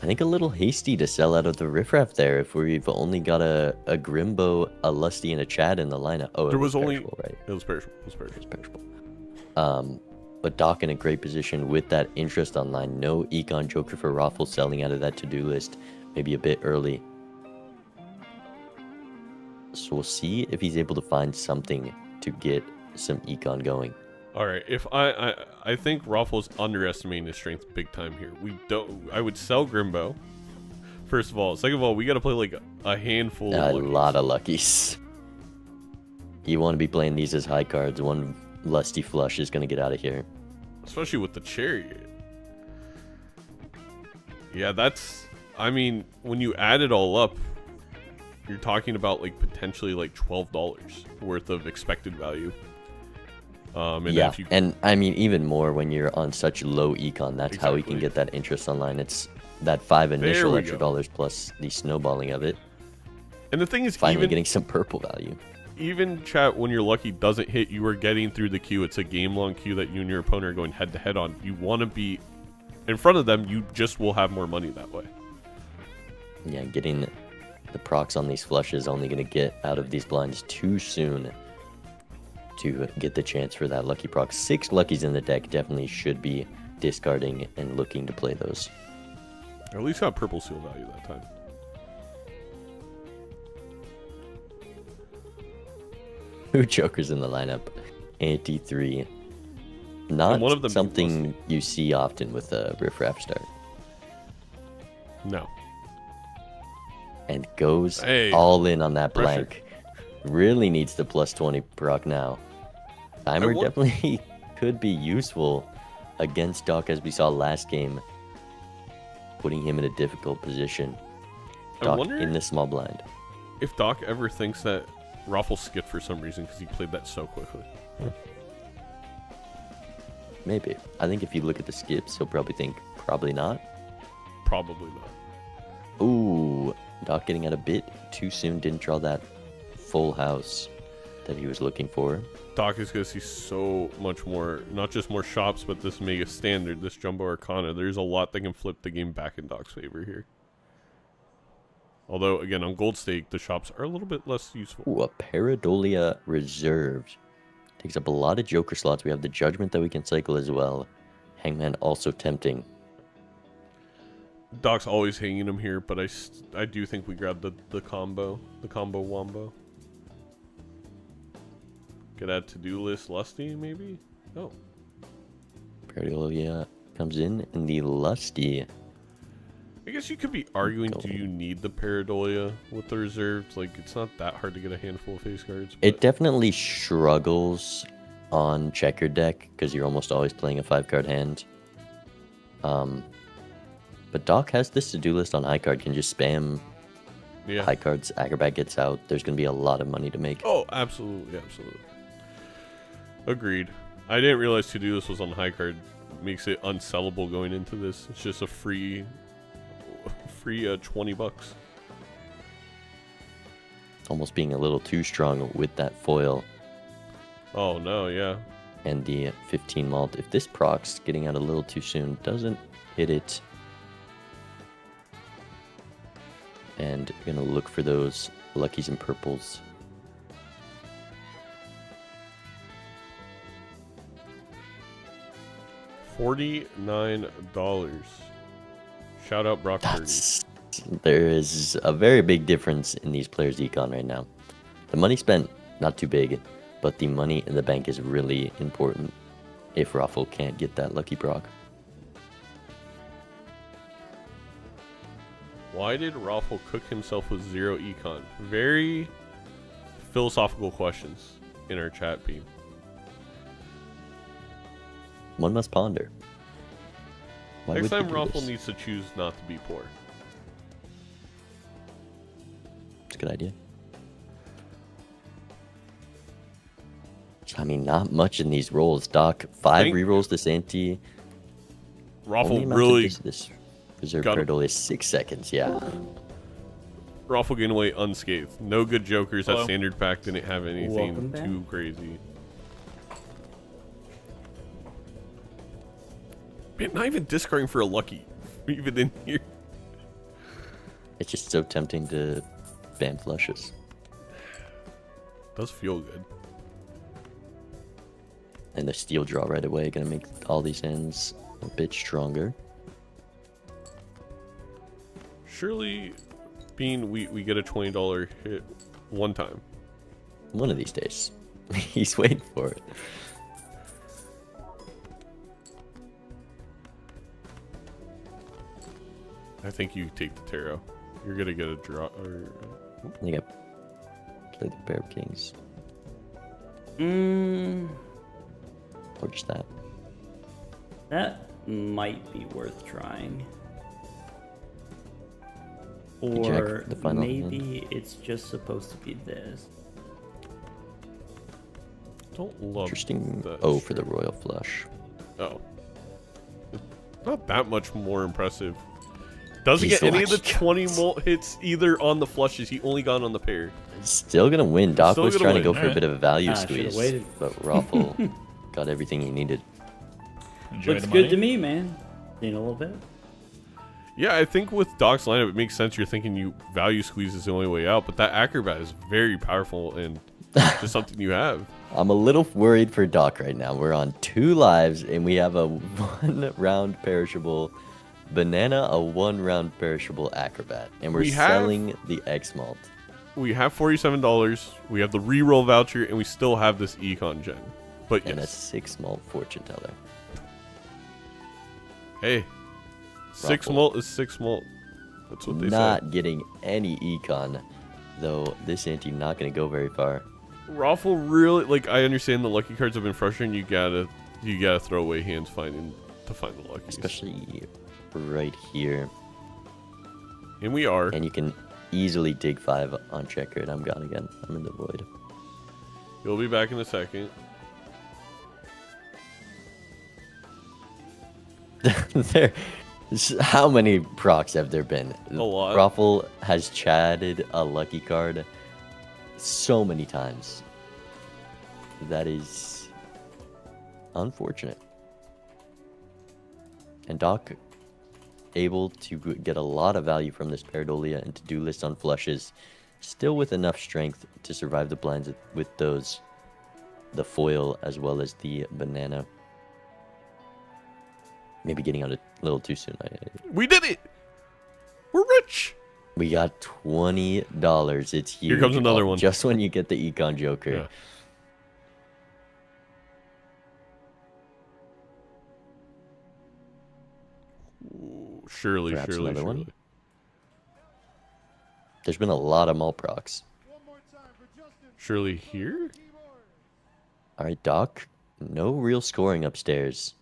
I think a little hasty to sell out of the riffraff there. If we've only got a Grimbo, a Lusty, and a Chad in the lineup. Oh, There it was only. perishable, right? It was perishable. It was perishable. It's perishable. But Doc in a great position with that interest online. No Econ Joker for Roffle selling out of that to-do list. Maybe a bit early. So we'll see if he's able to find something to get some Econ going. All right. If I think Roffle's underestimating his strength big time here. We don't. I would sell Grimbo. First of all. Second of all, we got to play like a handful. A of luckies. lot of luckies. You want to be playing these as high cards. One lusty flush is going to get out of here. Especially with the chariot. Yeah, that's. I mean, when you add it all up, you're talking about like potentially like $12 worth of expected value. And then Yeah, if you, and I mean even more when you're on such low econ. That's how we can Exactly. get that interest online. It's that 5 initial we extra go. dollars plus the snowballing of it. and the thing is, Finally even getting some purple value. even chat when your lucky doesn't hit, you are getting through the queue. It's a game long queue that you and your opponent are going head to head on. You want to be in front of them. You just will have more money that way. Yeah, getting the procs on these flushes only going to get out of these blinds too soon to get the chance for that lucky proc. 6 luckies in the deck, definitely should be discarding and looking to play those. Or at least got purple seal value that time. Two jokers in the lineup. Ante 3. Not one of them something you see often with a riffraff start. No. And goes Hey, all in on that pressure. blank. Really needs the plus 20 proc now. Timer definitely could be useful against Doc, as we saw last game, putting him in a difficult position. I Doc wonder in the small blind. if Doc ever thinks that Roffle skipped for some reason because he played that so quickly. Maybe. I think if you look at the skips, he'll probably think, probably not. Probably not. Ooh, Doc getting out a bit too soon. Didn't draw that full house that he was looking for. Doc is going to see so much more, not just more shops, but this Mega Standard, this Jumbo Arcana. There's a lot that can flip the game back in Doc's favor here. Although, again, on Gold Stake, the shops are a little bit less useful. Ooh, a Paradolia reserved. Takes up a lot of Joker slots. We have the Judgment that we can cycle as well. Hangman also tempting. Doc's always hanging him here, but I do think we grab the combo wombo. Could add to-do list Lusty, maybe? Oh. Paradolia comes in the Lusty. I guess you could be arguing, do you need the Paradolia with the reserves? Like, it's not that hard to get a handful of face cards. But... It definitely struggles on checkered deck because you're almost always playing a 5-card hand. But Doc has this to-do list on high card, can just spam high cards, Acrobat gets out. There's going to be a lot of money to make. Oh, absolutely, absolutely. Agreed. I didn't realize to-do list was on high card. Makes it unsellable going into this. It's just a free $20. Almost being a little too strong with that foil. Oh no, yeah. And the 15 malt. If this proc's getting out a little too soon, doesn't hit it. And gonna look for those luckies and purples. $49. Shout out Brock Purdy. There is a very big difference in these players' econ right now. The money spent, not too big, but the money in the bank is really important if Roffle can't get that lucky proc. Why did Roffle cook himself with 0 econ? Very philosophical questions in our chat beam. One must ponder. Why Next would time he do Roffle this? needs to choose not to be poor. It's a good idea. I mean, not much in these rolls. Doc, 5 rerolls this ante. Raffle really this reserve got card is 6 seconds, yeah. Raffle getting away unscathed. No good jokers. That Hello. standard pack didn't have anything Welcome back. too crazy. Man, not even discarding for a lucky, even in here. It's just so tempting to spam flushes. Does feel good. And the steel draw right away, gonna make all these hands a bit stronger. Surely, Bean, we get a $20 hit one time. One of these days. He's waiting for it. I think you take the tarot. You're gonna get a draw. Or I think I play the Pair of Kings. Or just that. That might be worth trying. Jack, Or the final maybe it's just supposed to be this. don't love Interesting. that Oh, for the string. Royal Flush. Oh, not that much more impressive. Doesn't He's get any of the lucky. 20 molt hits either on the flushes. He only got on the pair. Still gonna win. Doc Still was gonna trying win. to go for a bit of a value Ah, should've squeeze, waited. but Roffle got everything he needed. Enjoy Looks the good money. to me, man. Seen a little bit. Yeah, I think with Doc's lineup, it makes sense. You're thinking you value squeeze is the only way out, but that acrobat is very powerful and just something you have. I'm a little worried for Doc right now. We're on 2 lives, and we have a 1-round perishable banana, a 1-round perishable acrobat, and we're selling the X malt. We have $47. We have the reroll voucher, and we still have this econ gen. But And a yes. 6 malt fortune teller. Hey, 6 Roffle. malt is 6 malt. That's what they Not say. getting any econ, though this ante not going to go very far. Roffle really, like, I understand the lucky cards have been frustrating. You gotta throw away hands to find the luckies. Especially right here. And we are. And you can easily dig 5 on checkered. I'm gone again. I'm in the void. You'll be back in a second. How many procs have there been? A lot. Roffle has chatted a lucky card so many times. That is unfortunate. And Doc able to get a lot of value from this Pareidolia and to-do list on flushes, still with enough strength to survive the blinds with those, the foil as well as the banana. Maybe getting out a little too soon. We did it! We're rich! We got $20. It's huge. Here comes another one. Just when you get the Econ Joker. Yeah. Ooh, surely, Perhaps surely, another one? surely. There's been a lot of malt procs. Surely here? All right, Doc. No real scoring upstairs.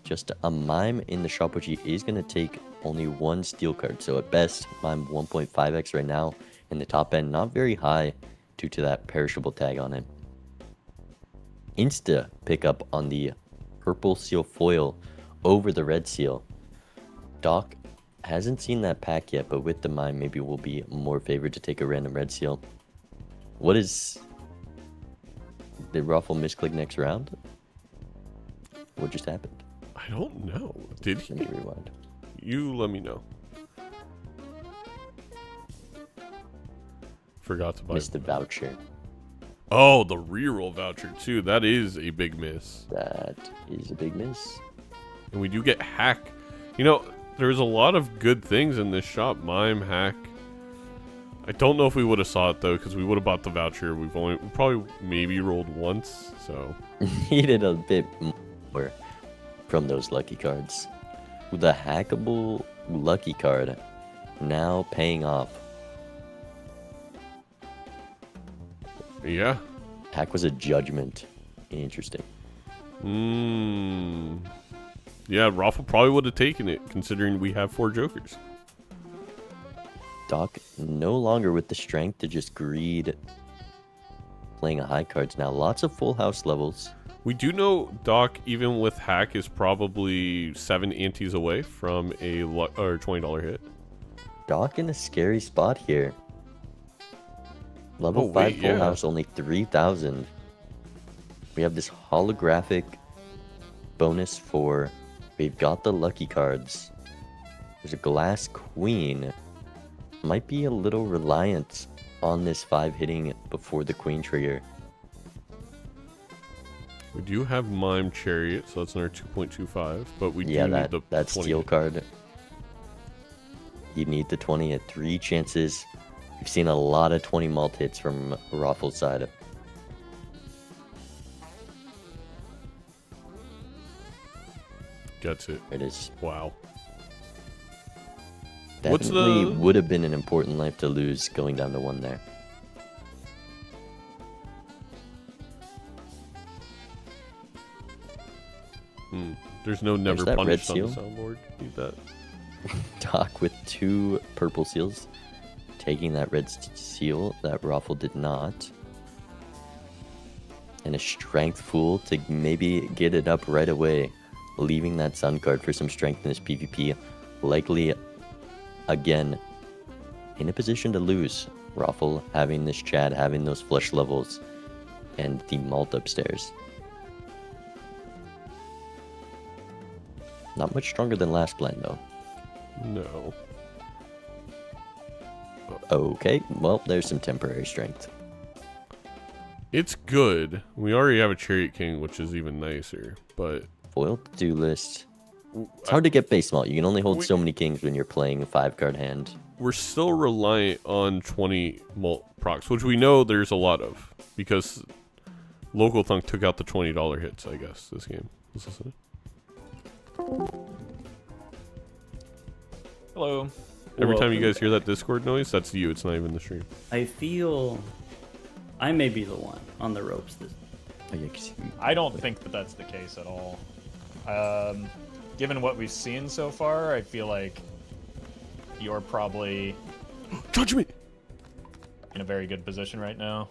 Just a mime in the shop, which he is going to take only 1 steel card. So at best, mime 1.5x right now in the top end. Not very high due to that perishable tag on it. Insta pickup on the purple seal foil over the red seal. Doc hasn't seen that pack yet, but with the mime, maybe we'll be more favored to take a random red seal. What is... Did Roffle misclick next round? What just happened? I don't know. Did he? Let me rewind. You let me know. Forgot to buy. Missed the voucher. Oh, the reroll voucher too. That is a big miss. That is a big miss. And we do get hack. You know, there's a lot of good things in this shop. Mime, hack. I don't know if we would have saw it though, because we would have bought the voucher. We probably maybe rolled once. So Needed a bit more from those lucky cards. The hackable lucky card now paying off. yeah. Hack was a judgment. Interesting. Yeah, Roffle probably would have taken it, considering we have 4 jokers. Doc no longer with the strength to just greed playing a high cards now. Lots of full house levels. We do know Doc, even with hack, is probably 7 antes away from a $20 hit. Doc in a scary spot here. Level Oh, 5 wait, full yeah. house, only 3,000. We have this holographic bonus for... We've got the lucky cards. There's a glass queen. Might be a little reliant on this 5 hitting before the queen trigger. We do have Mime Chariot, so that's another 2.25, but we Yeah, do need the that 20 steel hit. card. You need the 20 at 3 chances. We've seen a lot of 20 malt hits from Roffle's side. Gets it. There it is. Wow. What's Definitely the- would have been an important life to lose going down to 1 there. There's no never that red punished on the seal. soundboard. Need that. Doc with 2 purple seals, taking that red seal that Roffle did not. And a strength fool to maybe get it up right away, leaving that sun card for some strength in this PvP. Likely, again, in a position to lose. Roffle having this Chad, having those flush levels, and the malt upstairs. Not much stronger than last blind though. No. Okay, well, there's some temporary strength. It's good. We already have a Chariot King, which is even nicer, but... Foil to-do list. It's hard to get base malt. You can only hold so many kings when you're playing a 5-card hand. We're still reliant on 20 malt procs, which we know there's a lot of, because Local Thunk took out the $20 hits, I guess, this game. Let's listen. Hello. Every time you guys hear that Discord noise, that's you. It's not even the stream. I feel I may be the one on the ropes this I don't think that that's the case at all. Given what we've seen so far, I feel like you're probably Judge me! in a very good position right now.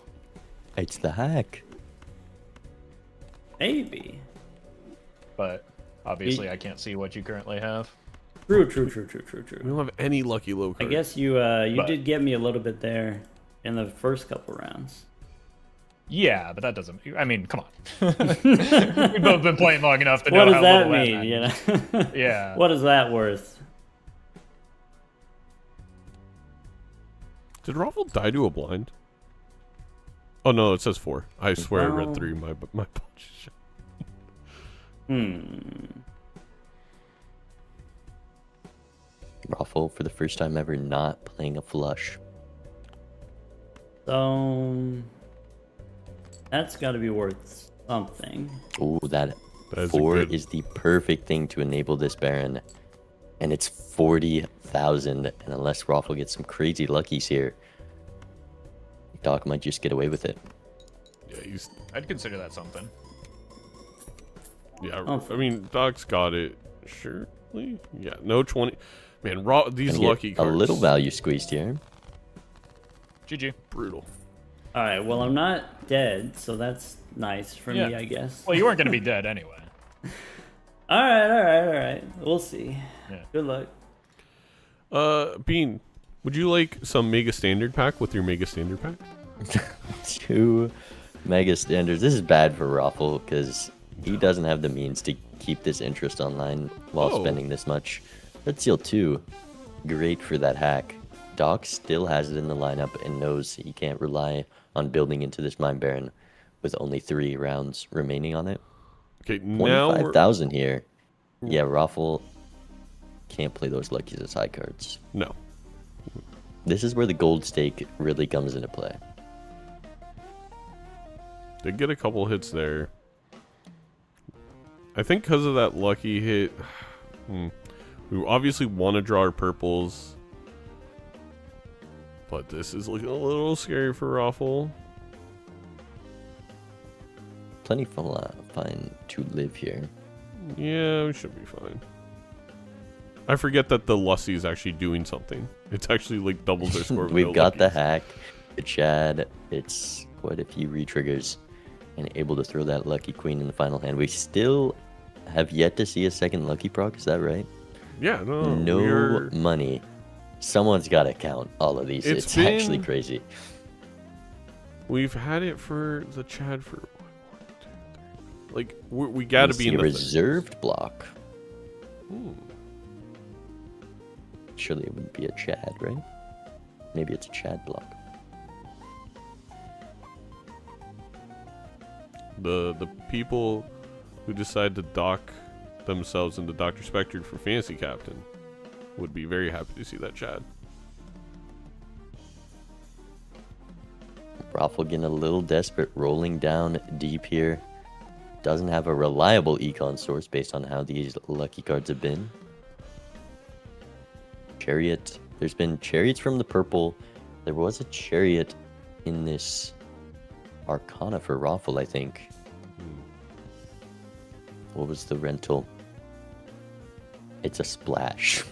It's the hack. Maybe. But obviously, I can't see what you currently have. True. We don't have any lucky low I cards. guess you did get me a little bit there in the first couple rounds. Yeah, but that doesn't. I mean, come on. We've both been playing long enough to know What does how that little mean? You know? Yeah. What is that worth? Did Roffle die to a blind? Oh no, it says 4. I swear I read 3. My apologies. Roffle, for the first time ever, not playing a flush. So that's got to be worth something. Ooh, that That is 4 good- is the perfect thing to enable this Baron. And it's 40,000. And unless Roffle gets some crazy luckies here, Doc might just get away with it. Yeah, he's... I'd consider that something. Yeah, Oh. I mean, Doc's got it. Surely? Yeah, no 20... Man, these Gonna get lucky cards... a little value squeezed here. GG. Brutal. All right. Well, I'm not dead, so that's nice for me, I guess. Well, you weren't going to be dead anyway. All right. We'll see. Yeah. Good luck. Bean, would you like some Mega Standard Pack with your Mega Standard Pack? 2 mega standards. This is bad for Roffle because he doesn't have the means to keep this interest online while Oh. spending this much. Red Seal 2, great for that hack. Doc still has it in the lineup and knows he can't rely on building into this Mind Baron with only 3 rounds remaining on it. Okay, now we're... 25,000 here. Yeah, Roffle can't play those luckies as high cards. No. This is where the gold stake really comes into play. Did get a couple hits there. I think because of that lucky hit... We obviously want to draw our purples. But this is looking a little scary for Roffle. Plenty fine to live here. Yeah, we should be fine. I forget that the Lussie is actually doing something. It's actually like doubles their score. With We've no got the luckies. hack, the Chad. It's quite a few re-triggers and able to throw that lucky queen in the final hand. We still have yet to see a second lucky proc, is that right? Yeah, no. No we're... money. Someone's got to count all of these. It's It's been- actually crazy. We've had it for the Chad for... Like, we gotta be in a the... reserved block. Hmm. Surely it wouldn't be a Chad, right? Maybe it's a Chad block. The people who decide to dock themselves into DrSpectred for Fantasy Captain would be very happy to see that Chad. Roffle getting a little desperate, rolling down deep here. Doesn't have a reliable econ source based on how these lucky cards have been. Chariot. There's been chariots from the purple. There was a chariot in this Arcana for Roffle, I think. What was the rental? It's a splash.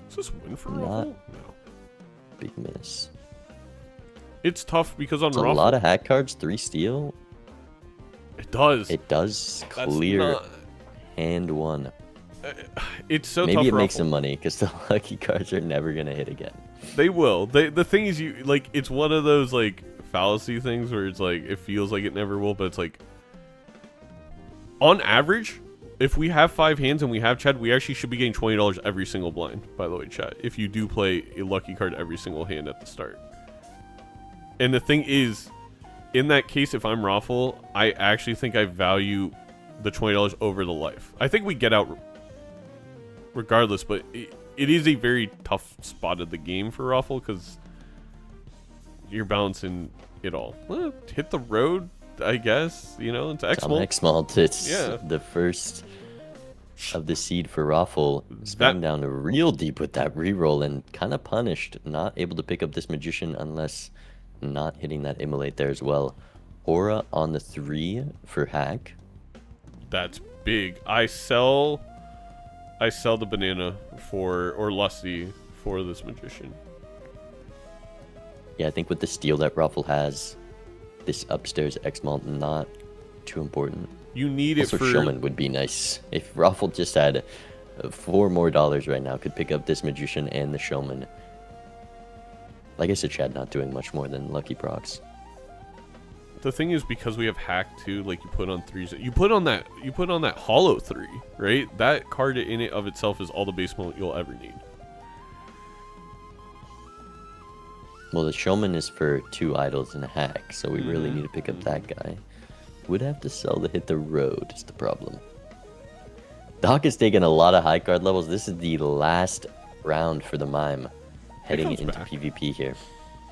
Is this win for Not- Roffle? No. Big miss. It's tough because on It's a Roffle... lot of hack cards, 3 steel. It does. It does That's clear not- hand 1. It's so tough Maybe it for makes Roffle. some money because the lucky cards are never gonna hit again. They will. The thing is, you like, it's one of those like fallacy things where it's like it feels like it never will, but it's like on average, if we have 5 hands and we have Chad, we actually should be getting $20 every single blind, by the way, chat, if you do play a lucky card every single hand at the start. And the thing is, in that case, if I'm Roffle, I actually think I value the $20 over the life. I think we get out regardless, but it is a very tough spot of the game for Roffle because you're balancing it all. Well, hit the road, I guess. You know, it's X-Malt. X-Malt, it's Yeah. the first of the seed for Roffle. Spinning down real deep with that reroll and kind of punished. Not able to pick up this Magician unless not hitting that Immolate there as well. Aura on the 3 for hack. That's big. I sell the banana or Lusty for this Magician. Yeah, I think with the steal that Roffle has, this upstairs X-Malt not too important. You need Also, it for Showman would be nice. If Roffle just had $4 more right now, could pick up this Magician and the Showman. Like I said, Chad not doing much more than Lucky Procs. The thing is, because we have hack too, like you put on 3s, you put on that hollow 3, right? That card in it of itself is all the base moment you'll ever need. Well, the Showman is for 2 idols and a hack, so we really need to pick up that guy. Would have to sell to hit the road is the problem. Doc is taking a lot of high card levels. This is the last round for the Mime, heading comes into back. PvP here.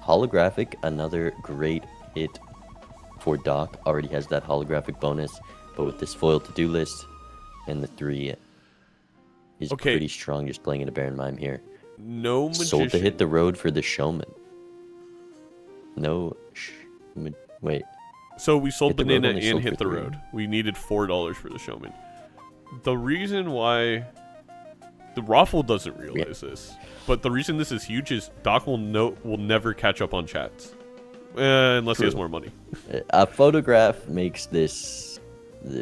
Holographic, another great hit for Doc. Already has that holographic bonus, but with this foil to-do list and the 3 is Okay. pretty strong, just playing in a Baron Mime here. No Magician. Sold to hit the road for the Showman. No, wait. So we sold Hit the road banana when they and sold hit for the 3. road. We needed $4 for the Showman. The reason why the Roffle doesn't realize this, but the reason this is huge is Doc will never catch up on chats unless he has more money. A photograph makes this.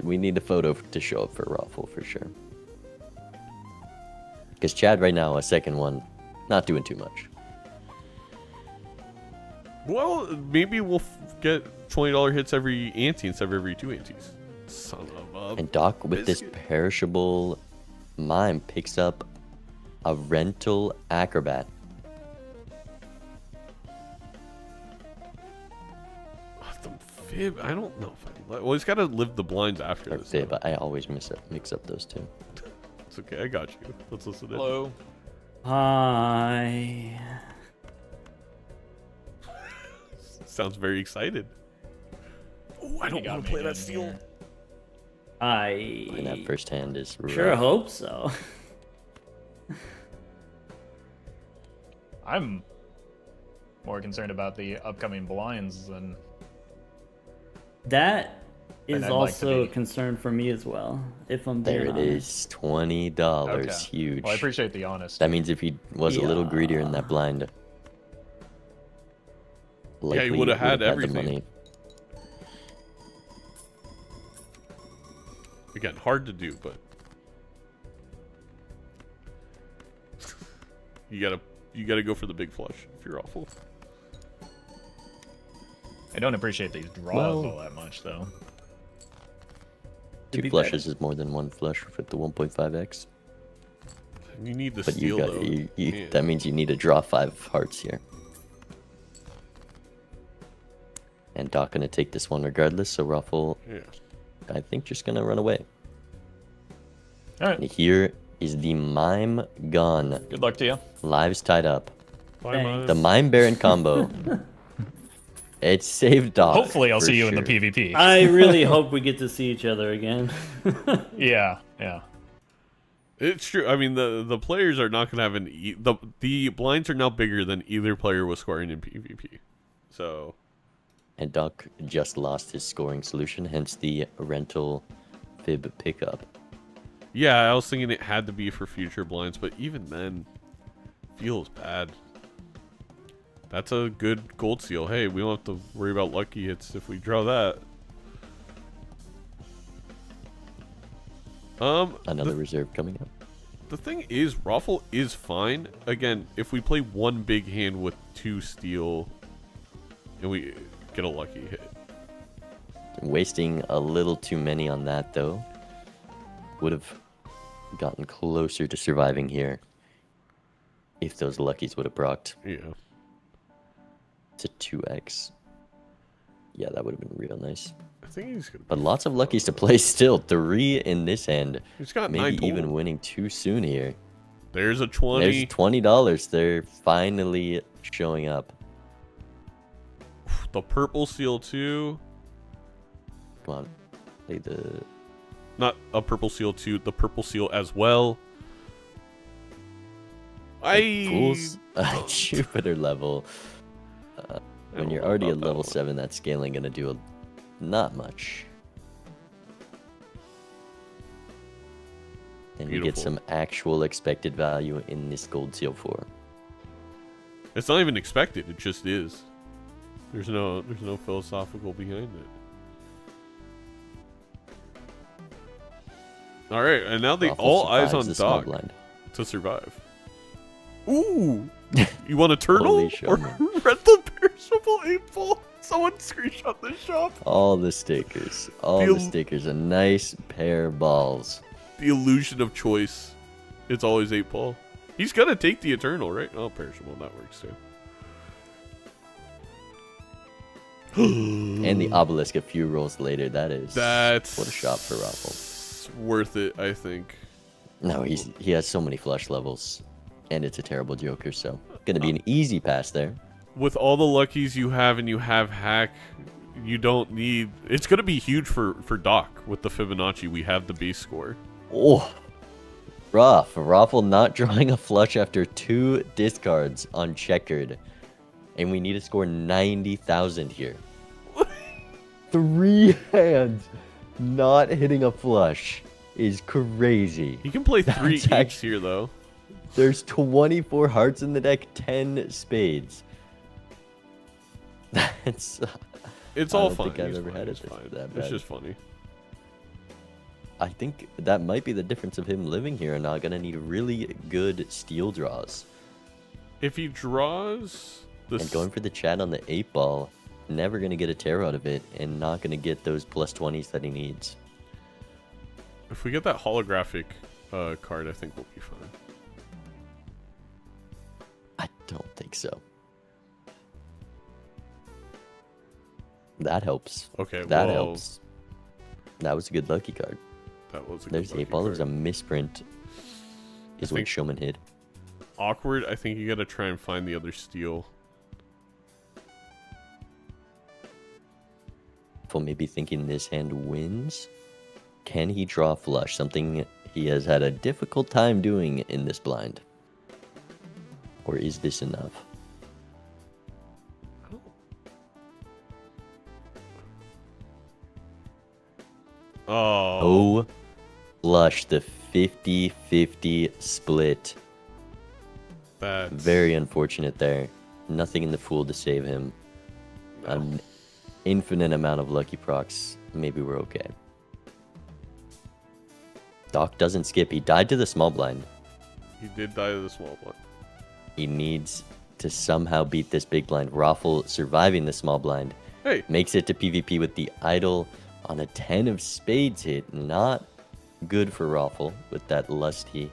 We need a photo to show up for Roffle for sure. Because Chad right now, a second one, not doing too much. Well, maybe we'll get $20 hits every ante instead of every 2 antes. Son of a... And Doc, with this biscuit. perishable Mime, picks up a rental Acrobat. The fib, I don't know if I... Well, he's got to live the blinds after Or this. Fib, though. I always mix up those two. It's okay, I got you. Let's listen in. Hello. Hi. Sounds very excited. Oh, I don't got want me to play that in steal. here. And that I first hand is sure rough. hope so. I'm more concerned about the upcoming blinds than That is And I'd like to also a be. concern for me as well. If I'm being There it honest. is, $20, Okay. huge. Well, I appreciate the honesty. That means if he was a little greedier in that blind, likely he would've had the everything. money. Again, hard to do, but you gotta go for the big flush if you're awful. I don't appreciate these draws Well- all that much, though. To 2 be flushes fair. is more than 1 flush with the 1.5x. You need the But steal you got though. you, Yeah. that means you need to draw 5 hearts here. And Doc gonna take this one regardless, so Roffle, Yeah. I think, just gonna run away. All And right. here is the Mime gone. Good luck to you. Lives tied up. Bye, Thanks. Mime. The Mime Baron combo. It saved Doc. Hopefully, I'll for see you in the sure. PvP. I really hope we get to see each other again. Yeah, yeah. It's true. I mean, the players are not gonna have the blinds are now bigger than either player was scoring in PvP. So And Doc just lost his scoring solution, hence the rental fib pickup. yeah, I was thinking it had to be for future blinds, but even then, feels bad. That's a good gold seal. Hey, we don't have to worry about lucky hits if we draw that. Another reserve coming up. The thing is, Roffle is fine. Again, if we play one big hand with 2 steal, and we get a lucky hit. Wasting a little too many on that though. would have gotten closer to surviving here if those luckies would have procced. Yeah. To 2x. Yeah, that would have been real nice. I think he's gonna. But lots of luckies to play still. 3 in this hand. He's got 9 Maybe total. even winning too soon here. There's a 20. There's $20. They're finally showing up. The purple seal too. Come on. Play the... Not a purple seal too. The purple seal as well. Fools. Jupiter level. When you're already at level 7, that scaling gonna do not much. And you get Beautiful. some actual expected value in this gold seal 4. It's not even expected. It just is. There's no philosophical behind it. All right, and now they Roffle all eyes survives on the small Doc blind. to survive. Ooh, you want a turtle Holy or showman. rental perishable 8-ball? Someone screenshot this shop. All the stickers. All Feel- the stickers. A nice pair of balls. The illusion of choice. It's always 8-ball. He's gonna take the eternal, right? Oh, perishable. That works too. And the obelisk a few rolls later. That's what a shot for Roffle. Worth it, I think. No, he has so many flush levels. And it's a terrible Joker, so gonna be an easy pass there. With all the luckies you have and you have hack, you don't need... It's gonna be huge for Doc with the Fibonacci. We have the base score. Oh, rough. Roffle not drawing a flush after 2 discards on checkered. And we need to score 90,000 here. 3 hands not hitting a flush is crazy. He can play 3 That's each actually- here, though. There's 24 hearts in the deck, 10 spades. That's... It's I all don't fun. think I've He's ever fine, had he's it fine. that It's bad. just funny. I think that might be the difference of him living here and not gonna need really good steal draws. If he draws... And going for the chat on the 8-ball, never gonna get a tear out of it, and not gonna get those plus 20s that he needs. If we get that holographic card, I think we'll be fine. I don't think so. That helps. Okay, That well, helps. That was a good lucky card. That was a There's good lucky 8-ball. There's a card. misprint. Is what think- Showman hit. Awkward. I think you gotta try and find the other steal. For maybe thinking this hand wins. Can he draw flush? Something he has had a difficult time doing in this blind. Or is this enough? Oh. Oh, flush. The 50-50 split. That's... Very unfortunate there. Nothing in the Fool to save him. An infinite amount of lucky procs. Maybe we're okay. Doc doesn't skip. He died to the small blind. He did die to the small one. He needs to somehow beat this big blind. Roffle surviving the small blind. Hey, Makes it to PvP with the idol on a 10 of spades hit. Not good for Roffle with that lusty.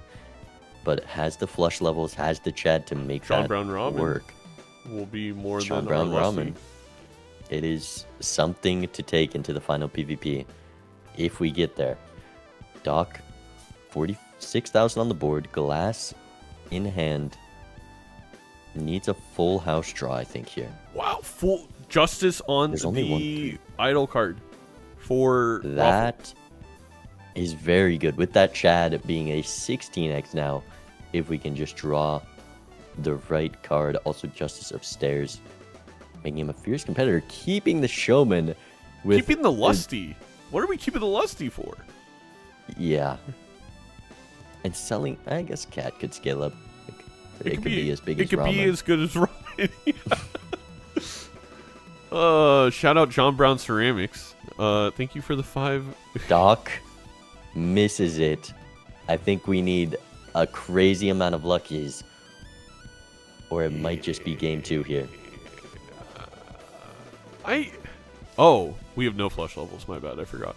But has the flush levels, has the chat to make Sean that Brown Ramen work. will be more Sean than Brown our lusty. Ramen. It is something to take into the final PvP if we get there. Doc, 46,000 on the board, glass in hand. Needs a full house draw, I think, here. Wow, full justice on There's only one the three. idol card for Roffle. That is very good. With that Chad being a 16x now, if we can just draw the right card. Also, Justice upstairs, making him a fierce competitor, keeping the Showman with... Keeping the lusty. What are we keeping the lusty for? Yeah. And selling, I guess Cat could scale up. It could be as big as It could be ramen. as good as ramen. Shout out John Brown Ceramics. Thank you for the 5. Doc misses it. I think we need a crazy amount of luckies. Or it might just be game 2 here. Oh, we have no flush levels. My bad, I forgot.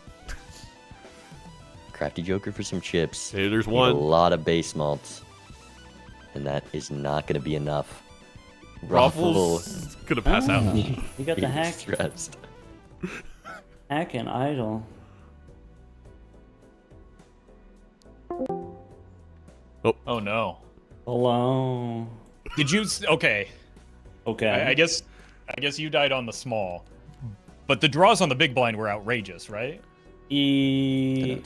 Crafty Joker for some chips. Hey, there's Need one. A lot of base malts. And that is not going to be enough. Ruffle's gonna pass out. You got the hack. Stressed. Hack and idle. Oh no. Hello. Did you? Okay. Okay. I guess you died on the small, but the draws on the big blind were outrageous, right? It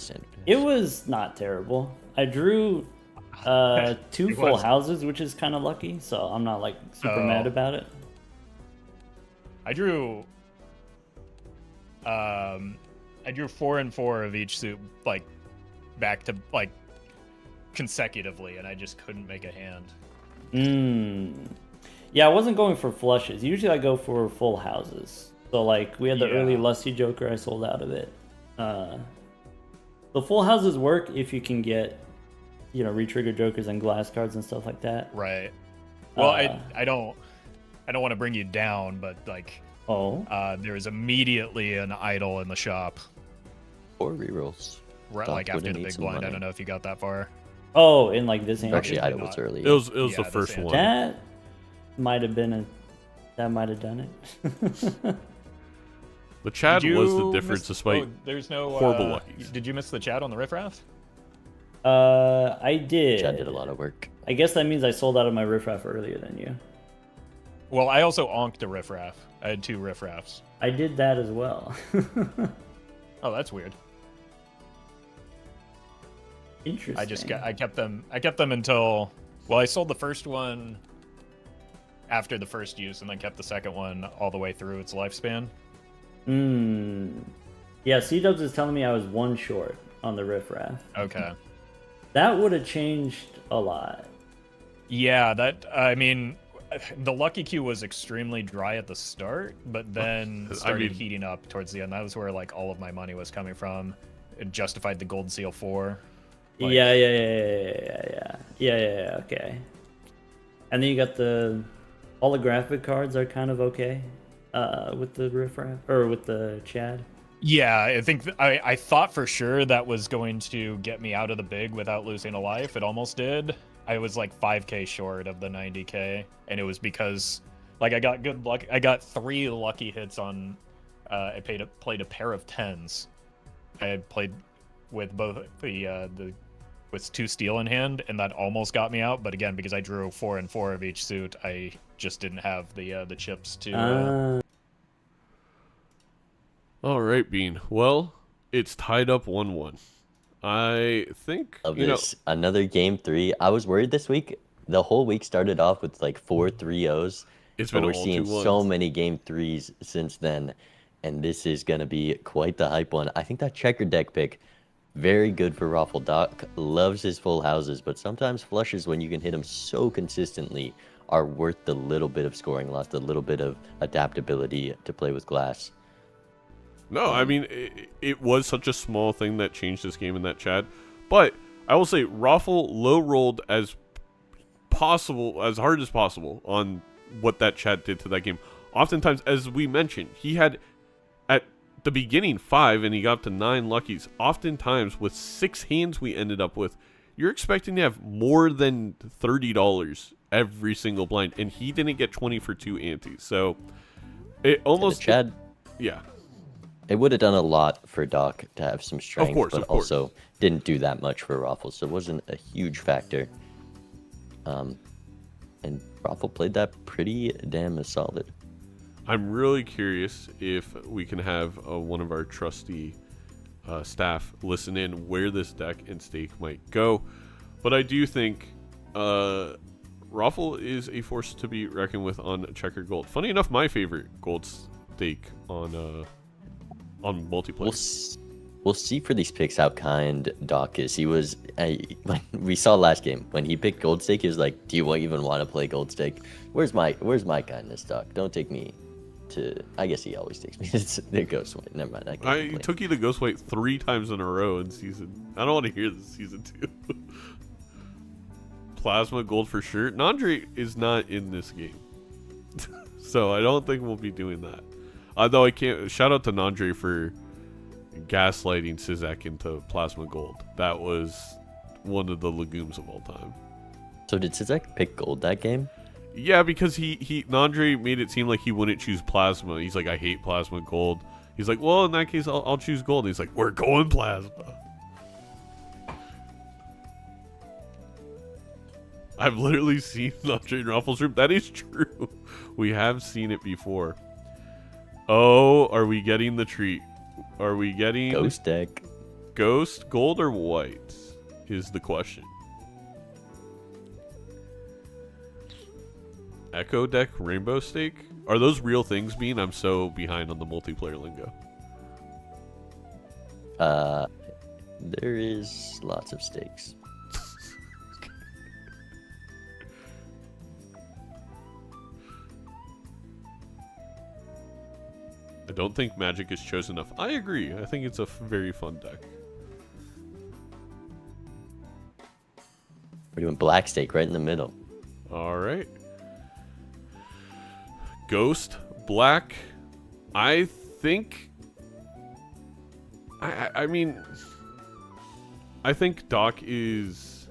was not terrible. I drew 2 It full was. houses, which is kind of lucky, so I'm not like super mad about it. I drew 4 and 4 of each suit, like back to like consecutively, and I just couldn't make a hand. Yeah, I wasn't going for flushes. Usually I go for full houses. So like we had the early Lusty Joker, I sold out of it. The full houses work if you can get, retrigger jokers and glass cards and stuff like that. Right. Well, I don't want to bring you down, but like, there was immediately an idol in the shop. 4 rerolls. Right, Doc like after would've the need big some blind. money. I don't know if you got that far. Oh, in like this hand. Actually, did Idol not. was early. It was Yeah, the this first hand. one. That might have been that might have done it. The Chad Did was you the difference miss- despite there's no horrible luckies. Did you miss the chat on the riffraff? I did. Chad did a lot of work. I guess that means I sold out of my riffraff earlier than you. Well, I also onked a riffraff. I had 2 riffraffs. I did that as well. Oh, that's weird. Interesting. I kept them until, well, I sold the first one after the first use, and then kept the second one all the way through its lifespan. Yeah, C-Dubs is telling me I was 1 short on the riffraff. Okay. That would have changed a lot. Yeah, I mean, the lucky queue was extremely dry at the start, but then started heating up towards the end. That was where like all of my money was coming from. It justified the gold seal 4. Like, Yeah. Okay. And then you got the holographic cards are kind of okay with the riffraff or with the Chad. Yeah, I think I thought for sure that was going to get me out of the big without losing a life. It almost did. I was like 5k short of the 90k, and it was because like I got good luck. I got 3 lucky hits on. I played a pair of 10s. I had played with both with 2 steel in hand, and that almost got me out. But again, because I drew 4 and 4 of each suit, I just didn't have the chips to. All right, Bean. Well, it's tied up 1-1. I think Of this, another game 3. I was worried this week. The whole week started off with like 4 3-0s. It's But been we're all seeing 2-1s. so many game 3s since then. And this is going to be quite the hype one. I think that checker deck pick, very good for Roffle. Doc loves his full houses, but sometimes flushes, when you can hit them so consistently, are worth the little bit of scoring loss, the little bit of adaptability to play with glass. No, I mean, it was such a small thing that changed this game in that chat. But I will say, Roffle low-rolled as possible, as hard as possible on what that chat did to that game. Oftentimes, as we mentioned, he had, at the beginning, 5, and he got up to 9 luckies. Oftentimes, with 6 hands we ended up with, you're expecting to have more than $30 every single blind. And he didn't get 20 for 2 antes. So, it almost... Chad... Yeah. It would have done a lot for Doc to have some strength, course, but of course. also didn't do that much for Roffle, so it wasn't a huge factor. And Roffle played that pretty damn solid. I'm really curious if we can have one of our trusty staff listen in where this deck and stake might go. But I do think Roffle is a force to be reckoned with on Checker Gold. Funny enough, my favorite gold stake on multiplayer. We'll see for these picks how kind Doc is. He was, when we saw last game, when he picked Gold Stake, he was like, do you even want to play Gold Stake? Where's my kindness, Doc? Don't take me to, I guess he always takes me to the Ghost White. Never mind. I took you to Ghost White 3 times in a row in season. I don't want to hear this season 2. Plasma Gold for sure. Nandre is not in this game. So I don't think we'll be doing that. Though I can't, shout out to Nandre for gaslighting Sizak into Plasma Gold. That was one of the legumes of all time. So did Sizek pick gold that game? Yeah, because Nandre made it seem like he wouldn't choose Plasma. He's like, I hate Plasma Gold. He's like, well, in that case, I'll choose Gold. He's like, we're going Plasma. I've literally seen Nandre in Roffle's room. That is true. We have seen it before. Oh, are we getting the treat? Are we getting... Ghost deck. Ghost, gold, or white is the question. Echo deck, rainbow stake? Are those real things, Bean? I'm so behind on the multiplayer lingo. There is lots of stakes. I don't think Magic is chosen enough. I agree. I think it's a very fun deck. We're doing black stake right in the middle. All right. Ghost, black. I think... I mean... I think Doc is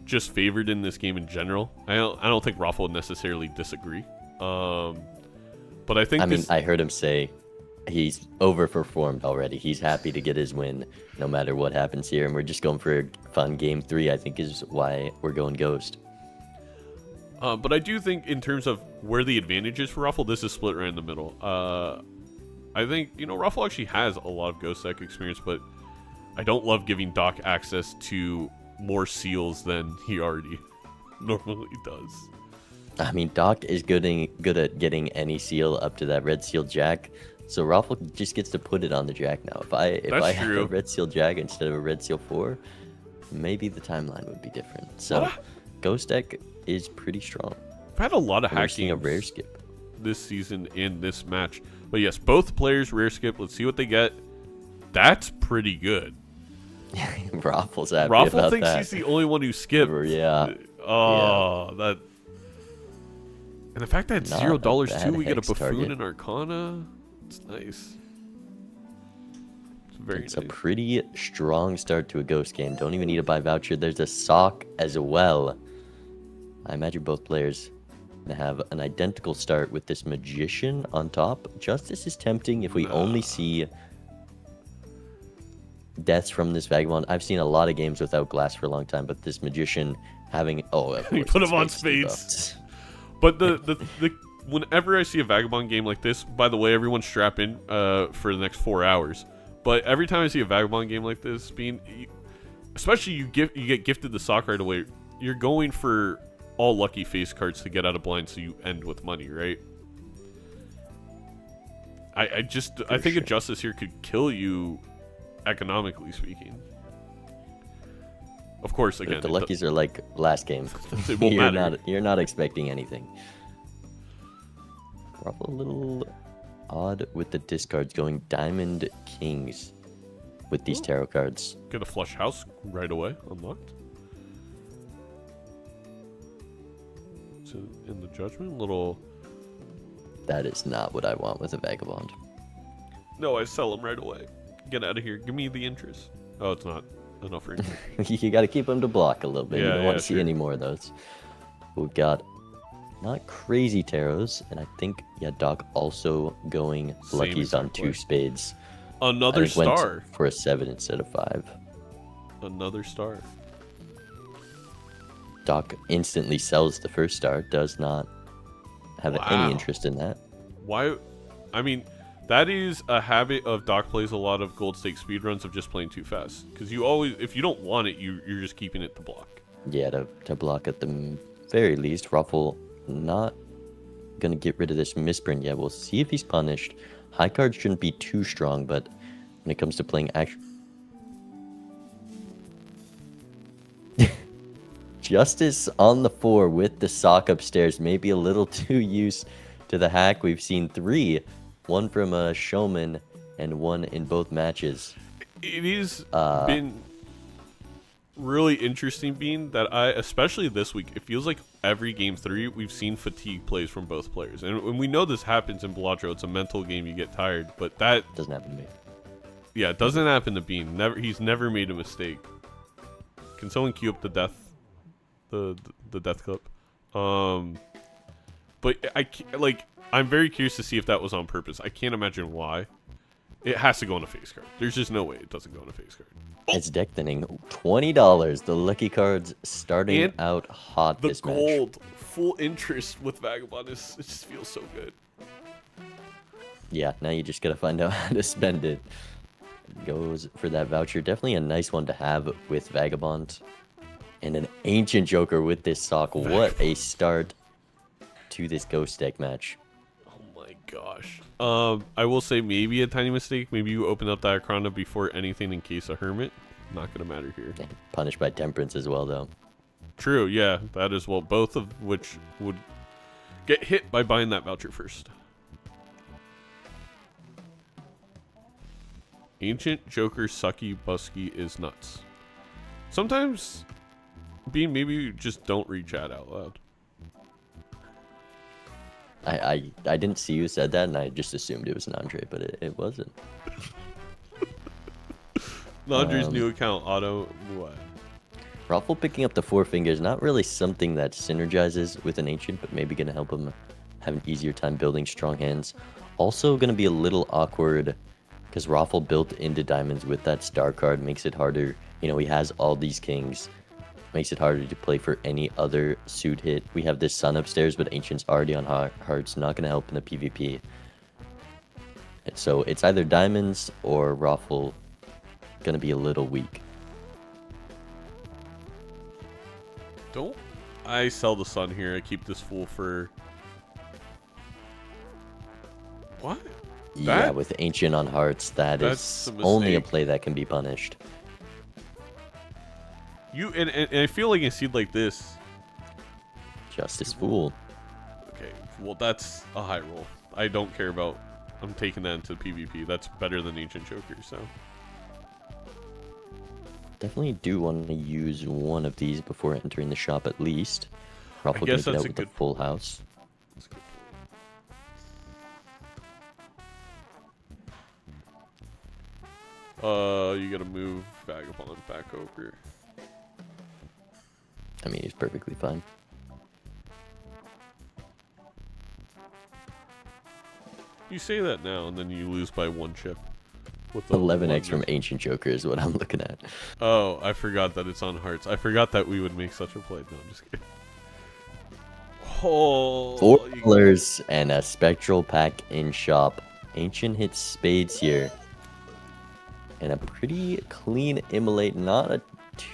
just favored in this game in general. I don't think Roffle would necessarily disagree. But I think I heard him say he's overperformed already. He's happy to get his win no matter what happens here. And we're just going for a fun game 3, I think is why we're going Ghost. But I do think in terms of where the advantage is for Roffle, this is split right in the middle. I think, Roffle actually has a lot of Ghost deck experience, but I don't love giving Doc access to more seals than he already normally does. I mean, Doc is good at getting any seal up to that red seal jack, so Roffle just gets to put it on the jack now. If I had a red seal jack instead of a red seal 4, maybe the timeline would be different. So, Ghost deck is pretty strong. I've had a lot of hacking a rare skip this season in this match, but yes, both players rare skip. Let's see what they get. That's pretty good. Raffle's happy Roffle about thinks that. he's the only one who skipped. Yeah. That. And the fact that it's $0 too, we get a Buffoon and Arcana. It's nice. It's very nice. It's a pretty strong start to a Ghost game. Don't even need to buy voucher. There's a sock as well. I imagine both players have an identical start with this Magician on top. Justice is tempting if we only see deaths from this Vagabond. I've seen a lot of games without Glass for a long time, but this Magician having... Oh, of you put him on Spades. But the whenever I see a Vagabond game like this, by the way, everyone strap in for the next 4 hours. But every time I see a Vagabond game like this, especially you get gifted the sock right away, you're going for all lucky face cards to get out of blind, so you end with money, right? I think a Justice here could kill you, economically speaking. Of course, again, the luckies are like last game. It won't matter. You're not expecting anything. Probably a little odd with the discards going Diamond Kings with these tarot cards. Get a flush house right away, unlocked. So in the Judgment, little... That is not what I want with a Vagabond. No, I sell them right away. Get out of here. Give me the interest. Oh, it's not enough for interest. You got to keep them to block a little bit. Yeah, you don't want to see any more of those. We've got not crazy tarots, and I think, Doc also going luckies on 2 spades. Another star. Went for a 7 instead of 5. Another star. Doc instantly sells the first star, does not have any interest in that. Why? I mean, that is a habit of Doc plays a lot of gold stake speedruns of just playing too fast. Because you always, if you don't want it, you're just keeping it to block. Yeah, to block at the very least. Roffle not going to get rid of this misprint yet. We'll see if he's punished. High cards shouldn't be too strong, but when it comes to playing action... Justice on the 4 with the sock upstairs. Maybe a little too used to the hack. We've seen 3. 1 from a Showman and 1 in both matches. It has been really interesting, being that especially this week, it feels like every game 3 we've seen fatigue plays from both players. And we know this happens in Balatro. It's a mental game. You get tired. But that doesn't happen to me. Yeah, it doesn't happen to Bean. He's never made a mistake. Can someone queue up the death clip? But I'm very curious to see if that was on purpose. I can't imagine why. It has to go on a face card. There's just no way it doesn't go on a face card. It's deck thinning. $20. The lucky cards starting And out hot The this match. gold, full interest with Vagabond it just feels so good. Yeah, now you just gotta find out how to spend it. Goes for that voucher. Definitely a nice one to have with Vagabond. And an Ancient Joker with this sock. What a start to this Ghost deck match. Oh my gosh. I will say maybe a tiny mistake. Maybe you open up that Acrona before anything in case of Hermit. Not gonna matter here. And punished by Temperance as well, though. True, yeah, that as well. Both of which would get hit by buying that voucher first. Ancient Joker Sucky Busky is nuts. Sometimes, Bean, maybe you just don't read chat out loud. I didn't see you said that, and I just assumed it was an Andre, but it wasn't. Laundry's new account, Auto, what? Roffle picking up the 4 fingers, not really something that synergizes with an Ancient, but maybe going to help him have an easier time building strong hands. Also going to be a little awkward because Roffle built into diamonds with that star card makes it harder. You know, he has all these kings. Makes it harder to play for any other suit hit. We have this sun upstairs, but Ancient's already on hearts. Not going to help in the PvP. So it's either diamonds or Roffle going to be a little weak. Don't I sell the sun here? I keep this fool for... What? Yeah, with Ancient on hearts, that's a only a mistake. play that can be punished. And I feel like a seed like this... Justice Fool. Okay, well that's a high roll. I don't care about... I'm taking that into PvP. That's better than Ancient Joker, so... Definitely do want to use one of these before entering the shop at least. Roffle gonna guess get that's out a with good a full house. That's a good point. You gotta move Vagabond back over. I mean, he's perfectly fine. You say that now, and then you lose by 1 chip. With the 11x from one- Ancient Joker is what I'm looking at. Oh, I forgot that it's on hearts. I forgot that we would make such a play. No, I'm just kidding. Oh, Four colors and a spectral pack in shop. Ancient hits spades here. And a pretty clean immolate, not a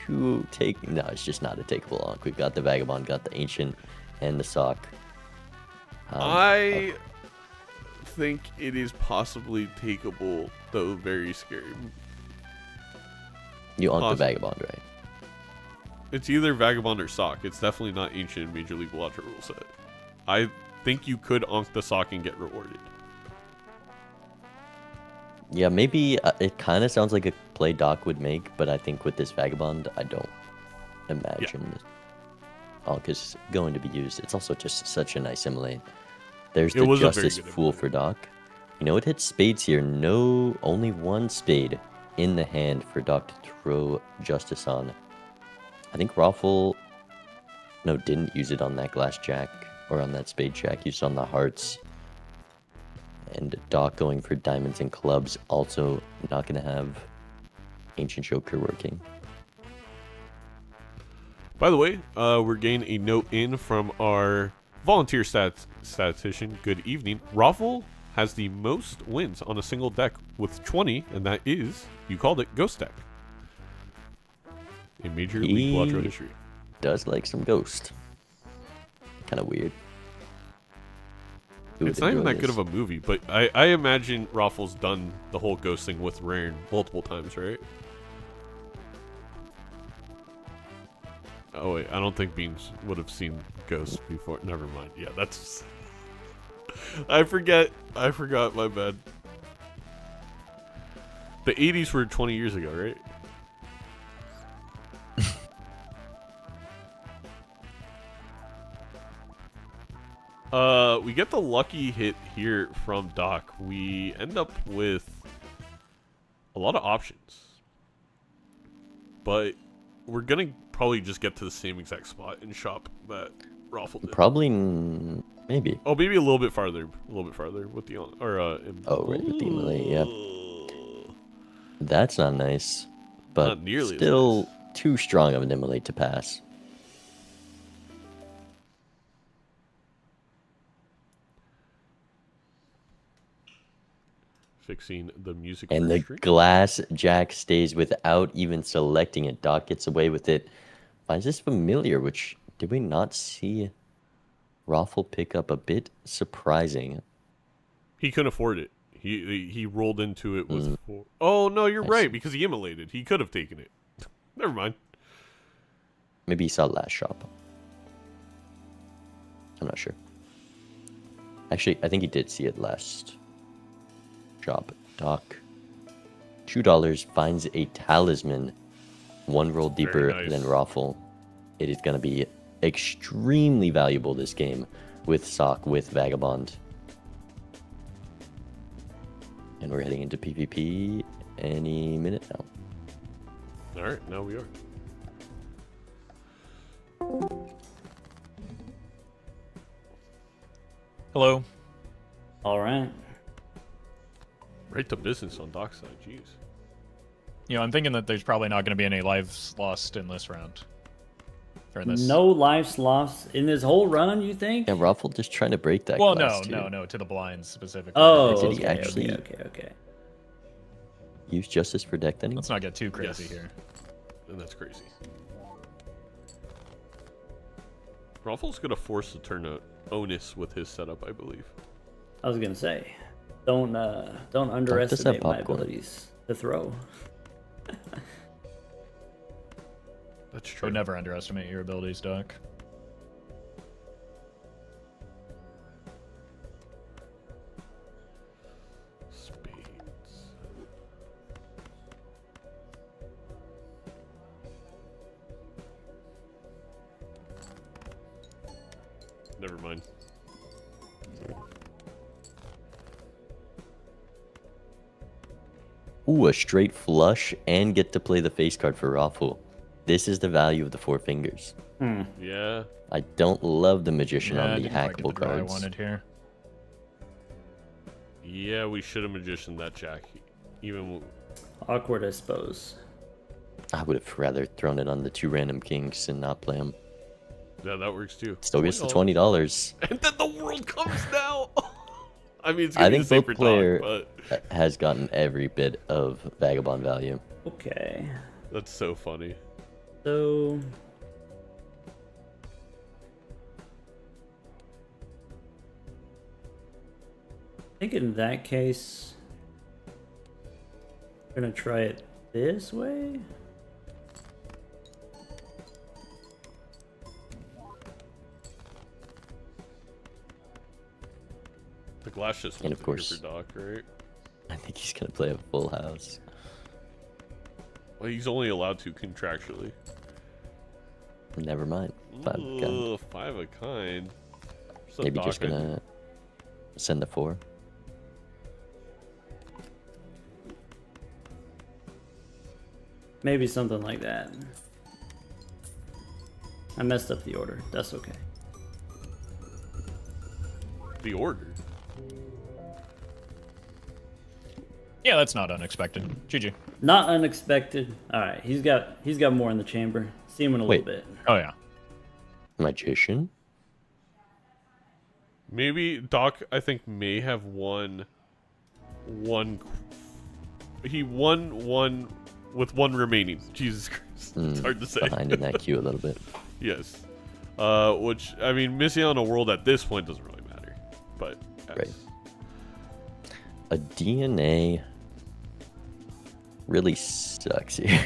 no, it's just not a takeable onk. We've got the Vagabond, got the Ancient, and the sock. I think it is possibly takeable, though very scary. You onk the possible. Vagabond, right? It's either Vagabond or Sock. It's definitely not Ancient Major League Balatro rule set. I think you could onk the Sock and get rewarded. Yeah, maybe it kind of sounds like a play Doc would make, but I think with this Vagabond, I don't imagine this onk is going to be used. It's also just such a nice immolate. There's the was a very Justice good Fool for Doc. You know, it hits spades here. No, only 1 spade in the hand for Doc to throw Justice on. I think Roffle, didn't use it on that glass jack or on that spade jack. Used it on the hearts. And Doc going for diamonds and clubs. Also not going to have Ancient Joker working. By the way, we're getting a note in from our volunteer statistician. Good evening. Roffle has the most wins on a single deck with 20, and that is, you called it, Ghost Deck. In Major League Balatro history. Does like some Ghost. Kind of weird. Who It's would not even enjoy that good this? of a movie, but I imagine Roffle's done the whole Ghost thing with Rare multiple times, right? Oh wait, I don't think Beans would have seen Ghost before. Never mind. Yeah, that's... I forgot, my bad. The 80s were 20 years ago, right? We get the lucky hit here from Doc. We end up with a lot of options. But we're going to probably just get to the same exact spot in shop that Roffle did. Probably, maybe. Oh, maybe a little bit farther. With the... Oh, right, with the immolate, yeah. That's not nice. But Not nearly as still nice. too strong of an immolate to pass. Fixing the music And for the stream. glass jack stays without even selecting it. Doc gets away with it. Finds this familiar, which did we not see Roffle pick up? A bit surprising. He couldn't afford it. He rolled into it with 4. Oh, no, you're right, because he immolated. He could have taken it. Never mind. Maybe he saw last shop. I'm not sure. Actually, I think he did see it last shop. Doc, $2, finds a talisman. One roll deeper nice. than Roffle. It is going to be extremely valuable this game with Sock, with Vagabond. And we're heading into PvP any minute now. All right, now we are. Hello. All right. Right to business on Dockside. Jeez. You know, I'm thinking that there's probably not going to be any lives lost in this round. Or in this. No lives lost in this whole run, you think? Yeah, Roffle just trying to break that Well, glass, no, to the blinds specifically. Oh, Did he okay, actually- okay. Use Justice for deck thinning? Let's not get too crazy Yes. here. And that's crazy. Roffle's going to force the turn out onus with his setup, I believe. I was gonna say, don't underestimate my popcorn. abilities to throw. That's I true. would never underestimate your abilities, Doc. Spades. Never mind. Ooh, a straight flush and get to play the face card for Roffle. This is the value of the 4 fingers. Yeah. I don't love the Magician Yeah, I on the didn't quite get hackable draw I cards. wanted here. Yeah, we should have magicianed that jack. Even Awkward, I suppose. I would have rather thrown it on the 2 random kings and not play them. yeah, that works too. Still gets the $20. $20. And then the world comes now. I mean, it's I gonna be the think same both for player Doc, but has gotten every bit of Vagabond value. Okay, that's so funny. so I think in that case, I'm gonna try it this way. The glass just And went of here course- for Doc, right? I think he's going to play a full house. Well, he's only allowed to contractually. Never mind. 5 of kind. Ugh, 5 of kind. So Maybe Doc, just I going think- to send the 4. Maybe something like that. I messed up the order. That's okay. the order. Yeah, that's not unexpected. GG. Not unexpected. All right, he's got more in the chamber. See him in a Wait. little bit. Oh yeah. Magician? Maybe Doc, I think, may have won. He won one with one remaining. Jesus Christ, it's hard to say. Behind in that queue a little bit. Yes. Which, I mean, missing on a world at this point doesn't really matter. But yes. Right. A DNA really sucks here.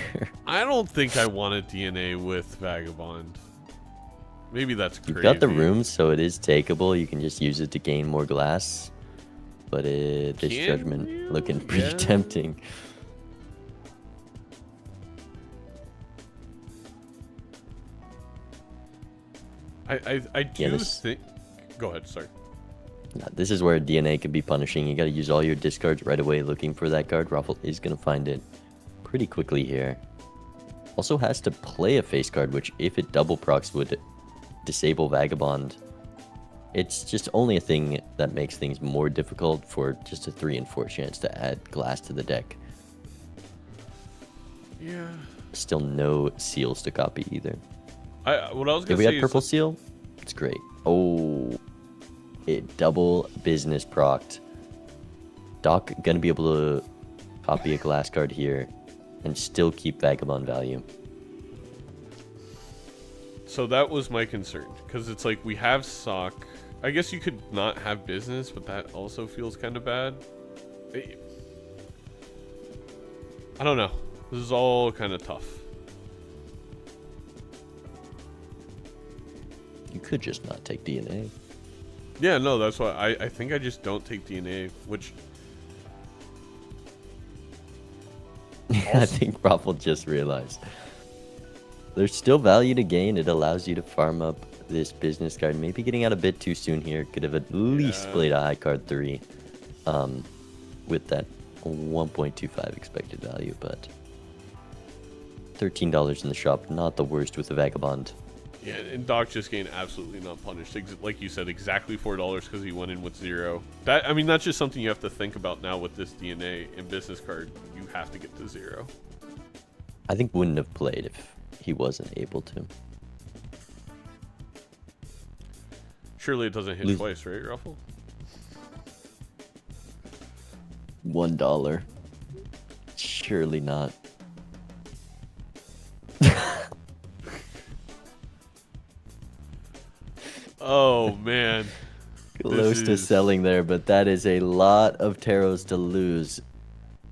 I don't think I want a DNA with Vagabond. Maybe that's crazy. You've got the room, so it is takeable. You can just use it to gain more glass. But this Can judgment you? looking pretty Yeah. tempting. I do Yeah, this- think. Go ahead. Sorry. Now, this is where DNA could be punishing. You got to use all your discards right away looking for that card. Roffle is going to find it pretty quickly here. Also has to play a face card, which if it double procs would disable Vagabond. It's just only a thing that makes things more difficult for just a 3 and 4 chance to add glass to the deck. Yeah. Still no seals to copy either. What I was If gonna we say had purple seal, it's great. Oh, it double business procced. Doc gonna be able to copy a glass card here and still keep Vagabond value. So that was my concern, because it's like we have sock. I guess you could not have business, but that also feels kind of bad. I don't know. This is all kind of tough. You could just not take DNA. Yeah, no, that's why I think I just don't take DNA, which I think Roffle just realized. There's still value to gain. It allows you to farm up this business card. Maybe getting out a bit too soon here. Could have at least played a high card 3 with that 1.25 expected value, but $13 in the shop, not the worst with the Vagabond. yeah, and Doc just getting absolutely not punished. Like you said, exactly $4 because he went in with 0. That, I mean, that's just something you have to think about now with this DNA and business card. You have to get to 0. I think wouldn't have played if he wasn't able to. Surely it doesn't hit Lose- twice, right, Ruffle? $1. Surely not. Oh man. Close to is- selling there, but that is a lot of taros to lose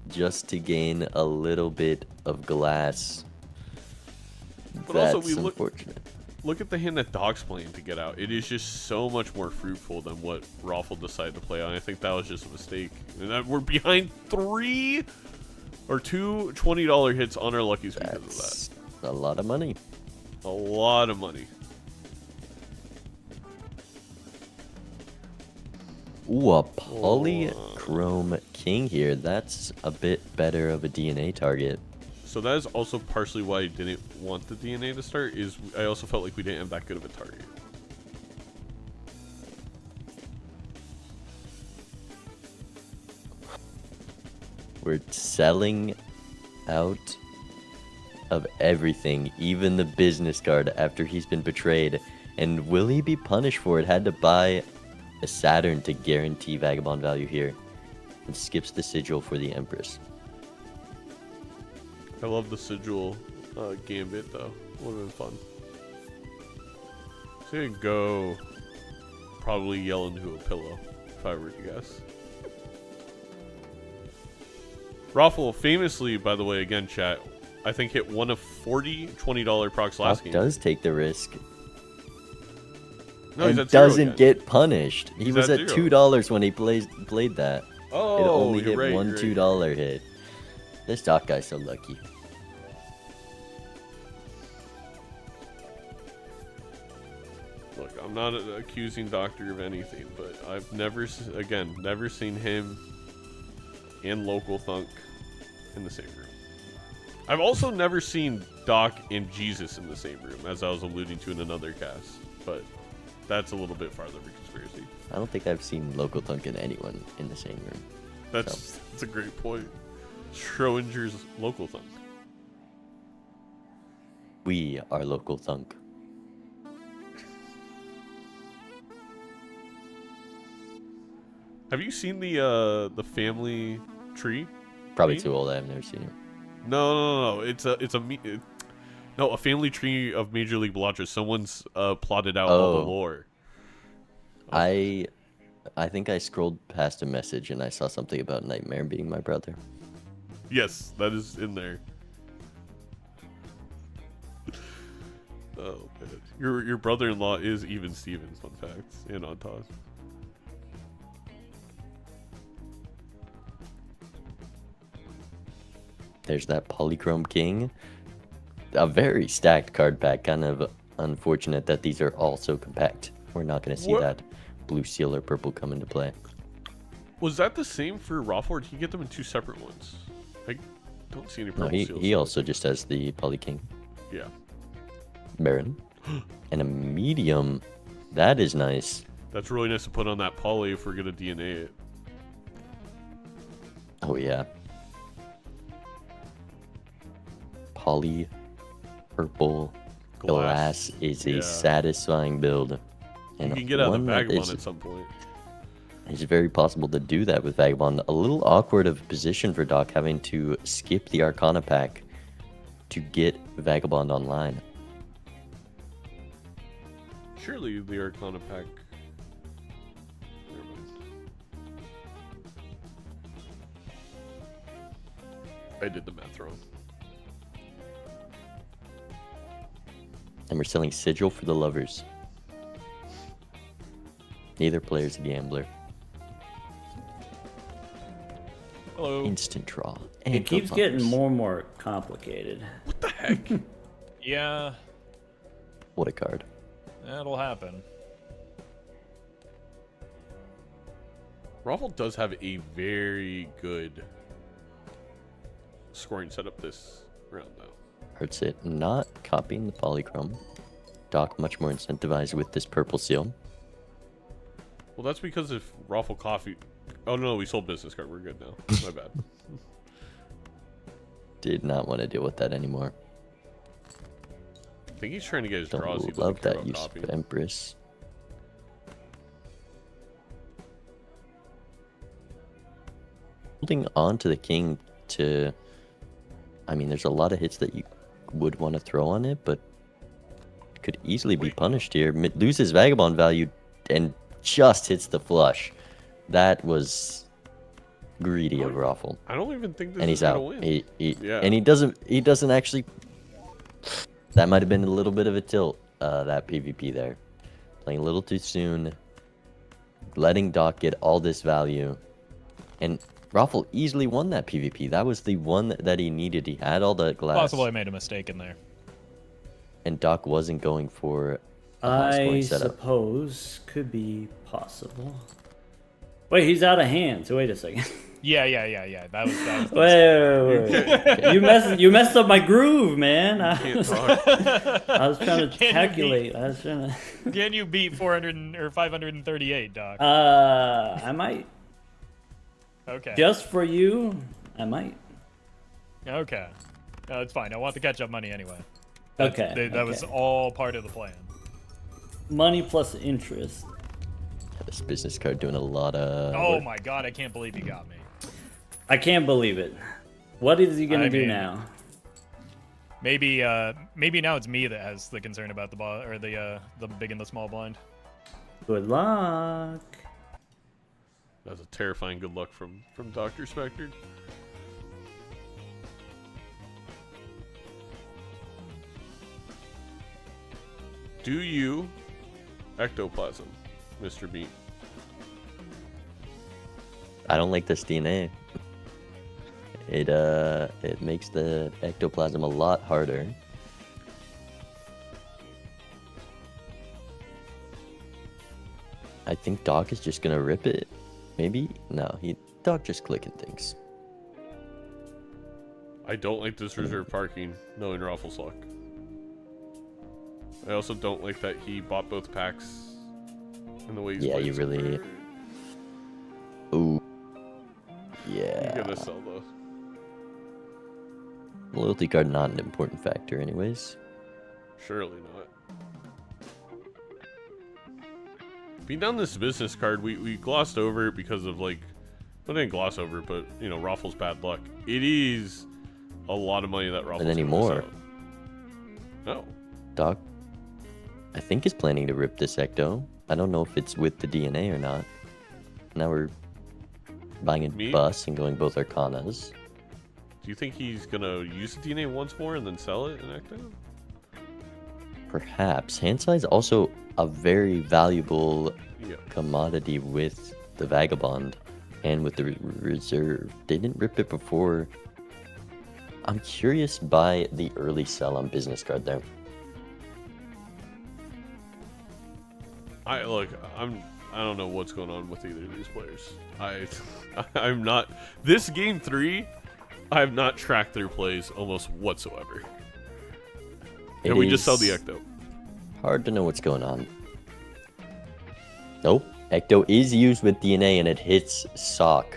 just to gain a little bit of glass. But also That's we look- unfortunate. Look at the hand that Doc's playing to get out. It is just so much more fruitful than what Roffle decided to play on. I think that was just a mistake. And we're behind 3 or 2 $20 hits on our luckies because of That's a lot of money. that. A lot of money. Ooh, a Polychrome King here. That's a bit better of a DNA target. So that is also partially why I didn't want the DNA to start, is I also felt like we didn't have that good of a target. We're selling out of everything, even the business card after he's been betrayed. And will he be punished for it? Had to buy a Saturn to guarantee Vagabond value here. And skips the sigil for the Empress. I love the sigil gambit though. Would have been fun. So you go probably yell into a pillow if I were to guess. Roffle famously, by the way, again, chat, I think hit one of 40 $20 procs last Doc game. does take the risk. No, he's and at 0 doesn't again. get punished. He He's was at at zero. $2 when he played that. Oh, It only you're hit right, one you're right. $2 hit. This Doc guy's so lucky. Look, I'm not accusing Doctor of anything, but I've never seen him and Local Thunk in the same room. I've also never seen Doc and Jesus in the same room, as I was alluding to in another cast, but that's a little bit farther of a conspiracy. I don't think I've seen Local Thunk and anyone in the same room. That's a great point. Schrodinger's Local Thunk. We are Local Thunk. Have you seen the family tree? Probably Me? too old. I've never seen it. No. It's a family tree of Major League Balatro. Someone's plotted out all the Oh. lore. I think I scrolled past a message and I saw something about Nightmare being my brother. Yes, that is in there. Oh man, your brother-in-law is even Stevens. Fun facts and on toss. There's that Polychrome King. A very stacked card pack. Kind of unfortunate that these are all so compact. We're not going to see What- that blue seal or purple come into play. Was that the same for Roffle, or did he get them in 2 separate ones? I don't see any No, purple seals. he also just has the Poly King Yeah. Baron. And a medium. That is nice. That's really nice to put on that poly if we're going to DNA it. Oh, yeah. Poly purple glass is a satisfying build. And You can get out of one the that Vagabond is- at some point. It's very possible to do that with Vagabond. A little awkward of position for Doc having to skip the Arcana pack to get Vagabond online. Surely the Arcana pack... Never mind. I did the math wrong. And we're selling Sigil for the lovers. Neither player's a gambler. Hello. Instant draw. It keeps getting more and more complicated. What the heck? Yeah, What a card. that'll happen. Roffle does have a very good scoring setup this round, though. Hurts it not copying the polychrome. Doc much more incentivized with this purple seal. Well, that's because if Roffle Coffee... Oh, no, we sold business card. We're good now. My bad. Did not want to deal with that anymore. I think he's trying to get his draws. He Don't doesn't love care that about use copying. of Empress. Holding on to the king to... I mean, there's a lot of hits that you would want to throw on it, but could easily be punished here. Loses Vagabond value and just hits the flush. That was greedy of Roffle. I don't even think this And is he's gonna out. win. Yeah. And he doesn't actually... That might have been a little bit of a tilt, that PvP there. Playing a little too soon. Letting Doc get all this value. And Roffle easily won that PvP. That was the one that he needed. He had all the glass. Possible I made a mistake in there. And Doc wasn't going for a high I scoring setup. suppose could be possible. Wait, he's out of hand. So wait a second. Yeah. That was wait. You messed up my groove, man. Can't talk. I was trying to Can you calculate. I was trying to. Can you beat 400 or 538, Doc? I might. Okay. Just for you, I might. Okay. No, it's fine. I want the catch-up money anyway. Okay. That was all part of the plan. Money plus interest. This business card doing a lot of... Oh work. my god, I can't believe you got me. I can't believe it. What is he gonna I do mean- now? Maybe now it's me that has the concern about the ball or the big and the small blind. Good luck. That's a terrifying good luck from DrSpectred. Do you ectoplasm, Mr. Beat? I don't like this DNA. It makes the ectoplasm a lot harder. I think Doc is just gonna rip it. Maybe? No, Doc just clicking things. I don't like this reserve parking, knowing Roffle's luck. I also don't like that he bought both packs and the way he's Yeah, playing you so really- far. Ooh. You Yeah. gotta sell those. Loyalty card not an important factor anyways. Surely not. Being down this business card, we glossed over it because of like, well, I didn't gloss over it, but you know, Roffle's bad luck. It is a lot of money that Roffle's gonna miss anymore. out. No. Doc, I think is planning to rip this ecto. I don't know if it's with the DNA or not. Now we're buying a Me? bus and going both Arcanas. Do you think he's gonna use the DNA once more and then sell it in Ecto? Perhaps. Hand size also a very valuable Yeah. commodity with the Vagabond and with the reserve. They didn't rip it before. I'm curious by the early sell on business card there. I I don't know what's going on with either of these players. I'm not. This game 3, I have not tracked their plays almost whatsoever. And we just saw the Ecto. Hard to know what's going on. Nope. Ecto is used with DNA and it hits Sock.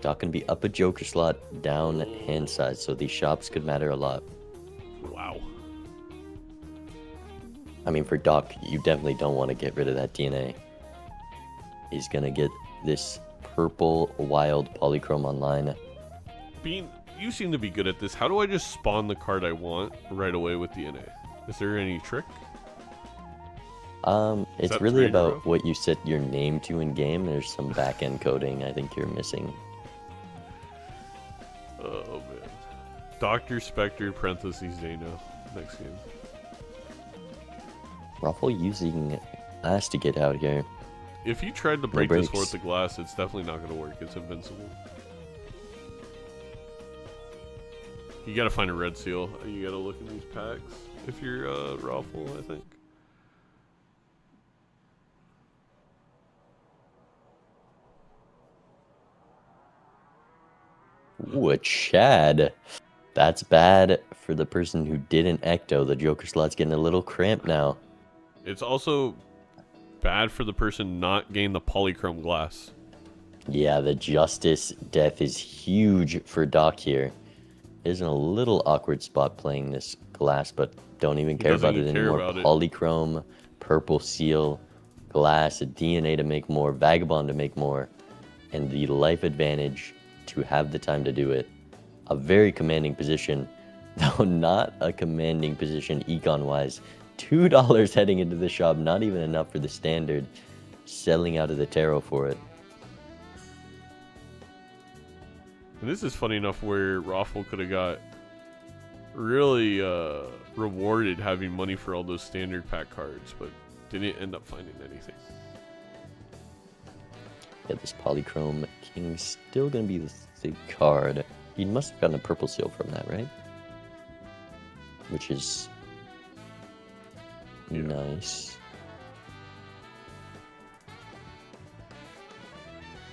Doc can be up a Joker slot, down hand side, so these shops could matter a lot. Wow. I mean, for Doc, you definitely don't want to get rid of that DNA. He's gonna get this purple wild polychrome online. Bean, you seem to be good at this. How do I just spawn the card I want right away with DNA? Is there any trick? It's really about what you set your name to in game. There's some back-end coding I think you're missing. Oh man. DrSpectred parentheses Dano. Next game. Roffle using glass to get out here. If you tried to break this breaks. fourth of glass, it's definitely not going to work. It's invincible. You got to find a red seal. You got to look in these packs. If you're Roffle, I think. Ooh, a Chad. That's bad for the person who didn't Ecto. The Joker slot's getting a little cramped now. It's also bad for the person not getting the polychrome glass. Yeah, the Justice death is huge for Doc here. He's in a little awkward spot playing this glass, but don't even care about it anymore. Polychrome, purple seal, glass, a DNA to make more, vagabond to make more, and the life advantage to have the time to do it. A very commanding position, though not a commanding position econ-wise. $2 heading into the shop, not even enough for the standard. Selling out of the tarot for it. And this is funny enough where Roffle could have got really rewarded having money for all those standard pack cards, but didn't end up finding anything. Yeah, this Polychrome King's still going to be the card. He must have gotten a purple seal from that, right? Which is nice.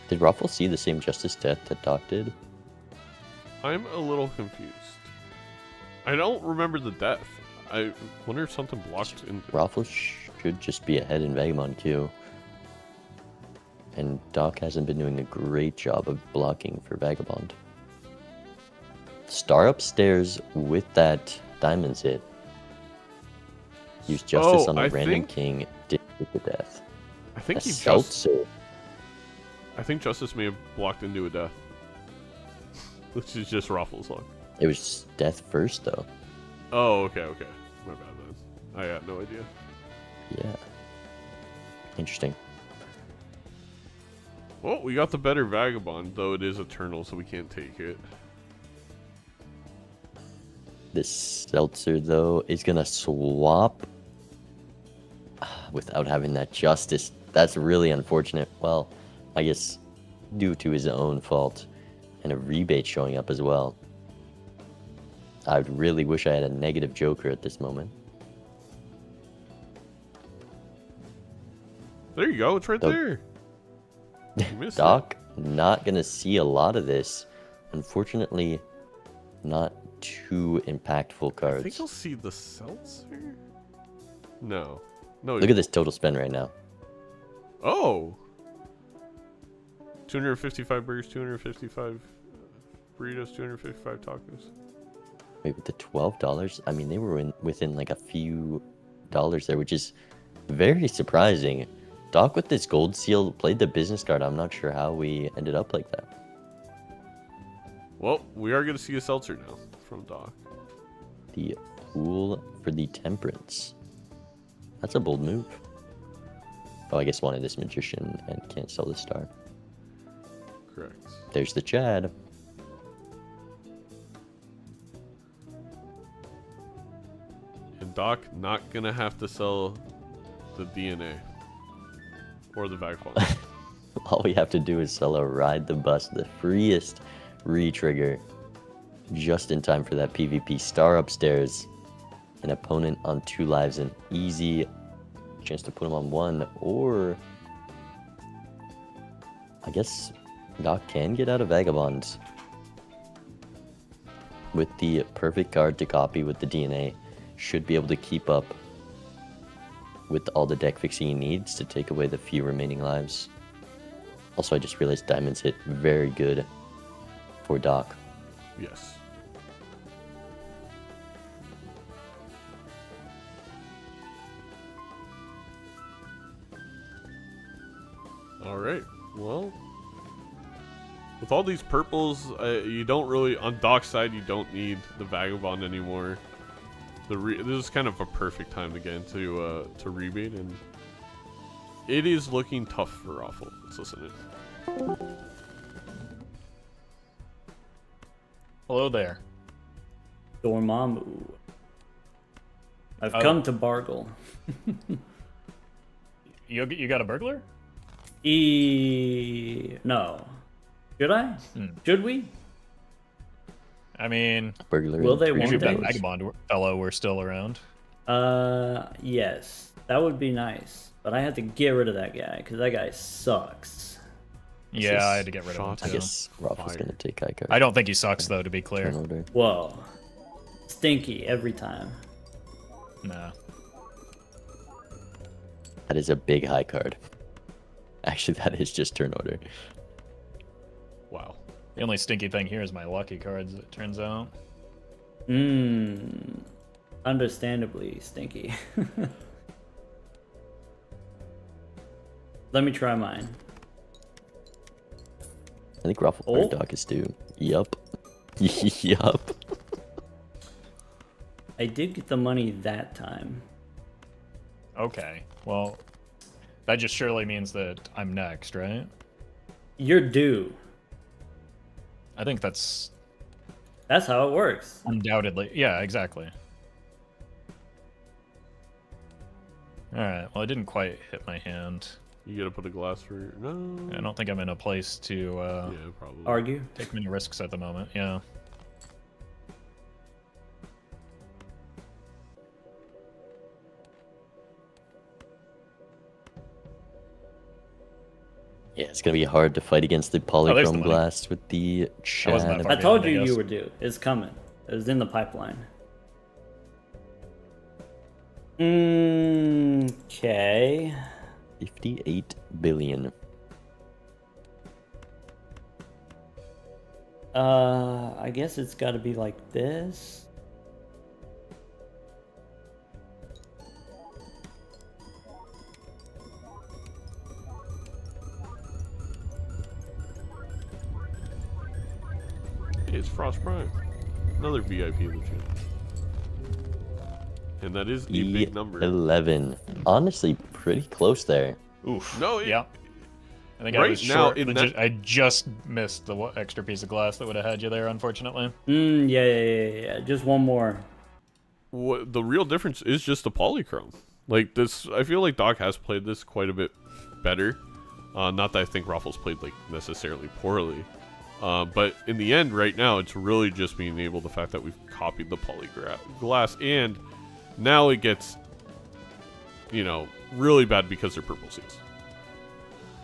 Did Roffle see the same Justice death that Doc did? I'm a little confused. I don't remember the death. I wonder if something blocked in. Roffle should just be ahead in Vagabond queue. And Doc hasn't been doing a great job of blocking for Vagabond. Star upstairs with that Diamonds hit. Use Justice on the random king, did with the death. I think he Seltzer. I think Justice may have blocked into a death. Which is just Roffle's luck. It was death first, though. Oh, okay. My bad then. I got no idea. Yeah. Interesting. Well, we got the better Vagabond, though it is Eternal, so we can't take it. This Seltzer, though, is going to swap without having that Justice. That's really unfortunate. Well, I guess due to his own fault. And a rebate showing up as well. I really wish I had a negative Joker at this moment. There you go. It's right there. You missed Doc, not going to see a lot of this. Unfortunately, not too impactful cards. I think you'll see the Seltzer. No. Look at this total spend right now. Oh. 255 burgers, 255 burritos, 255 tacos. Wait, with the $12? I mean, they were within like a few dollars there, which is very surprising. Doc with this gold seal played the business card. I'm not sure how we ended up like that. Well, we are going to see a Seltzer now from Doc. The pool for the Temperance. That's a bold move. Oh, I guess wanted this Magician and can't sell the star. Correct. There's the Chad. And Doc not going to have to sell the DNA. Or the Vagabond. All we have to do is sell a Ride the Bus, the freest re-trigger. Just in time for that PvP star upstairs. An opponent on 2 lives, an easy chance to put him on 1, or I guess Doc can get out of Vagabond with the perfect card to copy with the DNA. Should be able to keep up with all the deck fixing he needs to take away the few remaining lives. Also, I just realized diamonds hit very good for Doc. Yes. All right. Well, with all these purples, you don't really, on Doc's side, you don't need the Vagabond anymore. This is kind of a perfect time to get into to rebate, and it is looking tough for Roffle. Let's listen to it. Hello there. Dormammu. I've come to Bargle. You got a burglar? No. Should I? Should we? I mean, Burglar. Will they want if that to? vagabond fellow were still around. Yes. That would be nice. But I had to get rid of that guy, because that guy sucks. Yeah, I had to get rid of him shots. I too. guess Raffle's gonna take high card. I don't think he sucks though, to be clear. Turn order. Whoa. Stinky every time. Nah. That is a big high card. Actually, that is just turn order. Wow. The only stinky thing here is my lucky cards, it turns out. Understandably stinky. Let me try mine. I think Raffle Oh. Doc is due. Yup. Yup. I did get the money that time. Okay, well, that just surely means that I'm next, right? You're due. I think that's That's how it works. undoubtedly, yeah, exactly. Alright, well, I didn't quite hit my hand. You gotta put a glass for no. I don't think I'm in a place to Yeah, probably. Argue. take many risks at the moment, yeah. Yeah, it's gonna be hard to fight against the there's the polychrome money. glass with the wasn't that Chad. far. I told I you guess. you were due. It's coming. It was in the pipeline. Okay. 58 billion. I guess it's got to be like this. It's Frost Prime. Another VIP of the channel. And that is a big number. 11. Honestly, pretty close there. Oof. No, yeah. I think I right was now, short. in I just missed the extra piece of glass that would have had you there, unfortunately. Yeah. Just one more. What the real difference is just the polychrome. Like this, I feel like Doc has played this quite a bit better. Not that I think Ruffles played like necessarily poorly, but in the end, right now, it's really just being able the fact that we've copied the glass, and now it gets, really bad because they're purple seeds.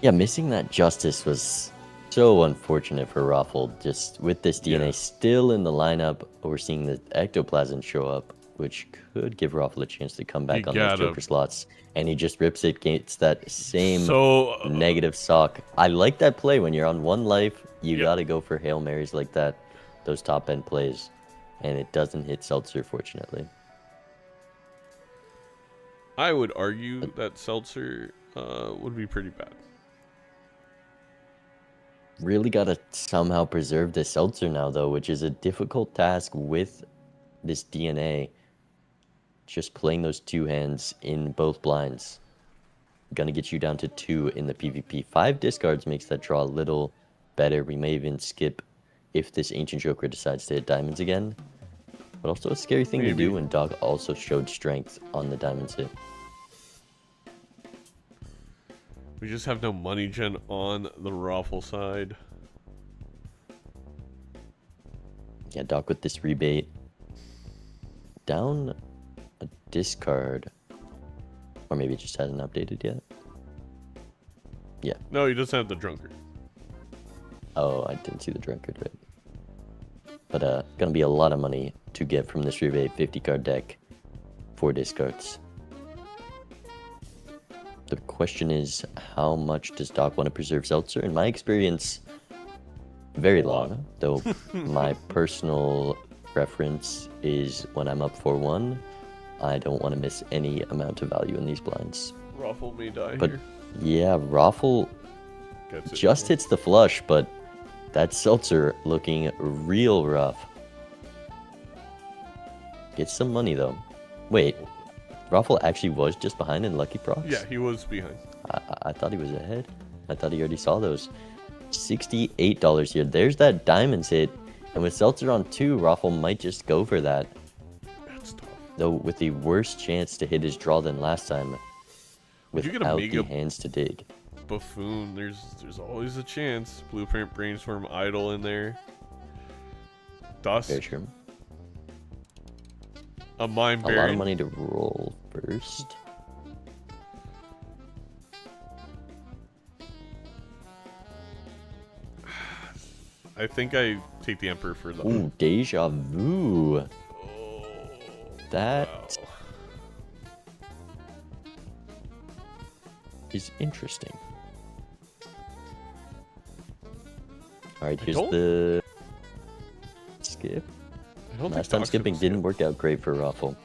Yeah, missing that justice was so unfortunate for Roffle. Just with this DNA still in the lineup, we're seeing the ectoplasm show up, which could give Roffle a chance to come back on those Joker slots. And he just rips it against that same negative sock. I like that play. When you're on one life, you gotta go for Hail Marys like that, those top end plays. And it doesn't hit Seltzer, fortunately. I would argue that Seltzer would be pretty bad. Really gotta somehow preserve the Seltzer now, though, which is a difficult task with this DNA. Just playing those two hands in both blinds. Gonna get you down to 2 in the PvP. 5 discards makes that draw a little better. We may even skip if this Ancient Joker decides to hit diamonds again. But also a scary thing to do when Dog also showed strength on the diamonds hit. We just have no money gen on the Roffle side. Yeah, Doc with this rebate. Down a discard. Or maybe it just hasn't updated yet. Yeah. No, he doesn't have the drunkard. Oh, I didn't see the drunkard, right? But gonna be a lot of money to get from this rebate 50 card deck, 4 discards. The question is, how much does Doc want to preserve Seltzer? In my experience, very long, though my personal preference is when I'm up 4-1, I don't want to miss any amount of value in these blinds. Roffle may die But here. yeah, Roffle Gets it. just hits the flush, but that Seltzer looking real rough. Gets some money though. Wait, Roffle actually was just behind in Lucky Procs? Yeah, he was behind. I thought he was ahead. I thought he already saw those. $68 here. There's that diamonds hit. And with Seltzer on 2, Roffle might just go for that. That's tough. Though with the worst chance to hit his draw than last time. Would you get a Without the mega hands to dig. buffoon? There's always a chance. Blueprint, Brainstorm, Idol in there. Dust. Very sure. A Mind A lot Baron. of money to roll first. I think I take the Emperor for the. Ooh, Deja Vu. Oh, That wow. is interesting. Alright, here's told- the skip. I don't Last think time Doc's skipping gonna didn't skip. work out great for Ruffle.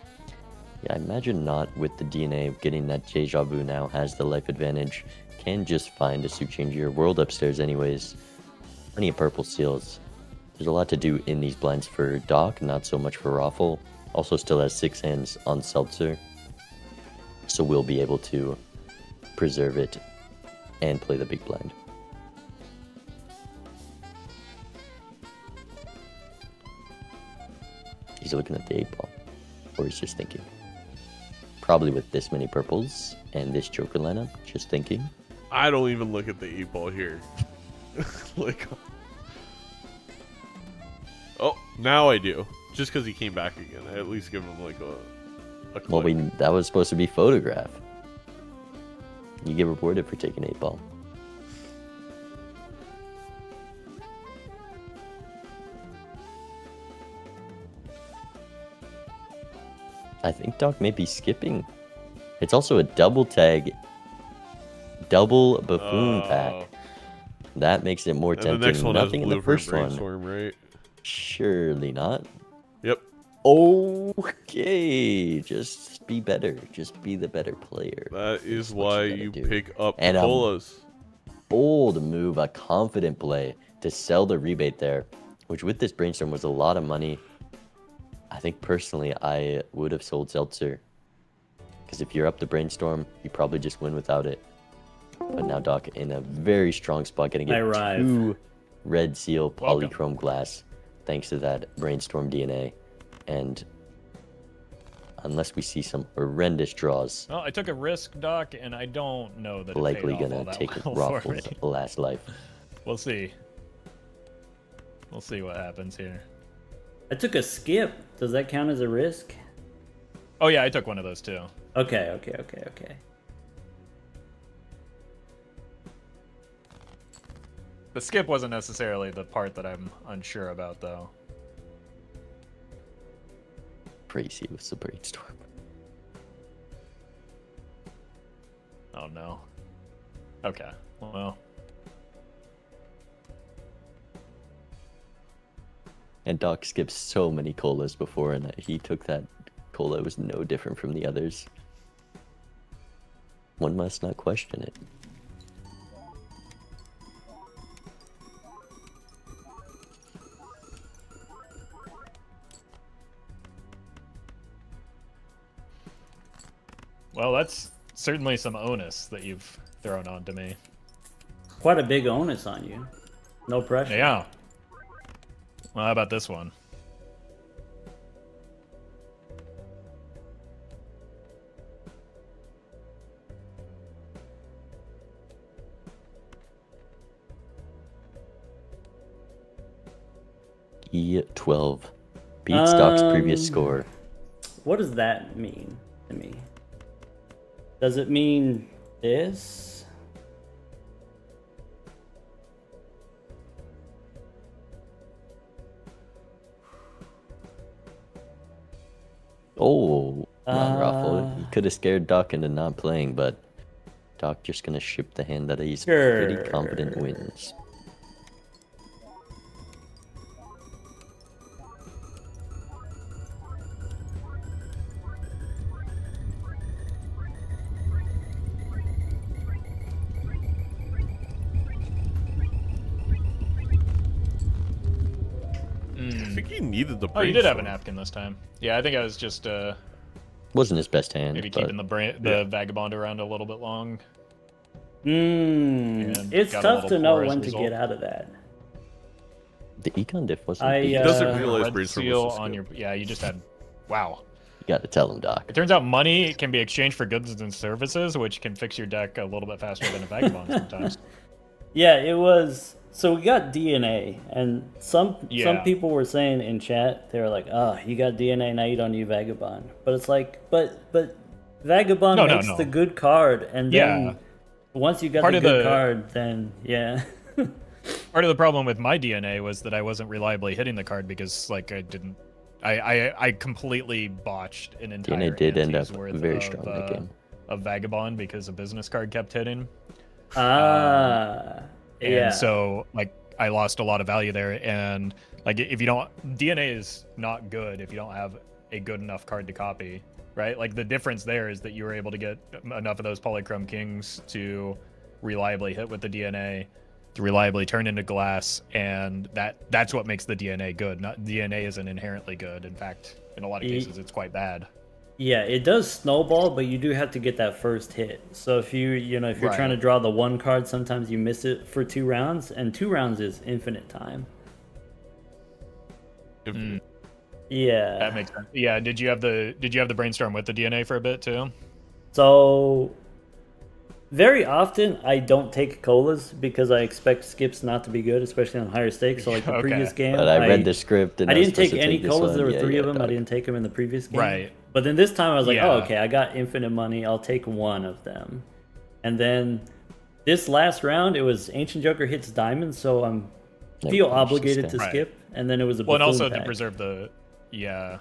Yeah, I imagine not with the DNA of getting that Deja Vu now has the life advantage. Can just find a suit change your world upstairs anyways. Plenty of purple seals. There's a lot to do in these blinds for Doc, not so much for Ruffle. Also still has 6 hands on Seltzer. So we'll be able to preserve it and play the big blind. He's looking at the 8-ball. Or he's just thinking. Probably with this many purples and this Joker lineup, just thinking. I don't even look at the 8-ball here. Like. Oh, now I do. Just because he came back again. I at least give him like a Well, click. that was supposed to be photograph. You get rewarded for taking 8-ball. I think Doc may be skipping. It's also a double tag, double buffoon pack. That makes it more And the tempting. next one has Nothing in the Blueprint first one. Brainstorm, right? Surely not. Yep. Okay, just be better. Just be the better player. That is what why you gotta you do. pick up And, colas. Bold move, a confident play to sell the rebate there, which with this brainstorm was a lot of money. I think personally I would have sold Seltzer. Because if you're up the brainstorm, you probably just win without it. But now Doc in a very strong spot, getting I get arrive. 2 red seal Welcome. polychrome glass, thanks to that brainstorm DNA. And unless we see some horrendous draws, Well, I took a risk, Doc, and I don't know that it likely paid off all gonna that take well for me. Roffle's last life. We'll see. We'll see what happens here. I took a skip. Does that count as a risk? Oh yeah, I took one of those too. Okay. The skip wasn't necessarily the part that I'm unsure about, though. Crazy with the brainstorm. Oh no. Okay. Well, And Doc skipped so many colas before, and he took that cola. It was no different from the others. One must not question it. well, that's certainly some onus that you've thrown onto me. Quite a big onus on you. No pressure. Yeah. Well, how about this one? E12 beats Doc's previous score. What does that mean to me? Does it mean this? Oh, come on, Roffle. You could have scared Doc into not playing, but Doc just gonna ship the hand that he's pretty confident wins. I think he needed the Oh, you did have a brainstorm. napkin this time. Yeah, I think I was just Wasn't his best hand, maybe but keeping the vagabond around a little bit long. It's got a tough little to know poor as when a to result. get out of that. the econ diff wasn't. I, big. He doesn't Uh, realize Red brainstorm seal was a on skill. your you just had wow. You gotta tell him, Doc. It turns out money can be exchanged for goods and services, which can fix your deck a little bit faster than a vagabond sometimes. Yeah, it was. So we got DNA, and some Yeah. people were saying in chat, they were like, "Oh, you got DNA, now you don't need Vagabond." But it's like, but Vagabond No, makes no. the good card, and then Yeah. once you got Part the of good the- card, then yeah. Part of the problem with my DNA was that I wasn't reliably hitting the card because like I completely botched an entire DNA did end up ante's worth very of, strong that game. of vagabond because a business card kept hitting. And yeah. So like I lost a lot of value there, and like if you don't, DNA is not good if you don't have a good enough card to copy, right? Like the difference there is that you were able to get enough of those polychrome kings to reliably hit with the DNA, to reliably turn into glass, and that's what makes the DNA good. Not DNA isn't inherently good. In fact, in a lot of cases, it's quite bad. Yeah, it does snowball, but you do have to get that first hit. So if if you're Right. trying to draw the one card, sometimes you miss it for 2 rounds, and 2 rounds is infinite time. Yeah. That makes sense. Yeah. Did you have the brainstorm with the DNA for a bit too? So very often I don't take colas because I expect skips not to be good, especially on higher stakes. So like the Okay. previous game, But I read the script and I I was didn't take supposed to any this colas. one. There were Yeah, 3 yeah, of them. I Doc. didn't take them in the previous game. Right. But then this time I was like, Yeah. oh, okay, I got infinite money. I'll take one of them. And then this last round, it was Ancient Joker hits Diamond, so I'm No, feel you should obligated to stay. Right. skip. And then it was a Well, and buffoon also to pack. preserve the Yeah.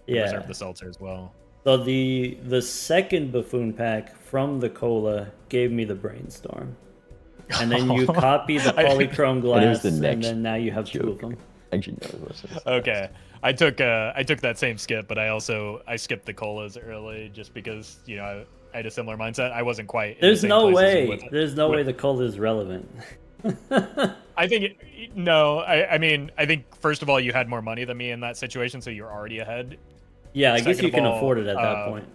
preserve the seltzer as well. So the second buffoon pack from the cola gave me the brainstorm. And then you copy the polychrome And it was glass, the and next then now you have 2 of joke. them. Actually, no, it wasn't. Okay, I took that same skip, but I skipped the colas early just because I had a similar mindset. I wasn't quite. In the There's same no place as way. you with- There's no with- way the cola is relevant. I think no. I mean, I think first of all, you had more money than me in that situation, so you're already ahead. Yeah, I guess Second you of can all, afford it at that point.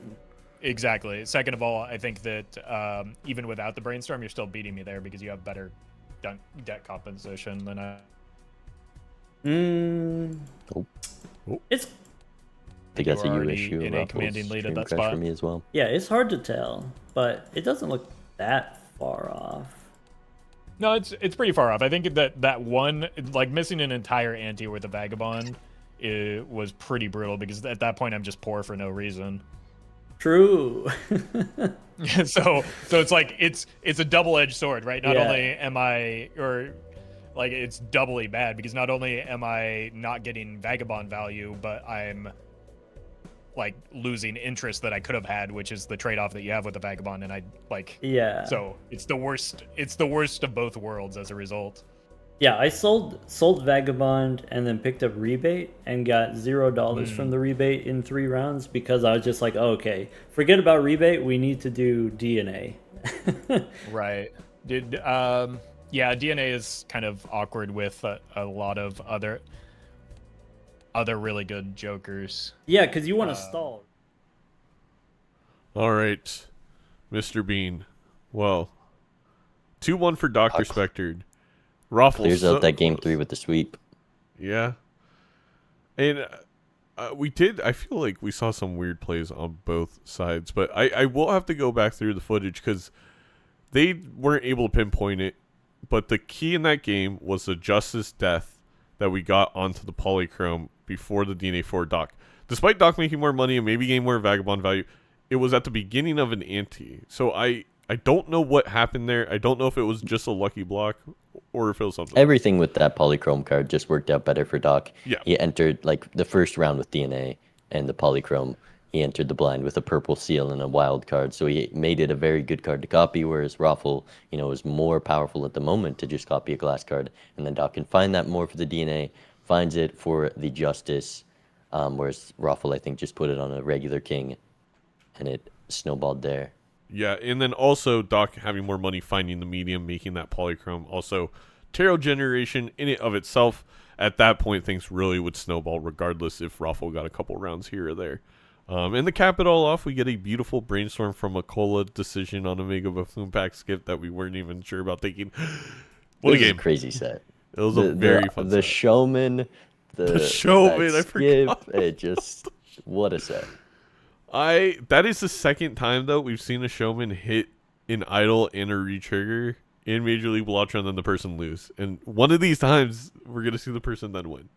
Exactly. Second of all, I think that even without the brainstorm, you're still beating me there because you have better debt composition than I. Oh. It's I think that's a You were you already issue. in a Ruffles commanding lead at stream that crash spot. for me as well. yeah, it's hard to tell, but it doesn't look that far off. No, it's pretty far off. I think that one, like missing an entire ante with a vagabond, was pretty brutal because at that point I'm just poor for no reason. True. so it's like it's a double-edged sword, right? Not Yeah. only am I like it's doubly bad because not only am I not getting vagabond value, but I'm like losing interest that I could have had, which is the trade-off that you have with the vagabond, and I like Yeah. so it's the worst of both worlds as a result. Yeah, I sold Vagabond and then picked up rebate and got $0 from the rebate in 3 rounds because I was just like, oh, okay, forget about rebate. We need to do DNA. Right. Yeah, DNA is kind of awkward with a lot of other really good jokers. Yeah, because you want to stall. All right, Mr. Bean. Well, 2-1 for DrSpectred. Roffle Clears so out that game close. 3 with the sweep. Yeah. And we did, I feel like we saw some weird plays on both sides, but I will have to go back through the footage because they weren't able to pinpoint it. But the key in that game was the Justice Death that we got onto the Polychrome before the DNA 4 Doc. Despite Doc making more money and maybe getting more Vagabond value, it was at the beginning of an ante. So I don't know what happened there. I don't know if it was just a lucky block or if it was something. Everything with that polychrome card just worked out better for Doc. Yeah. He entered like the first round with DNA and the polychrome. He entered the blind with a purple seal and a wild card, so he made it a very good card to copy, whereas Roffle, is more powerful at the moment to just copy a glass card, and then Doc can find that more for the DNA, finds it for the Justice, whereas Roffle, I think, just put it on a regular king, and it snowballed there. Yeah, and then also Doc having more money, finding the medium, making that polychrome. Also, tarot generation in it of itself, at that point, things really would snowball regardless if Roffle got a couple rounds here or there. And to cap it all off, we get a beautiful brainstorm from a Cola decision on a Mega Buffoon pack skip that we weren't even sure about taking. What a game. Crazy set. It was a very fun set. The showman, the showman, I forgot. It just, what a set. That is the second time, though, we've seen a showman hit an idol and a retrigger in Major League Balatro and then the person lose. And one of these times, we're going to see the person then win.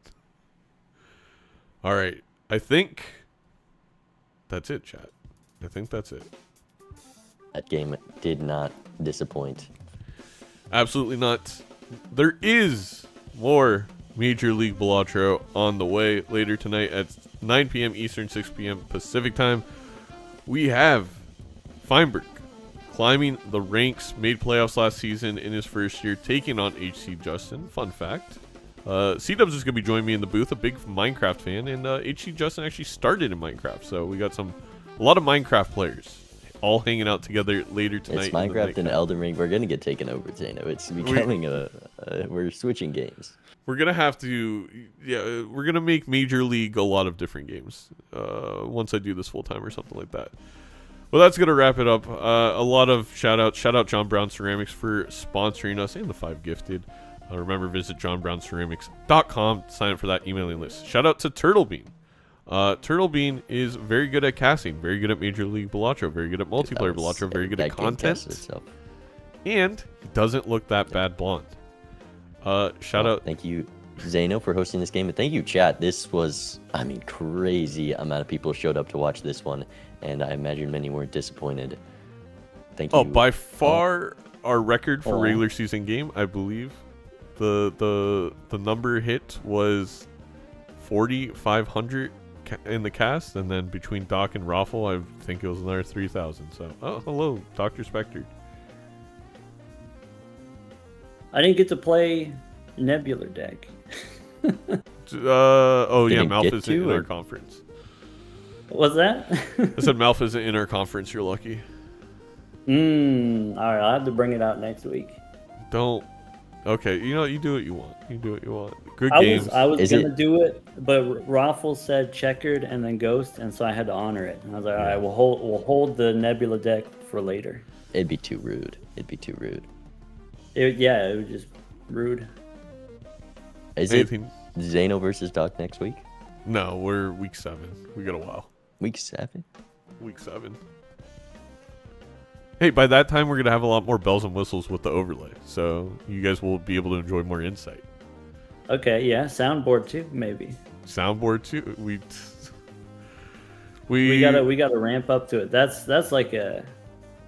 All right. I think that's it, chat. I think that's it. That game did not disappoint. Absolutely not. There is more Major League Balatro on the way later tonight at 9 p.m. Eastern, 6 p.m. Pacific time. We have Feinberg climbing the ranks, made playoffs last season in his first year, taking on HC Justin. Fun fact. C-Dubs is going to be joining me in the booth, a big Minecraft fan, and HC Justin actually started in Minecraft, so we got a lot of Minecraft players all hanging out together later tonight. It's Minecraft and Elden Ring. We're going to get taken over, Zeno. It's becoming we're switching games. We're going to have to, we're going to make Major League a lot of different games once I do this full time or something like that. Well, that's going to wrap it up. A lot of shout-outs. Shout out John Brown Ceramics for sponsoring us and the 5 gifted. Remember, visit johnbrownceramics.com. Sign up for that emailing list. Shout out to Turtlebean. Turtlebean is very good at casting, very good at Major League Balatro, very good at multiplayer Balatro, very good at content. And he doesn't look that bad blonde. Shout out. Thank you, Zeno, for hosting this game. And thank you, chat. This was, crazy amount of people showed up to watch this one. And I imagine many weren't disappointed. Thank you. Oh, by far our record for regular season game, I believe. The number hit was 4,500 in the cast, and then between Doc and Roffle, I think it was another 3,000. So, hello, DrSpectred. I didn't get to play Nebular deck. Malf isn't in our conference. What's that? I said Malf isn't in our conference. You're lucky. All right, I'll have to bring it out next week. Don't. Okay, you do what you want. You do what you want. Good I games. I was gonna do it, but Roffle said checkered and then ghost, and so I had to honor it. And I was like, all right, we'll hold the Nebula deck for later. It'd be too rude. It It was just rude. Is it Zeno versus Doc next week? No, we're week 7. We got a while. Week 7? Week 7. Hey, by that time, we're going to have a lot more bells and whistles with the overlay, so you guys will be able to enjoy more insight. Okay, yeah, soundboard too, maybe. Soundboard too. We gotta ramp up to it. That's a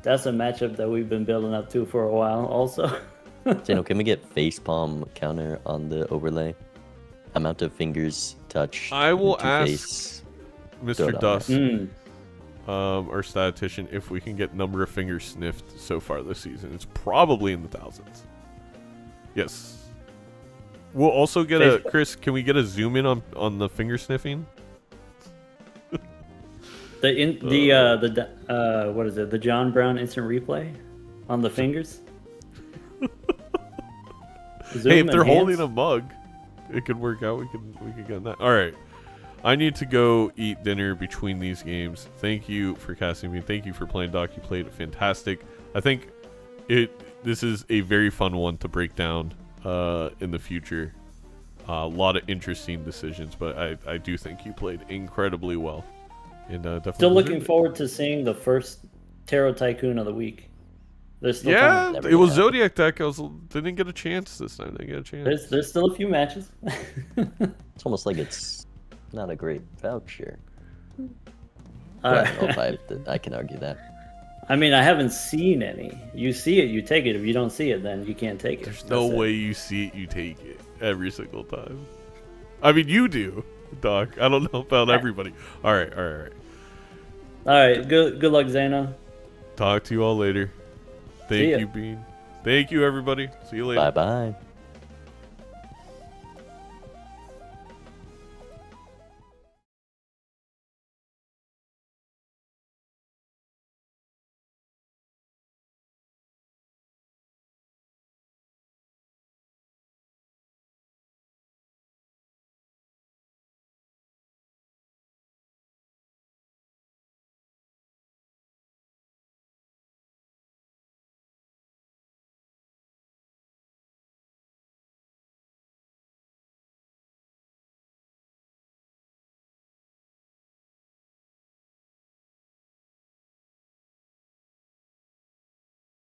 matchup that we've been building up to for a while, also. Zeno, can we get facepalm counter on the overlay? Amount of fingers touch. I will ask Mr. Dust, our statistician, if we can get number of fingers sniffed so far this season. It's probably in the thousands. Yes. We'll also get Chris, can we get a zoom in on the finger sniffing? What is it? The John Brown instant replay on the fingers? Hey, if they're holding a mug, it could work out. We could get that. All right. I need to go eat dinner between these games. Thank you for casting me. Thank you for playing, Doc. You played fantastic. I think this is a very fun one to break down in the future. A lot of interesting decisions, but I do think you played incredibly well. And definitely still looking forward to seeing the first Tarot Tycoon of the week. It was Zodiac deck. Didn't get a chance this time. Didn't get a chance. There's still a few matches. It's almost like it's not a great voucher. All I right. don't know if I can argue that. I mean, I haven't seen any. You see it, you take it. If you don't see it, then you can't take it. There's no That's it. way you see it, you take it every single time. I mean, you do, Doc. I don't know about everybody. All right. All right. Good luck, Zana. Talk to you all later. See Thank ya. you, Bean. Thank you, everybody. See you later. Bye bye.